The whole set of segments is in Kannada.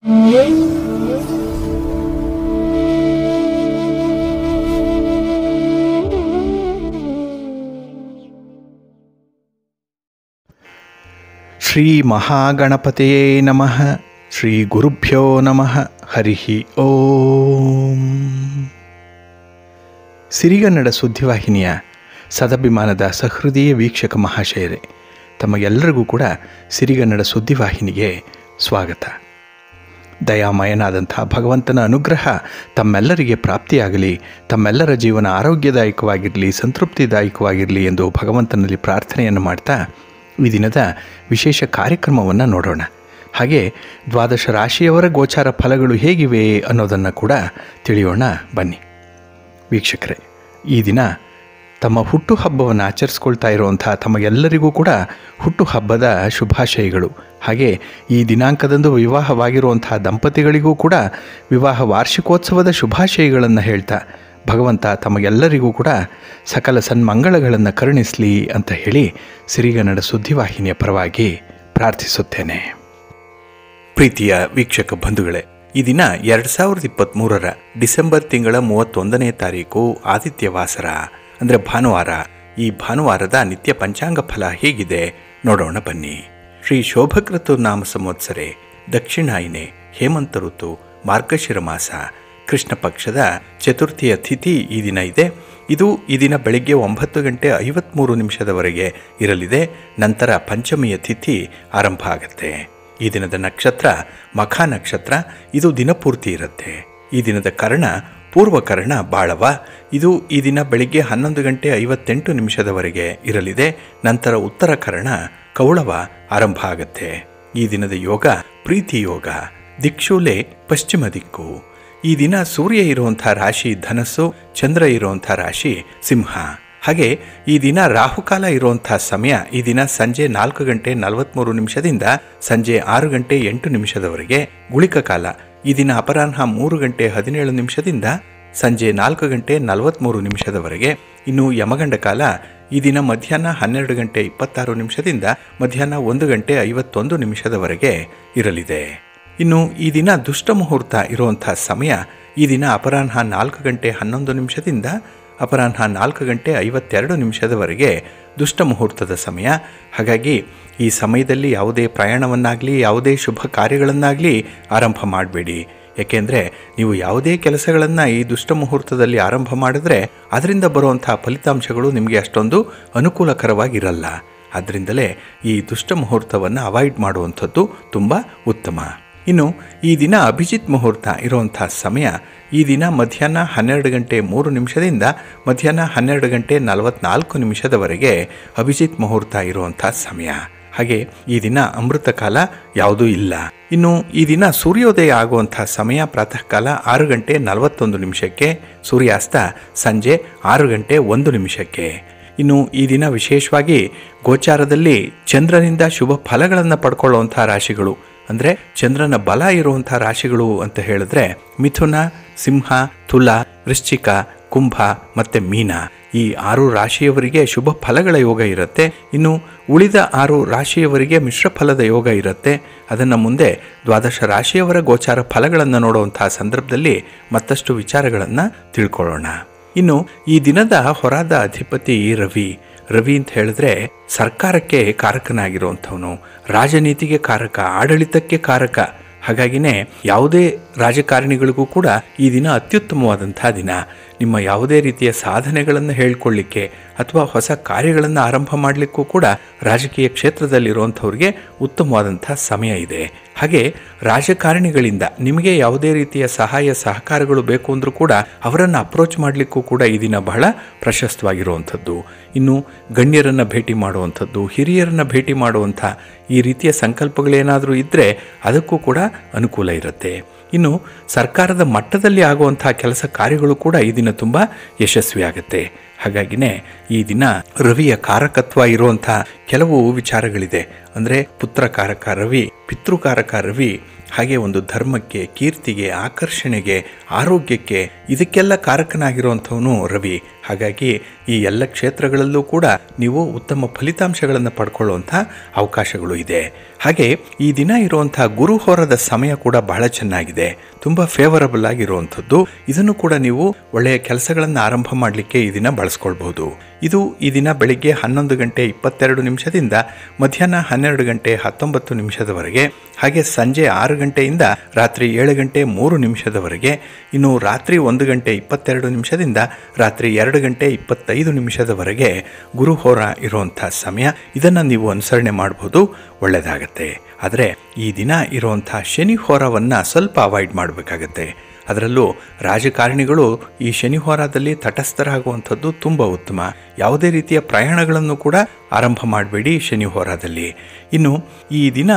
ಶ್ರೀ ಮಹಾಗಣಪತಿಯೇ ನಮಃ. ಶ್ರೀ ಗುರುಭ್ಯೋ ನಮಃ. ಹರಿ ಓಂ. ಸಿರಿಗನ್ನಡ ಸುದ್ದಿವಾಹಿನಿಯ ಸದಭಿಮಾನದ ಸಹೃದಯ ವೀಕ್ಷಕ ಮಹಾಶಯರೇ, ತಮಗೆಲ್ಲರಿಗೂ ಕೂಡ ಸಿರಿಗನ್ನಡ ಸುದ್ದಿವಾಹಿನಿಗೆ ಸ್ವಾಗತ. ದಯಾಮಯನಾದಂಥ ಭಗವಂತನ ಅನುಗ್ರಹ ತಮ್ಮೆಲ್ಲರಿಗೆ ಪ್ರಾಪ್ತಿಯಾಗಲಿ, ತಮ್ಮೆಲ್ಲರ ಜೀವನ ಆರೋಗ್ಯದಾಯಕವಾಗಿರಲಿ, ಸಂತೃಪ್ತಿದಾಯಕವಾಗಿರಲಿ ಎಂದು ಭಗವಂತನಲ್ಲಿ ಪ್ರಾರ್ಥನೆಯನ್ನು ಮಾಡ್ತಾ ಈ ದಿನದ ವಿಶೇಷ ಕಾರ್ಯಕ್ರಮವನ್ನು ನೋಡೋಣ. ಹಾಗೆ ದ್ವಾದಶ ರಾಶಿಯವರ ಗೋಚಾರ ಫಲಗಳು ಹೇಗಿವೆ ಅನ್ನೋದನ್ನು ಕೂಡ ತಿಳಿಯೋಣ ಬನ್ನಿ. ವೀಕ್ಷಕರೇ, ಈ ದಿನ ತಮ್ಮ ಹುಟ್ಟುಹಬ್ಬವನ್ನು ಆಚರಿಸ್ಕೊಳ್ತಾ ಇರುವಂಥ ತಮಗೆಲ್ಲರಿಗೂ ಕೂಡ ಹುಟ್ಟುಹಬ್ಬದ ಶುಭಾಶಯಗಳು. ಹಾಗೆ ಈ ದಿನಾಂಕದಂದು ವಿವಾಹವಾಗಿರುವಂಥ ದಂಪತಿಗಳಿಗೂ ಕೂಡ ವಿವಾಹ ವಾರ್ಷಿಕೋತ್ಸವದ ಶುಭಾಶಯಗಳನ್ನು ಹೇಳ್ತಾ ಭಗವಂತ ತಮಗೆಲ್ಲರಿಗೂ ಕೂಡ ಸಕಲ ಸನ್ಮಂಗಳಗಳನ್ನು ಕರುಣಿಸಲಿ ಅಂತ ಹೇಳಿ ಸಿರಿಗನ್ನಡ ಸುದ್ದಿವಾಹಿನಿಯ ಪರವಾಗಿ ಪ್ರಾರ್ಥಿಸುತ್ತೇನೆ. ಪ್ರೀತಿಯ ವೀಕ್ಷಕ ಬಂಧುಗಳೇ, ಈ ದಿನ 2023 ಡಿಸೆಂಬರ್ ತಿಂಗಳ 31ನೇ ತಾರೀಕು ಆದಿತ್ಯವಾಸರ ಅಂದರೆ ಭಾನುವಾರ. ಈ ಭಾನುವಾರದ ನಿತ್ಯ ಪಂಚಾಂಗ ಫಲ ಹೇಗಿದೆ ನೋಡೋಣ ಬನ್ನಿ. ಶ್ರೀ ಶೋಭಕೃತು ನಾಮ ಸಂವತ್ಸರೆ, ದಕ್ಷಿಣಾಯಿನೆ, ಹೇಮಂತ ಋತು, ಮಾರ್ಗಶಿರ ಮಾಸ, ಕೃಷ್ಣ ಪಕ್ಷದ ಚತುರ್ಥಿಯ ತಿಥಿ ಈ ದಿನ ಇದೆ. ಇದು ಈ ದಿನ ಬೆಳಗ್ಗೆ 9:53 ಇರಲಿದೆ. ನಂತರ ಪಂಚಮಿಯ ತಿಥಿ ಆರಂಭ ಆಗುತ್ತೆ. ಈ ದಿನದ ನಕ್ಷತ್ರ ಮಖ ನಕ್ಷತ್ರ. ಇದು ದಿನಪೂರ್ತಿ ಇರುತ್ತೆ. ಈ ದಿನದ ಕರ್ಣ ಪೂರ್ವಕರ್ಣ ಬಾಳವ. ಇದು ಈ ದಿನ ಬೆಳಿಗ್ಗೆ 11:58 ಇರಲಿದೆ. ನಂತರ ಉತ್ತರ ಕರ್ಣ ಕೌಳವ ಆರಂಭ ಆಗುತ್ತೆ. ಈ ದಿನದ ಯೋಗ ಪ್ರೀತಿ ಯೋಗ. ದಿಕ್ಷೂಲೆ ಪಶ್ಚಿಮ ದಿಕ್ಕು. ಈ ದಿನ ಸೂರ್ಯ ಇರುವಂಥ ರಾಶಿ ಧನಸ್ಸು, ಚಂದ್ರ ಇರುವಂಥ ರಾಶಿ ಸಿಂಹ. ಹಾಗೆ ಈ ದಿನ ರಾಹುಕಾಲ ಇರುವಂಥ ಸಮಯ ಈ ದಿನ ಸಂಜೆ 4:43 ಸಂಜೆ 6:08 ಗುಳಿಕ ಕಾಲ ಈ ದಿನ ಅಪರಾಹ್ನ 3:17 ಸಂಜೆ 4:43 ಇನ್ನು ಯಮಗಂಡ ಕಾಲ ಈ ದಿನ ಮಧ್ಯಾಹ್ನ 12:26 ಮಧ್ಯಾಹ್ನ 1:51 ಇರಲಿದೆ. ಇನ್ನು ಈ ದಿನ ದುಷ್ಟ ಮುಹೂರ್ತ ಇರುವಂಥ ಸಮಯ ಈ ದಿನ ಅಪರಾಹ್ನ 4:11 ಅಪರಾಹ್ನ 4:52 ದುಷ್ಟ ಮುಹೂರ್ತದ ಸಮಯ. ಹಾಗಾಗಿ ಈ ಸಮಯದಲ್ಲಿ ಯಾವುದೇ ಪ್ರಯಾಣವನ್ನಾಗಲಿ ಯಾವುದೇ ಶುಭ ಕಾರ್ಯಗಳನ್ನಾಗಲಿ ಆರಂಭ ಮಾಡಬೇಡಿ. ಏಕೆಂದರೆ ನೀವು ಯಾವುದೇ ಕೆಲಸಗಳನ್ನು ಈ ದುಷ್ಟ ಮುಹೂರ್ತದಲ್ಲಿ ಆರಂಭ ಮಾಡಿದ್ರೆ ಅದರಿಂದ ಬರುವಂಥ ಫಲಿತಾಂಶಗಳು ನಿಮಗೆ ಅಷ್ಟೊಂದು ಅನುಕೂಲಕರವಾಗಿರಲ್ಲ. ಆದ್ದರಿಂದಲೇ ಈ ದುಷ್ಟ ಮುಹೂರ್ತವನ್ನು ಅವಾಯ್ಡ್ ಮಾಡುವಂಥದ್ದು ತುಂಬ ಉತ್ತಮ. ಇನ್ನು ಈ ದಿನ ಅಭಿಜಿತ್ ಮುಹೂರ್ತ ಇರುವಂಥ ಸಮಯ ಈ ದಿನ ಮಧ್ಯಾಹ್ನ 12:03 ಮಧ್ಯಾಹ್ನ 12:44 ಅಭಿಜಿತ್ ಮುಹೂರ್ತ ಇರುವಂಥ ಸಮಯ. ಹಾಗೆ ಈ ದಿನ ಅಮೃತ ಕಾಲ ಯಾವುದೂ ಇಲ್ಲ. ಇನ್ನು ಈ ದಿನ ಸೂರ್ಯೋದಯ ಆಗುವಂಥ ಸಮಯ ಪ್ರಾತಃ ಕಾಲ 6:41 ಸೂರ್ಯಾಸ್ತ ಸಂಜೆ 6:01. ಇನ್ನು ಈ ದಿನ ವಿಶೇಷವಾಗಿ ಗೋಚಾರದಲ್ಲಿ ಚಂದ್ರನಿಂದ ಶುಭ ಫಲಗಳನ್ನು ಪಡ್ಕೊಳ್ಳುವಂಥ ರಾಶಿಗಳು ಅಂದರೆ ಚಂದ್ರನ ಬಲ ಇರುವಂಥ ರಾಶಿಗಳು ಅಂತ ಹೇಳಿದ್ರೆ ಮಿಥುನ, ಸಿಂಹ, ತುಲ, ವೃಶ್ಚಿಕ, ಕುಂಭ ಮತ್ತು ಮೀನ. ಈ 6 ರಾಶಿಯವರಿಗೆ ಶುಭ ಫಲಗಳ ಯೋಗ ಇರುತ್ತೆ. ಇನ್ನು ಉಳಿದ 6 ರಾಶಿಯವರಿಗೆ ಮಿಶ್ರ ಫಲದ ಯೋಗ ಇರುತ್ತೆ. ಅದನ್ನು ಮುಂದೆ ದ್ವಾದಶ ರಾಶಿಯವರ ಗೋಚಾರ ಫಲಗಳನ್ನು ನೋಡುವಂಥ ಸಂದರ್ಭದಲ್ಲಿ ಮತ್ತಷ್ಟು ವಿಚಾರಗಳನ್ನು ತಿಳ್ಕೊಳ್ಳೋಣ. ಇನ್ನು ಈ ದಿನದ ಹೊರಾದ ಅಧಿಪತಿ ರವಿ. ರವಿ ಅಂತ ಹೇಳಿದ್ರೆ ಸರ್ಕಾರಕ್ಕೆ ಕಾರಕನಾಗಿರುವಂಥವನು, ರಾಜನೀತಿಗೆ ಕಾರಕ, ಆಡಳಿತಕ್ಕೆ ಕಾರಕ. ಹಾಗಾಗಿನೇ ಯಾವುದೇ ರಾಜಕಾರಣಿಗಳಿಗೂ ಕೂಡ ಈ ದಿನ ಅತ್ಯುತ್ತಮವಾದಂಥ ದಿನ. ನಿಮ್ಮ ಯಾವುದೇ ರೀತಿಯ ಸಾಧನೆಗಳನ್ನು ಹೇಳ್ಕೊಳ್ಳಿಕ್ಕೆ ಅಥವಾ ಹೊಸ ಕಾರ್ಯಗಳನ್ನು ಆರಂಭ ಮಾಡಲಿಕ್ಕೂ ಕೂಡ ರಾಜಕೀಯ ಕ್ಷೇತ್ರದಲ್ಲಿರುವಂಥವ್ರಿಗೆ ಉತ್ತಮವಾದಂಥ ಸಮಯ ಇದೆ. ಹಾಗೆ ರಾಜಕಾರಣಿಗಳಿಂದ ನಿಮಗೆ ಯಾವುದೇ ರೀತಿಯ ಸಹಾಯ ಸಹಕಾರಗಳು ಬೇಕು ಅಂದರೂ ಕೂಡ ಅವರನ್ನು ಅಪ್ರೋಚ್ ಮಾಡಲಿಕ್ಕೂ ಕೂಡ ಈ ದಿನ ಬಹಳ ಪ್ರಶಸ್ತವಾಗಿರುವಂಥದ್ದು. ಇನ್ನು ಗಣ್ಯರನ್ನು ಭೇಟಿ ಮಾಡುವಂಥದ್ದು, ಹಿರಿಯರನ್ನು ಭೇಟಿ ಮಾಡುವಂಥ ಈ ರೀತಿಯ ಸಂಕಲ್ಪಗಳೇನಾದರೂ ಇದ್ದರೆ ಅದಕ್ಕೂ ಕೂಡ ಅನುಕೂಲ ಇರುತ್ತೆ. ಇನ್ನು ಸರ್ಕಾರದ ಮಟ್ಟದಲ್ಲಿ ಆಗುವಂಥ ಕೆಲಸ ಕಾರ್ಯಗಳು ಕೂಡ ಈ ದಿನ ತುಂಬ ಯಶಸ್ವಿಯಾಗುತ್ತೆ. ಹಾಗಾಗಿನೇ ಈ ದಿನ ರವಿಯ ಕಾರಕತ್ವ ಇರುವಂಥ ಕೆಲವು ವಿಚಾರಗಳಿದೆ. ಅಂದರೆ ಪುತ್ರಕಾರಕ ರವಿ, ಪಿತೃಕಾರಕ ರವಿ, ಹಾಗೆ ಒಂದು ಧರ್ಮಕ್ಕೆ, ಕೀರ್ತಿಗೆ, ಆಕರ್ಷಣೆಗೆ, ಆರೋಗ್ಯಕ್ಕೆ ಇದಕ್ಕೆಲ್ಲ ಕಾರಕನಾಗಿರುವಂಥವನು ರವಿ. ಹಾಗಾಗಿ ಈ ಎಲ್ಲ ಕ್ಷೇತ್ರಗಳಲ್ಲೂ ಕೂಡ ನೀವು ಉತ್ತಮ ಫಲಿತಾಂಶಗಳನ್ನು ಪಡ್ಕೊಳ್ಳುವಂಥ ಅವಕಾಶಗಳು ಇದೆ. ಹಾಗೆ ಈ ದಿನ ಇರುವಂಥ ಗುರುಹೋರದ ಸಮಯ ಕೂಡ ಬಹಳ ಚೆನ್ನಾಗಿದೆ, ತುಂಬ ಫೇವರಬಲ್ ಆಗಿರುವಂಥದ್ದು. ಇದನ್ನು ಕೂಡ ನೀವು ಒಳ್ಳೆಯ ಕೆಲಸಗಳನ್ನು ಆರಂಭ ಮಾಡಲಿಕ್ಕೆ ಈ ದಿನ ಬಳಸ್ಕೊಳ್ಬಹುದು. ಇದು ಈ ದಿನ ಬೆಳಿಗ್ಗೆ 11:22 ಮಧ್ಯಾಹ್ನ 12:19 ಹಾಗೆ ಸಂಜೆ 6 ರಾತ್ರಿ 7:03 ಇನ್ನು ರಾತ್ರಿ 1:22 ರಾತ್ರಿ 2:25 ಗುರುಹೋರ ಇರುವಂಥ ಸಮಯ. ಇದನ್ನು ನೀವು ಅನುಸರಣೆ ಮಾಡಬಹುದು, ಒಳ್ಳೆಯದಾಗತ್ತೆ. ಆದರೆ ಈ ದಿನ ಇರುವಂಥ ಶನಿ ಹೋರವನ್ನು ಸ್ವಲ್ಪ ಅವಾಯ್ಡ್ ಮಾಡಬೇಕಾಗತ್ತೆ. ಅದರಲ್ಲೂ ರಾಜಕಾರಣಿಗಳು ಈ ಶನಿ ಹೋರಾದಲ್ಲಿ ತಟಸ್ಥರಾಗುವಂಥದ್ದು ತುಂಬ ಉತ್ತಮ. ಯಾವುದೇ ರೀತಿಯ ಪ್ರಯಾಣಗಳನ್ನು ಕೂಡ ಆರಂಭ ಮಾಡಬೇಡಿ ಶನಿ ಹೋರಾದಲ್ಲಿ. ಇನ್ನು ಈ ದಿನ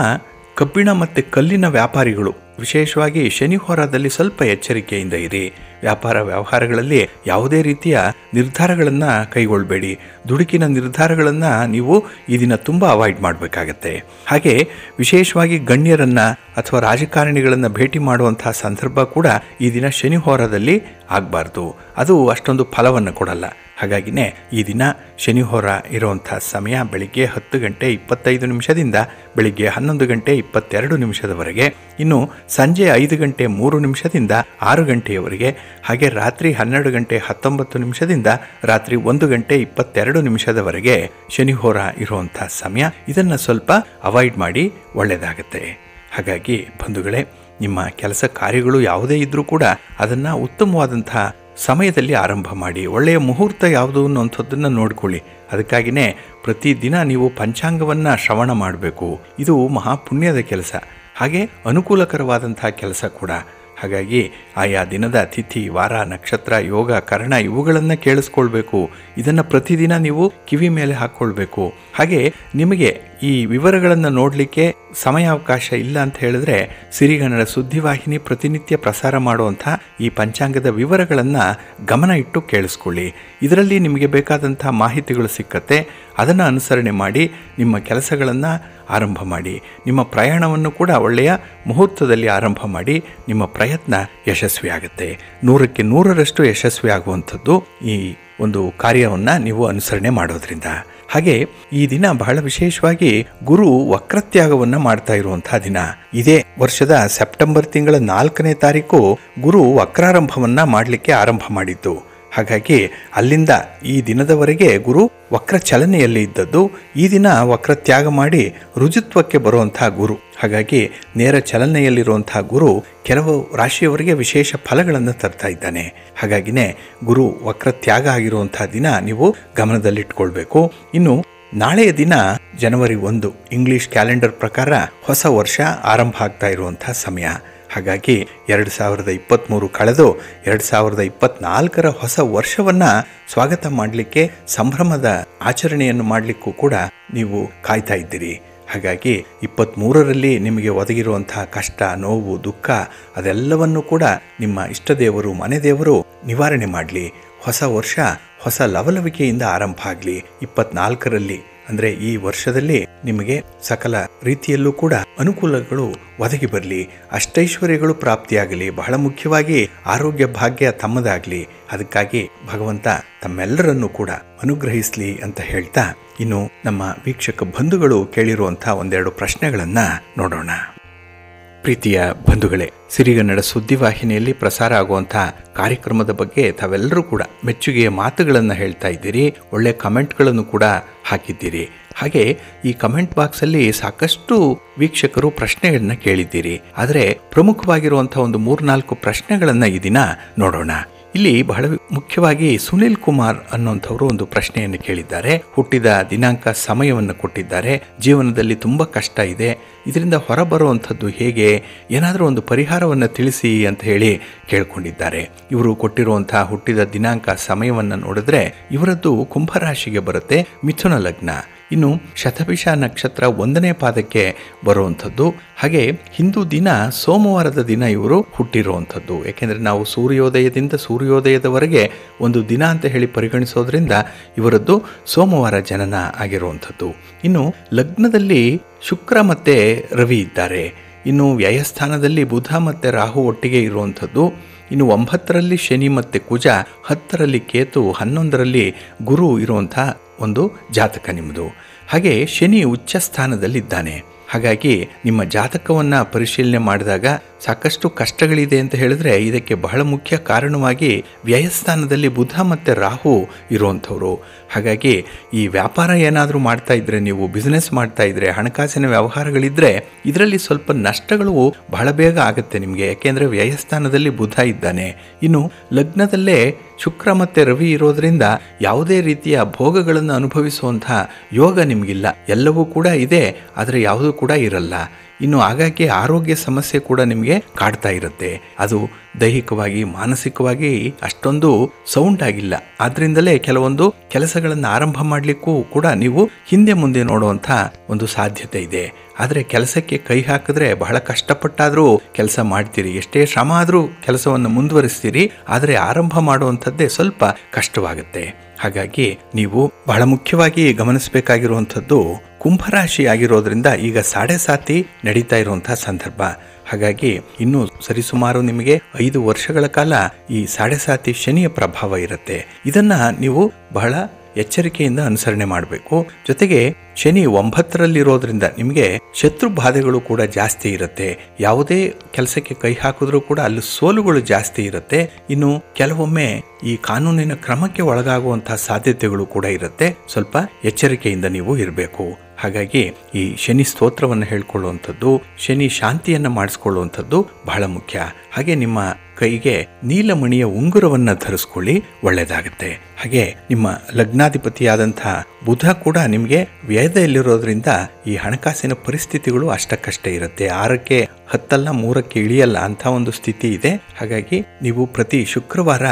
ಕಬ್ಬಿಣ ಮತ್ತು ಕಲ್ಲಿನ ವ್ಯಾಪಾರಿಗಳು ವಿಶೇಷವಾಗಿ ಶನಿ ಹೋರಾದಲ್ಲಿ ಸ್ವಲ್ಪ ಎಚ್ಚರಿಕೆಯಿಂದ ಇರಿ. ವ್ಯಾಪಾರ ವ್ಯವಹಾರಗಳಲ್ಲಿ ಯಾವುದೇ ರೀತಿಯ ನಿರ್ಧಾರಗಳನ್ನು ಕೈಗೊಳ್ಳಬೇಡಿ. ದುಡುಕಿನ ನಿರ್ಧಾರಗಳನ್ನು ನೀವು ಈ ದಿನ ತುಂಬ ಅವಾಯ್ಡ್ ಮಾಡಬೇಕಾಗತ್ತೆ. ಹಾಗೆ ವಿಶೇಷವಾಗಿ ಗಣ್ಯರನ್ನು ಅಥವಾ ರಾಜಕಾರಣಿಗಳನ್ನು ಭೇಟಿ ಮಾಡುವಂತಹ ಸಂದರ್ಭ ಕೂಡ ಈ ದಿನ ಶನಿ ಹೋರಾದಲ್ಲಿ ಆಗಬಾರ್ದು. ಅದು ಅಷ್ಟೊಂದು ಫಲವನ್ನು ಕೊಡಲ್ಲ. ಹಾಗಾಗಿನೇ ಈ ದಿನ ಶನಿ ಹೋರ ಇರುವಂಥ ಸಮಯ ಬೆಳಿಗ್ಗೆ 10:25 ಬೆಳಿಗ್ಗೆ 11:22 ಇನ್ನು ಸಂಜೆ 5:03 6 ಹಾಗೆ ರಾತ್ರಿ 12:19 ರಾತ್ರಿ 1:22 ಶನಿ ಹೋರ ಇರುವಂಥ ಸಮಯ. ಇದನ್ನು ಸ್ವಲ್ಪ ಅವಾಯ್ಡ್ ಮಾಡಿ, ಒಳ್ಳೆಯದಾಗತ್ತೆ. ಹಾಗಾಗಿ ಬಂಧುಗಳೇ, ನಿಮ್ಮ ಕೆಲಸ ಕಾರ್ಯಗಳು ಯಾವುದೇ ಇದ್ದರೂ ಕೂಡ ಅದನ್ನು ಉತ್ತಮವಾದಂಥ ಸಮಯದಲ್ಲಿ ಆರಂಭ ಮಾಡಿ. ಒಳ್ಳೆಯ ಮುಹೂರ್ತ ಯಾವುದು ಅನ್ನೋಂಥದ್ದನ್ನು ನೋಡ್ಕೊಳ್ಳಿ. ಅದಕ್ಕಾಗಿಯೇ ಪ್ರತಿದಿನ ನೀವು ಪಂಚಾಂಗವನ್ನು ಶ್ರವಣ ಮಾಡಬೇಕು. ಇದು ಮಹಾಪುಣ್ಯದ ಕೆಲಸ, ಹಾಗೆ ಅನುಕೂಲಕರವಾದಂಥ ಕೆಲಸ ಕೂಡ. ಹಾಗಾಗಿ ಆಯಾ ದಿನದ ತಿಥಿ, ವಾರ, ನಕ್ಷತ್ರ, ಯೋಗ, ಕರ್ಣ ಇವುಗಳನ್ನು ಕೇಳಿಸ್ಕೊಳ್ಬೇಕು. ಇದನ್ನು ಪ್ರತಿದಿನ ನೀವು ಕಿವಿ ಮೇಲೆ ಹಾಕ್ಕೊಳ್ಬೇಕು. ಹಾಗೆ ನಿಮಗೆ ಈ ವಿವರಗಳನ್ನು ನೋಡಲಿಕ್ಕೆ ಸಮಯಾವಕಾಶ ಇಲ್ಲ ಅಂತ ಹೇಳಿದ್ರೆ ಸಿರಿಗನ್ನಡ ಸುದ್ದಿವಾಹಿನಿ ಪ್ರತಿನಿತ್ಯ ಪ್ರಸಾರ ಮಾಡುವಂಥ ಈ ಪಂಚಾಂಗದ ವಿವರಗಳನ್ನು ಗಮನ ಇಟ್ಟು ಕೇಳಿಸ್ಕೊಳ್ಳಿ. ಇದರಲ್ಲಿ ನಿಮಗೆ ಬೇಕಾದಂಥ ಮಾಹಿತಿಗಳು ಸಿಕ್ಕತ್ತೆ. ಅದನ್ನು ಅನುಸರಣೆ ಮಾಡಿ ನಿಮ್ಮ ಕೆಲಸಗಳನ್ನು ಆರಂಭ ಮಾಡಿ. ನಿಮ್ಮ ಪ್ರಯಾಣವನ್ನು ಕೂಡ ಒಳ್ಳೆಯ ಮುಹೂರ್ತದಲ್ಲಿ ಆರಂಭ ಮಾಡಿ. ನಿಮ್ಮ ಪ್ರಯತ್ನ ಯಶಸ್ವಿಯಾಗುತ್ತೆ. 100ಕ್ಕೆ 100ರಷ್ಟು ಯಶಸ್ವಿ ಆಗುವಂಥದ್ದು ಈ ಒಂದು ಕಾರ್ಯವನ್ನು ನೀವು ಅನುಸರಣೆ ಮಾಡೋದ್ರಿಂದ. ಹಾಗೆ ಈ ದಿನ ಬಹಳ ವಿಶೇಷವಾಗಿ ಗುರು ವಕ್ರತ್ಯಾಗವನ್ನು ಮಾಡ್ತಾ ಇರುವಂತಹ ದಿನ. ಇದೇ ವರ್ಷದ ಸೆಪ್ಟೆಂಬರ್ ತಿಂಗಳ 4ನೇ ತಾರೀಕು ಗುರು ವಕ್ರಾರಂಭವನ್ನು ಮಾಡಲಿಕ್ಕೆ ಆರಂಭ ಮಾಡಿದ್ದು. ಹಾಗಾಗಿ ಅಲ್ಲಿಂದ ಈ ದಿನದವರೆಗೆ ಗುರು ವಕ್ರ ಚಲನೆಯಲ್ಲಿ ಇದ್ದದ್ದು. ಈ ದಿನ ವಕ್ರ ತ್ಯಾಗ ಮಾಡಿ ರುಜುತ್ವಕ್ಕೆ ಬರುವಂತಹ ಗುರು. ಹಾಗಾಗಿ ನೇರ ಚಲನೆಯಲ್ಲಿರುವಂತಹ ಗುರು ಕೆಲವು ರಾಶಿಯವರಿಗೆ ವಿಶೇಷ ಫಲಗಳನ್ನು ತರ್ತಾ ಇದ್ದಾನೆ. ಹಾಗಾಗಿನೇ ಗುರು ವಕ್ರ ತ್ಯಾಗ ಆಗಿರುವಂತಹ ದಿನ ನೀವು ಗಮನದಲ್ಲಿಟ್ಕೊಳ್ಬೇಕು. ಇನ್ನು ನಾಳೆಯ ದಿನ ಜನವರಿ 1 ಇಂಗ್ಲಿಷ್ ಕ್ಯಾಲೆಂಡರ್ ಪ್ರಕಾರ ಹೊಸ ವರ್ಷ ಆರಂಭ ಆಗ್ತಾ ಇರುವಂತಹ ಸಮಯ. ಹಾಗಾಗಿ 2023 ಕಳೆದು 2024ರ ಹೊಸ ವರ್ಷವನ್ನು ಸ್ವಾಗತ ಮಾಡಲಿಕ್ಕೆ, ಸಂಭ್ರಮದ ಆಚರಣೆಯನ್ನು ಮಾಡಲಿಕ್ಕೂ ಕೂಡ ನೀವು ಕಾಯ್ತಾ ಇದ್ದೀರಿ. ಹಾಗಾಗಿ 23ರಲ್ಲಿ ನಿಮಗೆ ಒದಗಿರುವಂತಹ ಕಷ್ಟ, ನೋವು, ದುಃಖ ಅದೆಲ್ಲವನ್ನೂ ಕೂಡ ನಿಮ್ಮ ಇಷ್ಟದೇವರು, ಮನೆ ದೇವರು ನಿವಾರಣೆ ಮಾಡಲಿ. ಹೊಸ ವರ್ಷ ಹೊಸ ಲವಲವಿಕೆಯಿಂದ ಆರಂಭ ಆಗಲಿ. 24ರಲ್ಲಿ ಅಂದರೆ ಈ ವರ್ಷದಲ್ಲಿ ನಿಮಗೆ ಸಕಲ ರೀತಿಯಲ್ಲೂ ಕೂಡ ಅನುಕೂಲಗಳು ಒದಗಿ ಬರಲಿ, ಅಷ್ಟೈಶ್ವರ್ಯಗಳು ಪ್ರಾಪ್ತಿಯಾಗಲಿ. ಬಹಳ ಮುಖ್ಯವಾಗಿ ಆರೋಗ್ಯ ಭಾಗ್ಯ ತಮ್ಮದಾಗಲಿ. ಅದಕ್ಕಾಗಿ ಭಗವಂತ ತಮ್ಮೆಲ್ಲರನ್ನೂ ಕೂಡ ಅನುಗ್ರಹಿಸಲಿ ಅಂತ ಹೇಳ್ತಾ, ಇನ್ನು ನಮ್ಮ ವೀಕ್ಷಕ ಬಂಧುಗಳು ಕೇಳಿರುವಂಥ ಒಂದೆರಡು ಪ್ರಶ್ನೆಗಳನ್ನು ನೋಡೋಣ. ಪ್ರೀತಿಯ ಬಂಧುಗಳೇ, ಸಿರಿಗನ್ನಡ ಸುದ್ದಿವಾಹಿನಿಯಲ್ಲಿ ಪ್ರಸಾರ ಆಗುವಂಥ ಕಾರ್ಯಕ್ರಮದ ಬಗ್ಗೆ ತಾವೆಲ್ಲರೂ ಕೂಡ ಮೆಚ್ಚುಗೆಯ ಮಾತುಗಳನ್ನು ಹೇಳ್ತಾ ಇದ್ದೀರಿ. ಒಳ್ಳೆಯ ಕಮೆಂಟ್ಗಳನ್ನು ಕೂಡ ಹಾಕಿದ್ದೀರಿ. ಹಾಗೆ ಈ ಕಮೆಂಟ್ ಬಾಕ್ಸಲ್ಲಿ ಸಾಕಷ್ಟು ವೀಕ್ಷಕರು ಪ್ರಶ್ನೆಗಳನ್ನ ಕೇಳಿದ್ದೀರಿ. ಆದರೆ ಪ್ರಮುಖವಾಗಿರುವಂಥ ಒಂದು 3-4 ಪ್ರಶ್ನೆಗಳನ್ನು ಈ ದಿನ ನೋಡೋಣ. ಇಲ್ಲಿ ಬಹಳ ಮುಖ್ಯವಾಗಿ ಸುನಿಲ್ ಕುಮಾರ್ ಅನ್ನುವಂಥವರು ಒಂದು ಪ್ರಶ್ನೆಯನ್ನು ಕೇಳಿದ್ದಾರೆ. ಹುಟ್ಟಿದ ದಿನಾಂಕ, ಸಮಯವನ್ನು ಕೊಟ್ಟಿದ್ದಾರೆ. ಜೀವನದಲ್ಲಿ ತುಂಬ ಕಷ್ಟ ಇದೆ, ಇದರಿಂದ ಹೊರಬರುವಂಥದ್ದು ಹೇಗೆ, ಏನಾದರೂ ಒಂದು ಪರಿಹಾರವನ್ನು ತಿಳಿಸಿ ಅಂತ ಹೇಳಿ ಕೇಳ್ಕೊಂಡಿದ್ದಾರೆ. ಇವರು ಕೊಟ್ಟಿರುವಂತಹ ಹುಟ್ಟಿದ ದಿನಾಂಕ, ಸಮಯವನ್ನು ನೋಡಿದ್ರೆ ಇವರದ್ದು ಕುಂಭರಾಶಿಗೆ ಬರುತ್ತೆ, ಮಿಥುನ ಲಗ್ನ. ಇನ್ನು ಶತಭಿಷ ನಕ್ಷತ್ರ 1ನೇ ಪಾದಕ್ಕೆ ಬರುವಂಥದ್ದು. ಹಾಗೆ ಹಿಂದೂ ದಿನ ಸೋಮವಾರದ ದಿನ ಇವರು ಹುಟ್ಟಿರುವಂಥದ್ದು. ಯಾಕೆಂದರೆ ನಾವು ಸೂರ್ಯೋದಯದಿಂದ ಸೂರ್ಯೋದಯದವರೆಗೆ ಒಂದು ದಿನ ಅಂತ ಹೇಳಿ ಪರಿಗಣಿಸೋದ್ರಿಂದ ಇವರದ್ದು ಸೋಮವಾರ ಜನನ ಆಗಿರುವಂಥದ್ದು. ಇನ್ನು ಲಗ್ನದಲ್ಲಿ ಶುಕ್ರ ಮತ್ತು ರವಿ ಇದ್ದಾರೆ. ಇನ್ನು ವ್ಯಯಸ್ಥಾನದಲ್ಲಿ ಬುಧ ಮತ್ತು ರಾಹು ಒಟ್ಟಿಗೆ ಇರುವಂಥದ್ದು. ಇನ್ನು 9ರಲ್ಲಿ ಶನಿ ಮತ್ತು ಕುಜ, 10ರಲ್ಲಿ ಕೇತು, 11ರಲ್ಲಿ ಗುರು ಇರುವಂಥ ಒಂದು ಜಾತಕ ನಿಮ್ಮದು. ಹಾಗೆ ಶನಿ ಉಚ್ಚ ಸ್ಥಾನದಲ್ಲಿದ್ದಾನೆ. ಹಾಗಾಗಿ ನಿಮ್ಮ ಜಾತಕವನ್ನು ಪರಿಶೀಲನೆ ಮಾಡಿದಾಗ ಸಾಕಷ್ಟು ಕಷ್ಟಗಳಿದೆ ಅಂತ ಹೇಳಿದ್ರೆ ಇದಕ್ಕೆ ಬಹಳ ಮುಖ್ಯ ಕಾರಣವಾಗಿ ವ್ಯಯಸ್ಥಾನದಲ್ಲಿ ಬುಧ ಮತ್ತು ರಾಹು ಇರುವಂಥವ್ರು. ಹಾಗಾಗಿ ಈ ವ್ಯಾಪಾರ ಏನಾದರೂ ಮಾಡ್ತಾ ಇದ್ರೆ, ನೀವು ಬಿಸ್ನೆಸ್ ಮಾಡ್ತಾ ಇದ್ರೆ, ಹಣಕಾಸಿನ ವ್ಯವಹಾರಗಳಿದ್ರೆ ಇದರಲ್ಲಿ ಸ್ವಲ್ಪ ನಷ್ಟಗಳು ಬಹಳ ಬೇಗ ಆಗುತ್ತೆ ನಿಮಗೆ. ಯಾಕೆಂದರೆ ವ್ಯಯಸ್ಥಾನದಲ್ಲಿ ಬುಧ ಇದ್ದಾನೆ. ಇನ್ನು ಲಗ್ನದಲ್ಲೇ ಶುಕ್ರ ಮತ್ತು ರವಿ ಇರೋದ್ರಿಂದ ಯಾವುದೇ ರೀತಿಯ ಭೋಗಗಳನ್ನು ಅನುಭವಿಸುವಂಥ ಯೋಗ ನಿಮಗಿಲ್ಲ. ಎಲ್ಲವೂ ಕೂಡ ಇದೆ, ಆದರೆ ಯಾವುದೂ ಕೂಡ ಇರಲ್ಲ. ಇನ್ನು ಹಾಗಾಗಿ ಆರೋಗ್ಯ ಸಮಸ್ಯೆ ಕೂಡ ನಿಮಗೆ ಕಾಡ್ತಾ ಇರುತ್ತೆ. ಅದು ದೈಹಿಕವಾಗಿ ಮಾನಸಿಕವಾಗಿ ಅಷ್ಟೊಂದು ಸೌಂಡ್ ಆಗಿಲ್ಲ. ಆದ್ರಿಂದಲೇ ಕೆಲವೊಂದು ಕೆಲಸಗಳನ್ನು ಆರಂಭ ಮಾಡಲಿಕ್ಕೂ ಕೂಡ ನೀವು ಹಿಂದೆ ಮುಂದೆ ನೋಡುವಂಥ ಒಂದು ಸಾಧ್ಯತೆ ಇದೆ. ಆದರೆ ಕೆಲಸಕ್ಕೆ ಕೈ ಹಾಕಿದ್ರೆ ಬಹಳ ಕಷ್ಟಪಟ್ಟಾದರೂ ಕೆಲಸ ಮಾಡ್ತೀರಿ, ಎಷ್ಟೇ ಶ್ರಮ ಆದರೂ ಕೆಲಸವನ್ನು ಮುಂದುವರಿಸ್ತೀರಿ. ಆದರೆ ಆರಂಭ ಮಾಡುವಂಥದ್ದೇ ಸ್ವಲ್ಪ ಕಷ್ಟವಾಗುತ್ತೆ. ಹಾಗಾಗಿ ನೀವು ಬಹಳ ಮುಖ್ಯವಾಗಿ ಗಮನಿಸಬೇಕಾಗಿರುವಂಥದ್ದು ಕುಂಭರಾಶಿ ಆಗಿರೋದ್ರಿಂದ ಈಗ ಸಾಡೆ ನಡೀತಾ ಇರುವಂತಹ ಸಂದರ್ಭ. ಹಾಗಾಗಿ ಇನ್ನು ಸರಿಸುಮಾರು ನಿಮಗೆ 5 ವರ್ಷಗಳ ಕಾಲ ಈ ಸಾಡೆ ಶನಿಯ ಪ್ರಭಾವ ಇರುತ್ತೆ. ಇದನ್ನ ನೀವು ಬಹಳ ಎಚ್ಚರಿಕೆಯಿಂದ ಅನುಸರಣೆ ಮಾಡಬೇಕು. ಜೊತೆಗೆ ಶನಿ 9ರಲ್ಲಿರೋದ್ರಿಂದ ನಿಮಗೆ ಶತ್ರು ಬಾಧೆಗಳು ಕೂಡ ಜಾಸ್ತಿ ಇರುತ್ತೆ. ಯಾವುದೇ ಕೆಲಸಕ್ಕೆ ಕೈ ಹಾಕಿದ್ರೂ ಕೂಡ ಅಲ್ಲಿ ಸೋಲುಗಳು ಜಾಸ್ತಿ ಇರುತ್ತೆ. ಇನ್ನು ಕೆಲವೊಮ್ಮೆ ಈ ಕಾನೂನಿನ ಕ್ರಮಕ್ಕೆ ಒಳಗಾಗುವಂತಹ ಸಾಧ್ಯತೆಗಳು ಕೂಡ ಇರುತ್ತೆ. ಸ್ವಲ್ಪ ಎಚ್ಚರಿಕೆಯಿಂದ ನೀವು ಇರಬೇಕು. ಹಾಗಾಗಿ ಈ ಶನಿ ಸ್ತೋತ್ರವನ್ನು ಹೇಳ್ಕೊಳ್ಳುವಂಥದ್ದು, ಶನಿ ಶಾಂತಿಯನ್ನು ಮಾಡಿಸ್ಕೊಳ್ಳುವಂಥದ್ದು ಬಹಳ ಮುಖ್ಯ. ಹಾಗೆ ನಿಮ್ಮ ಕೈಗೆ ನೀಲಮಣಿಯ ಉಂಗುರವನ್ನು ಧರಿಸ್ಕೊಳ್ಳಿ, ಒಳ್ಳೆಯದಾಗುತ್ತೆ. ಹಾಗೆ ನಿಮ್ಮ ಲಗ್ನಾಧಿಪತಿಯಾದಂಥ ಬುಧ ಕೂಡ ನಿಮಗೆ ವ್ಯಯದಲ್ಲಿರೋದ್ರಿಂದ ಈ ಹಣಕಾಸಿನ ಪರಿಸ್ಥಿತಿಗಳು ಅಷ್ಟಕ್ಕಷ್ಟೇ ಇರುತ್ತೆ. 6ಕ್ಕೆ ಹತ್ತಲ್ಲ, 3ಕ್ಕೆ ಇಳಿಯಲ್ಲ ಅಂತ ಒಂದು ಸ್ಥಿತಿ ಇದೆ. ಹಾಗಾಗಿ ನೀವು ಪ್ರತಿ ಶುಕ್ರವಾರ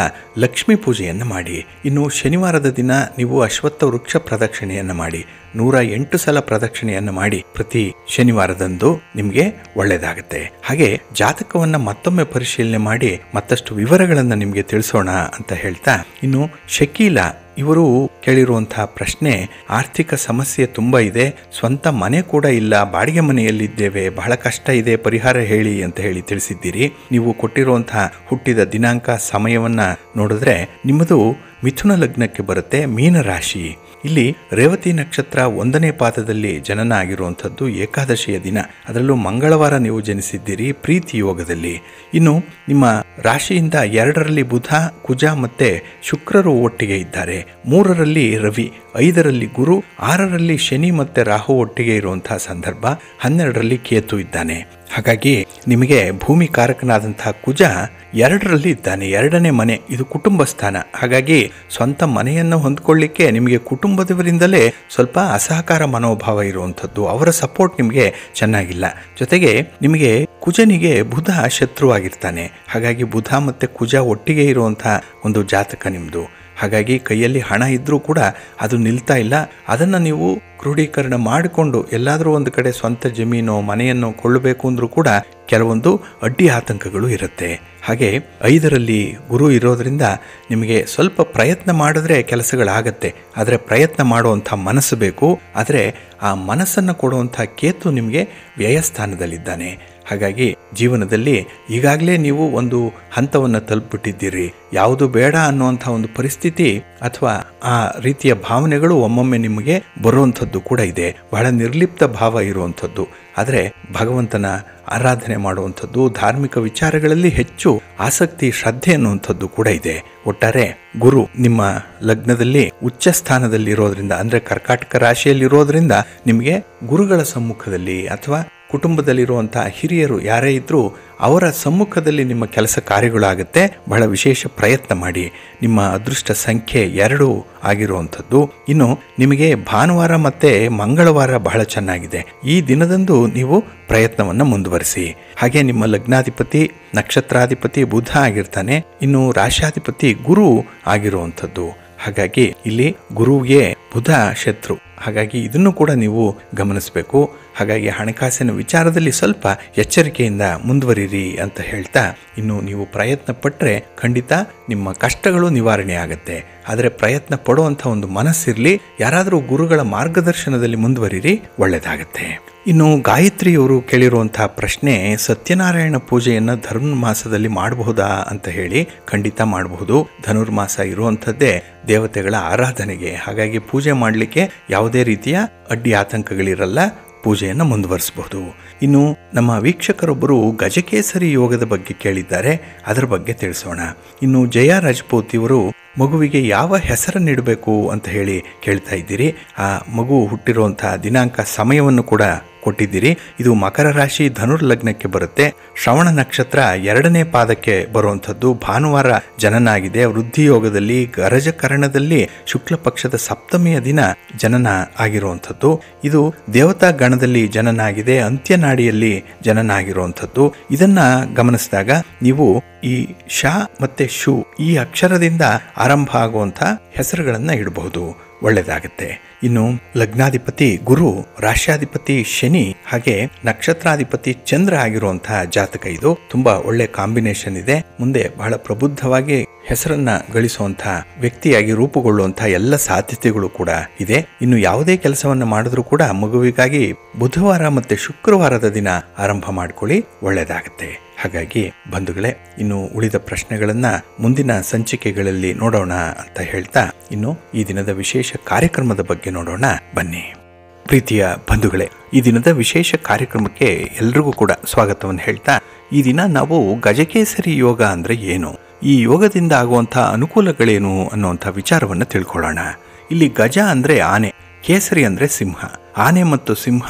ಲಕ್ಷ್ಮೀ ಪೂಜೆಯನ್ನು ಮಾಡಿ. ಇನ್ನು ಶನಿವಾರದ ದಿನ ನೀವು ಅಶ್ವತ್ಥ ವೃಕ್ಷ ಪ್ರದಕ್ಷಿಣೆಯನ್ನು ಮಾಡಿ. 108 ಸಲ ಪ್ರದಕ್ಷಿಣೆಯನ್ನು ಮಾಡಿ ಪ್ರತಿ ಶನಿವಾರದಂದು ನಿಮಗೆ ಒಳ್ಳೆಯದಾಗುತ್ತೆ. ಹಾಗೆ ಜಾತಕವನ್ನು ಮತ್ತೊಮ್ಮೆ ಪರಿಶೀಲನೆ ಮಾಡಿ ಮತ್ತಷ್ಟು ವಿವರಗಳನ್ನು ನಿಮಗೆ ತಿಳಿಸೋಣ ಅಂತ ಹೇಳ್ತಾ, ಇನ್ನು ಶಕೀಲ ಇವರು ಕೇಳಿರುವಂತಹ ಪ್ರಶ್ನೆ, ಆರ್ಥಿಕ ಸಮಸ್ಯೆ ತುಂಬ ಇದೆ, ಸ್ವಂತ ಮನೆ ಕೂಡ ಇಲ್ಲ, ಬಾಡಿಗೆ ಮನೆಯಲ್ಲಿದ್ದೇವೆ, ಬಹಳ ಕಷ್ಟ ಇದೆ, ಪರಿಹಾರ ಹೇಳಿ ಅಂತ ಹೇಳಿ ತಿಳಿಸಿದ್ದೀರಿ. ನೀವು ಕೊಟ್ಟಿರುವಂತಹ ಹುಟ್ಟಿದ ದಿನಾಂಕ ಸಮಯವನ್ನ ನೋಡಿದ್ರೆ ನಿಮ್ಮದು ಮಿಥುನ ಲಗ್ನಕ್ಕೆ ಬರುತ್ತೆ, ಮೀನರಾಶಿ. ಇಲ್ಲಿ ರೇವತಿ ನಕ್ಷತ್ರ 1ನೇ ಪಾದದಲ್ಲಿ ಜನನ ಆಗಿರುವಂಥದ್ದು, ಏಕಾದಶಿಯ ದಿನ, ಅದರಲ್ಲೂ ಮಂಗಳವಾರ ನೀವು ಜನಿಸಿದ್ದೀರಿ, ಪ್ರೀತಿ ಯೋಗದಲ್ಲಿ. ಇನ್ನು ನಿಮ್ಮ ರಾಶಿಯಿಂದ 2ರಲ್ಲಿ ಬುಧ, ಕುಜ ಮತ್ತೆ ಶುಕ್ರರು ಒಟ್ಟಿಗೆ ಇದ್ದಾರೆ, 3ರಲ್ಲಿ ರವಿ, 5ರಲ್ಲಿ ಗುರು, 6ರಲ್ಲಿ ಶನಿ ಮತ್ತೆ ರಾಹು ಒಟ್ಟಿಗೆ ಇರುವಂತಹ ಸಂದರ್ಭ, 12ರಲ್ಲಿ ಕೇತು ಇದ್ದಾನೆ. ಹಾಗಾಗಿ ನಿಮಗೆ ಭೂಮಿ ಕಾರಕನಾದಂತಹ ಕುಜ 2ರಲ್ಲಿ ಇದ್ದಾನೆ, 2ನೇ ಮನೆ, ಇದು ಕುಟುಂಬ ಸ್ಥಾನ. ಹಾಗಾಗಿ ಸ್ವಂತ ಮನೆಯನ್ನು ಹೊಂದ್ಕೊಳ್ಳಿಕ್ಕೆ ನಿಮಗೆ ಕುಟುಂಬದವರಿಂದಲೇ ಸ್ವಲ್ಪ ಅಸಹಕಾರ ಮನೋಭಾವ ಇರುವಂಥದ್ದು, ಅವರ ಸಪೋರ್ಟ್ ನಿಮಗೆ ಚೆನ್ನಾಗಿಲ್ಲ. ಜೊತೆಗೆ ನಿಮಗೆ ಕುಜನಿಗೆ ಬುಧ ಶತ್ರುವಾಗಿರ್ತಾನೆ. ಹಾಗಾಗಿ ಬುಧ ಮತ್ತೆ ಕುಜ ಒಟ್ಟಿಗೆ ಇರುವಂತಹ ಒಂದು ಜಾತಕ ನಿಮ್ಮದು. ಹಾಗಾಗಿ ಕೈಯಲ್ಲಿ ಹಣ ಇದ್ರೂ ಕೂಡ ಅದು ನಿಲ್ತಾ ಇಲ್ಲ. ಅದನ್ನು ನೀವು ಕ್ರೋಢೀಕರಣ ಮಾಡಿಕೊಂಡು ಎಲ್ಲಾದರೂ ಒಂದು ಕಡೆ ಸ್ವಂತ ಜಮೀನೋ ಮನೆಯನ್ನು ಕೊಳ್ಳಬೇಕು ಅಂದ್ರೂ ಕೂಡ ಕೆಲವೊಂದು ಅಡ್ಡಿ ಆತಂಕಗಳು ಇರುತ್ತೆ. ಹಾಗೆ 5ರಲ್ಲಿ ಗುರು ಇರೋದ್ರಿಂದ ನಿಮಗೆ ಸ್ವಲ್ಪ ಪ್ರಯತ್ನ ಮಾಡಿದ್ರೆ ಕೆಲಸಗಳಾಗತ್ತೆ. ಆದರೆ ಪ್ರಯತ್ನ ಮಾಡುವಂಥ ಮನಸ್ಸು ಬೇಕು. ಆದರೆ ಆ ಮನಸ್ಸನ್ನು ಕೊಡುವಂಥ ಕೇತು ನಿಮಗೆ ವ್ಯಯಸ್ಥಾನದಲ್ಲಿದ್ದಾನೆ. ಹಾಗಾಗಿ ಜೀವನದಲ್ಲಿ ಈಗಾಗಲೇ ನೀವು ಒಂದು ಹಂತವನ್ನು ತಲುಪಿಬಿಟ್ಟಿದ್ದೀರಿ. ಯಾವುದು ಬೇಡ ಅನ್ನುವಂಥ ಒಂದು ಪರಿಸ್ಥಿತಿ ಅಥವಾ ಆ ರೀತಿಯ ಭಾವನೆಗಳು ಒಮ್ಮೊಮ್ಮೆ ನಿಮಗೆ ಬರುವಂಥದ್ದು ಕೂಡ ಇದೆ. ಬಹಳ ನಿರ್ಲಿಪ್ತ ಭಾವ ಇರುವಂಥದ್ದು. ಆದರೆ ಭಗವಂತನ ಆರಾಧನೆ ಮಾಡುವಂಥದ್ದು, ಧಾರ್ಮಿಕ ವಿಚಾರಗಳಲ್ಲಿ ಹೆಚ್ಚು ಆಸಕ್ತಿ, ಶ್ರದ್ಧೆ ಅನ್ನುವಂಥದ್ದು ಕೂಡ ಇದೆ. ಒಟ್ಟಾರೆ ಗುರು ನಿಮ್ಮ ಲಗ್ನದಲ್ಲಿ ಉಚ್ಚ ಸ್ಥಾನದಲ್ಲಿರೋದ್ರಿಂದ, ಅಂದರೆ ಕರ್ಕಾಟಕ ರಾಶಿಯಲ್ಲಿರೋದ್ರಿಂದ ನಿಮಗೆ ಗುರುಗಳ ಸಮ್ಮುಖದಲ್ಲಿ ಅಥವಾ ಕುಟುಂಬದಲ್ಲಿರುವಂತಹ ಹಿರಿಯರು ಯಾರೇ ಇದ್ರೂ ಅವರ ಸಮ್ಮುಖದಲ್ಲಿ ನಿಮ್ಮ ಕೆಲಸ ಕಾರ್ಯಗಳಾಗುತ್ತೆ. ಬಹಳ ವಿಶೇಷ ಪ್ರಯತ್ನ ಮಾಡಿ. ನಿಮ್ಮ ಅದೃಷ್ಟ ಸಂಖ್ಯೆ 2 ಆಗಿರುವಂಥದ್ದು. ಇನ್ನು ನಿಮಗೆ ಭಾನುವಾರ ಮತ್ತೆ ಮಂಗಳವಾರ ಬಹಳ ಚೆನ್ನಾಗಿದೆ. ಈ ದಿನದಂದು ನೀವು ಪ್ರಯತ್ನವನ್ನು ಮುಂದುವರಿಸಿ. ಹಾಗೆ ನಿಮ್ಮ ಲಗ್ನಾಧಿಪತಿ ನಕ್ಷತ್ರಾಧಿಪತಿ ಬುಧ ಆಗಿರ್ತಾನೆ. ಇನ್ನು ರಾಶಾಧಿಪತಿ ಗುರು ಆಗಿರುವಂಥದ್ದು. ಹಾಗಾಗಿ ಇಲ್ಲಿ ಗುರುವಿಗೆ ಬುಧ ಶತ್ರು. ಹಾಗಾಗಿ ಇದನ್ನು ಕೂಡ ನೀವು ಗಮನಿಸಬೇಕು. ಹಾಗಾಗಿ ಹಣಕಾಸಿನ ವಿಚಾರದಲ್ಲಿ ಸ್ವಲ್ಪ ಎಚ್ಚರಿಕೆಯಿಂದ ಮುಂದುವರಿರಿ ಅಂತ ಹೇಳ್ತಾ, ಇನ್ನು ನೀವು ಪ್ರಯತ್ನ ಪಟ್ಟರೆ ಖಂಡಿತ ನಿಮ್ಮ ಕಷ್ಟಗಳು ನಿವಾರಣೆ ಆಗುತ್ತೆ. ಆದರೆ ಪ್ರಯತ್ನ ಪಡುವಂಥ ಒಂದು ಮನಸ್ಸಿರಲಿ. ಯಾರಾದರೂ ಗುರುಗಳ ಮಾರ್ಗದರ್ಶನದಲ್ಲಿ ಮುಂದುವರಿರಿ, ಒಳ್ಳೆಯದಾಗತ್ತೆ. ಇನ್ನು ಗಾಯತ್ರಿಯವರು ಕೇಳಿರುವಂತಹ ಪ್ರಶ್ನೆ, ಸತ್ಯನಾರಾಯಣ ಪೂಜೆಯನ್ನು ಧನುರ್ಮಾಸದಲ್ಲಿ ಮಾಡಬಹುದಾ ಅಂತ ಹೇಳಿ. ಖಂಡಿತ ಮಾಡಬಹುದು. ಧನುರ್ಮಾಸ ಇರುವಂಥದ್ದೇ ದೇವತೆಗಳ ಆರಾಧನೆಗೆ. ಹಾಗಾಗಿ ಪೂಜೆ ಮಾಡಲಿಕ್ಕೆ ಯಾವುದೇ ರೀತಿಯ ಅಡ್ಡಿ ಆತಂಕಗಳಿರಲ್ಲ. ಪೂಜೆಯನ್ನು ಮುಂದುವರಿಸಬಹುದು. ಇನ್ನು ನಮ್ಮ ವೀಕ್ಷಕರೊಬ್ಬರು ಗಜಕೇಸರಿ ಯೋಗದ ಬಗ್ಗೆ ಕೇಳಿದ್ದಾರೆ, ಅದರ ಬಗ್ಗೆ ತಿಳಿಸೋಣ. ಇನ್ನು ಜಯ ರಾಜಪೂತ್ ಇವರು ಮಗುವಿಗೆ ಯಾವ ಹೆಸರನ್ನಿಡಬೇಕು ಅಂತ ಹೇಳಿ ಕೇಳ್ತಾ ಇದ್ದೀರಿ. ಆ ಮಗು ಹುಟ್ಟಿರುವಂತಹ ದಿನಾಂಕ ಸಮಯವನ್ನು ಕೂಡ ಕೊಟ್ಟಿದ್ದೀರಿ. ಇದು ಮಕರ ರಾಶಿ ಧನುರ್ ಲಗ್ನಕ್ಕೆ ಬರುತ್ತೆ. ಶ್ರವಣ ನಕ್ಷತ್ರ 2ನೇ ಪಾದಕ್ಕೆ ಬರುವಂಥದ್ದು. ಭಾನುವಾರ ಜನನ ಆಗಿದೆ. ವೃದ್ಧಿ ಯೋಗದಲ್ಲಿ ಗರಜಕರಣದಲ್ಲಿ ಶುಕ್ಲ ಪಕ್ಷದ ಸಪ್ತಮಿಯ ದಿನ ಜನನ ಆಗಿರುವಂಥದ್ದು. ಇದು ದೇವತಾ ಗಣದಲ್ಲಿ ಜನನ ಆಗಿದೆ. ಅಂತ್ಯನಾಡಿಯಲ್ಲಿ ಜನನ ಆಗಿರುವಂಥದ್ದು. ಇದನ್ನ ಗಮನಿಸಿದಾಗ ನೀವು ಈ ಶ ಮತ್ತೆ ಶು ಈ ಅಕ್ಷರದಿಂದ ಆರಂಭ ಆಗುವಂಥ ಹೆಸರುಗಳನ್ನ ಇಡಬಹುದು, ಒಳ್ಳೆಯದಾಗುತ್ತೆ. ಇನ್ನು ಲಗ್ನಾಧಿಪತಿ ಗುರು, ರಾಶ್ಯಾಧಿಪತಿ ಶನಿ, ಹಾಗೆ ನಕ್ಷತ್ರಾಧಿಪತಿ ಚಂದ್ರ ಆಗಿರುವಂತಹ ಜಾತಕ. ಇದು ತುಂಬಾ ಒಳ್ಳೆ ಕಾಂಬಿನೇಷನ್ ಇದೆ. ಮುಂದೆ ಬಹಳ ಪ್ರಬುದ್ಧವಾಗಿ ಹೆಸರನ್ನ ಗಳಿಸುವಂತಹ ವ್ಯಕ್ತಿಯಾಗಿ ರೂಪುಗೊಳ್ಳುವಂತಹ ಎಲ್ಲ ಸಾಧ್ಯತೆಗಳು ಕೂಡ ಇದೆ. ಇನ್ನು ಯಾವುದೇ ಕೆಲಸವನ್ನ ಮಾಡಿದ್ರೂ ಕೂಡ ಮಗುವಿಗಾಗಿ ಬುಧವಾರ ಮತ್ತೆ ಶುಕ್ರವಾರದ ದಿನ ಆರಂಭ ಮಾಡ್ಕೊಳ್ಳಿ, ಒಳ್ಳೆಯದಾಗುತ್ತೆ. ಹಾಗಾಗಿ ಬಂಧುಗಳೇ, ಇನ್ನು ಉಳಿದ ಪ್ರಶ್ನೆಗಳನ್ನ ಮುಂದಿನ ಸಂಚಿಕೆಗಳಲ್ಲಿ ನೋಡೋಣ ಅಂತ ಹೇಳ್ತಾ, ಇನ್ನು ಈ ದಿನದ ವಿಶೇಷ ಕಾರ್ಯಕ್ರಮದ ಬಗ್ಗೆ ನೋಡೋಣ ಬನ್ನಿ. ಪ್ರೀತಿಯ ಬಂಧುಗಳೇ, ಈ ದಿನದ ವಿಶೇಷ ಕಾರ್ಯಕ್ರಮಕ್ಕೆ ಎಲ್ರಿಗೂ ಕೂಡ ಸ್ವಾಗತವನ್ನು ಹೇಳ್ತಾ, ಈ ದಿನ ನಾವು ಗಜಕೇಸರಿ ಯೋಗ ಅಂದ್ರೆ ಏನು, ಈ ಯೋಗದಿಂದ ಆಗುವಂತಹ ಅನುಕೂಲಗಳೇನು ಅನ್ನುವಂಥ ವಿಚಾರವನ್ನು ತಿಳ್ಕೊಳ್ಳೋಣ. ಇಲ್ಲಿ ಗಜ ಅಂದ್ರೆ ಆನೆ, ಕೇಸರಿ ಅಂದ್ರೆ ಸಿಂಹ. ಆನೆ ಮತ್ತು ಸಿಂಹ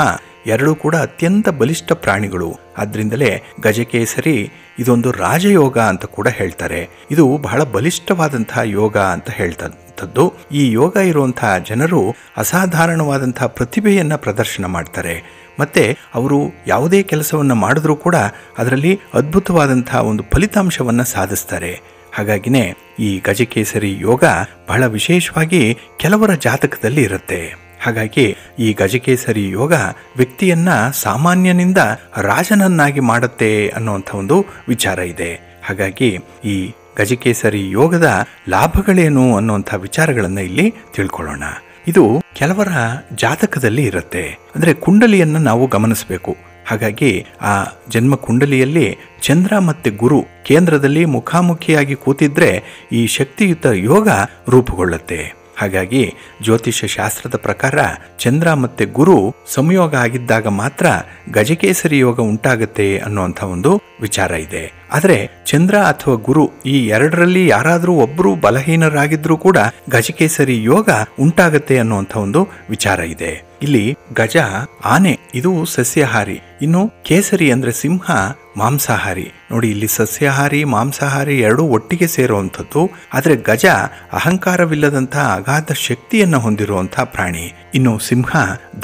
ಎರಡೂ ಕೂಡ ಅತ್ಯಂತ ಬಲಿಷ್ಠ ಪ್ರಾಣಿಗಳು. ಆದ್ರಿಂದಲೇ ಗಜಕೇಸರಿ ಇದೊಂದು ರಾಜಯೋಗ ಅಂತ ಕೂಡ ಹೇಳ್ತಾರೆ. ಇದು ಬಹಳ ಬಲಿಷ್ಠವಾದಂತಹ ಯೋಗ ಅಂತ ಹೇಳ್ತಂಥದ್ದು. ಈ ಯೋಗ ಇರುವಂತಹ ಜನರು ಅಸಾಧಾರಣವಾದಂತಹ ಪ್ರತಿಭೆಯನ್ನ ಪ್ರದರ್ಶನ ಮಾಡ್ತಾರೆ. ಮತ್ತೆ ಅವರು ಯಾವುದೇ ಕೆಲಸವನ್ನ ಮಾಡಿದ್ರೂ ಕೂಡ ಅದರಲ್ಲಿ ಅದ್ಭುತವಾದಂತಹ ಒಂದು ಫಲಿತಾಂಶವನ್ನ ಸಾಧಿಸ್ತಾರೆ. ಹಾಗಾಗಿನೇ ಈ ಗಜಕೇಸರಿ ಯೋಗ ಬಹಳ ವಿಶೇಷವಾಗಿ ಕೆಲವರ ಜಾತಕದಲ್ಲಿ ಇರುತ್ತೆ. ಹಾಗಾಗಿ ಈ ಗಜಕೇಸರಿ ಯೋಗ ವ್ಯಕ್ತಿಯನ್ನ ಸಾಮಾನ್ಯನಿಂದ ರಾಜನನ್ನಾಗಿ ಮಾಡುತ್ತೆ ಅನ್ನುವಂಥ ಒಂದು ವಿಚಾರ ಇದೆ. ಹಾಗಾಗಿ ಈ ಗಜಕೇಸರಿ ಯೋಗದ ಲಾಭಗಳೇನು ಅನ್ನುವಂಥ ವಿಚಾರಗಳನ್ನ ಇಲ್ಲಿ ತಿಳ್ಕೊಳ್ಳೋಣ. ಇದು ಕೆಲವರ ಜಾತಕದಲ್ಲಿ ಇರುತ್ತೆ. ಅಂದ್ರೆ ಕುಂಡಲಿಯನ್ನ ನಾವು ಗಮನಿಸಬೇಕು. ಹಾಗಾಗಿ ಆ ಜನ್ಮ ಕುಂಡಲಿಯಲ್ಲಿ ಚಂದ್ರ ಮತ್ತೆ ಗುರು ಕೇಂದ್ರದಲ್ಲಿ ಮುಖಾಮುಖಿಯಾಗಿ ಕೂತಿದ್ರೆ ಈ ಶಕ್ತಿಯುತ ಯೋಗ ರೂಪುಗೊಳ್ಳುತ್ತೆ. ಹಾಗಾಗಿ ಜ್ಯೋತಿಷ್ಯ ಶಾಸ್ತ್ರದ ಪ್ರಕಾರ ಚಂದ್ರ ಮತ್ತೆ ಗುರು ಸಂಯೋಗ ಆಗಿದ್ದಾಗ ಮಾತ್ರ ಗಜಕೇಸರಿ ಯೋಗ ಉಂಟಾಗತ್ತೆ ಅನ್ನುವಂಥ ಒಂದು ವಿಚಾರ ಇದೆ. ಆದರೆ ಚಂದ್ರ ಅಥವಾ ಗುರು ಈ ಎರಡರಲ್ಲಿ ಯಾರಾದರೂ ಒಬ್ಬರು ಬಲಹೀನರಾಗಿದ್ರೂ ಕೂಡ ಗಜಕೇಸರಿ ಯೋಗ ಉಂಟಾಗತ್ತೆ ಅನ್ನುವಂಥ ಒಂದು ವಿಚಾರ ಇದೆ. ಇಲ್ಲಿ ಗಜ ಆನೆ, ಇದು ಸಸ್ಯಾಹಾರಿ. ಇನ್ನು ಕೇಸರಿ ಅಂದ್ರೆ ಸಿಂಹ, ಮಾಂಸಾಹಾರಿ. ನೋಡಿ, ಇಲ್ಲಿ ಸಸ್ಯಾಹಾರಿ ಮಾಂಸಾಹಾರಿ ಎರಡೂ ಒಟ್ಟಿಗೆ ಸೇರುವಂಥದ್ದು. ಆದರೆ ಗಜ ಅಹಂಕಾರವಿಲ್ಲದಂತಹ ಅಗಾಧ ಶಕ್ತಿಯನ್ನು ಹೊಂದಿರುವಂತಹ ಪ್ರಾಣಿ. ಇನ್ನು ಸಿಂಹ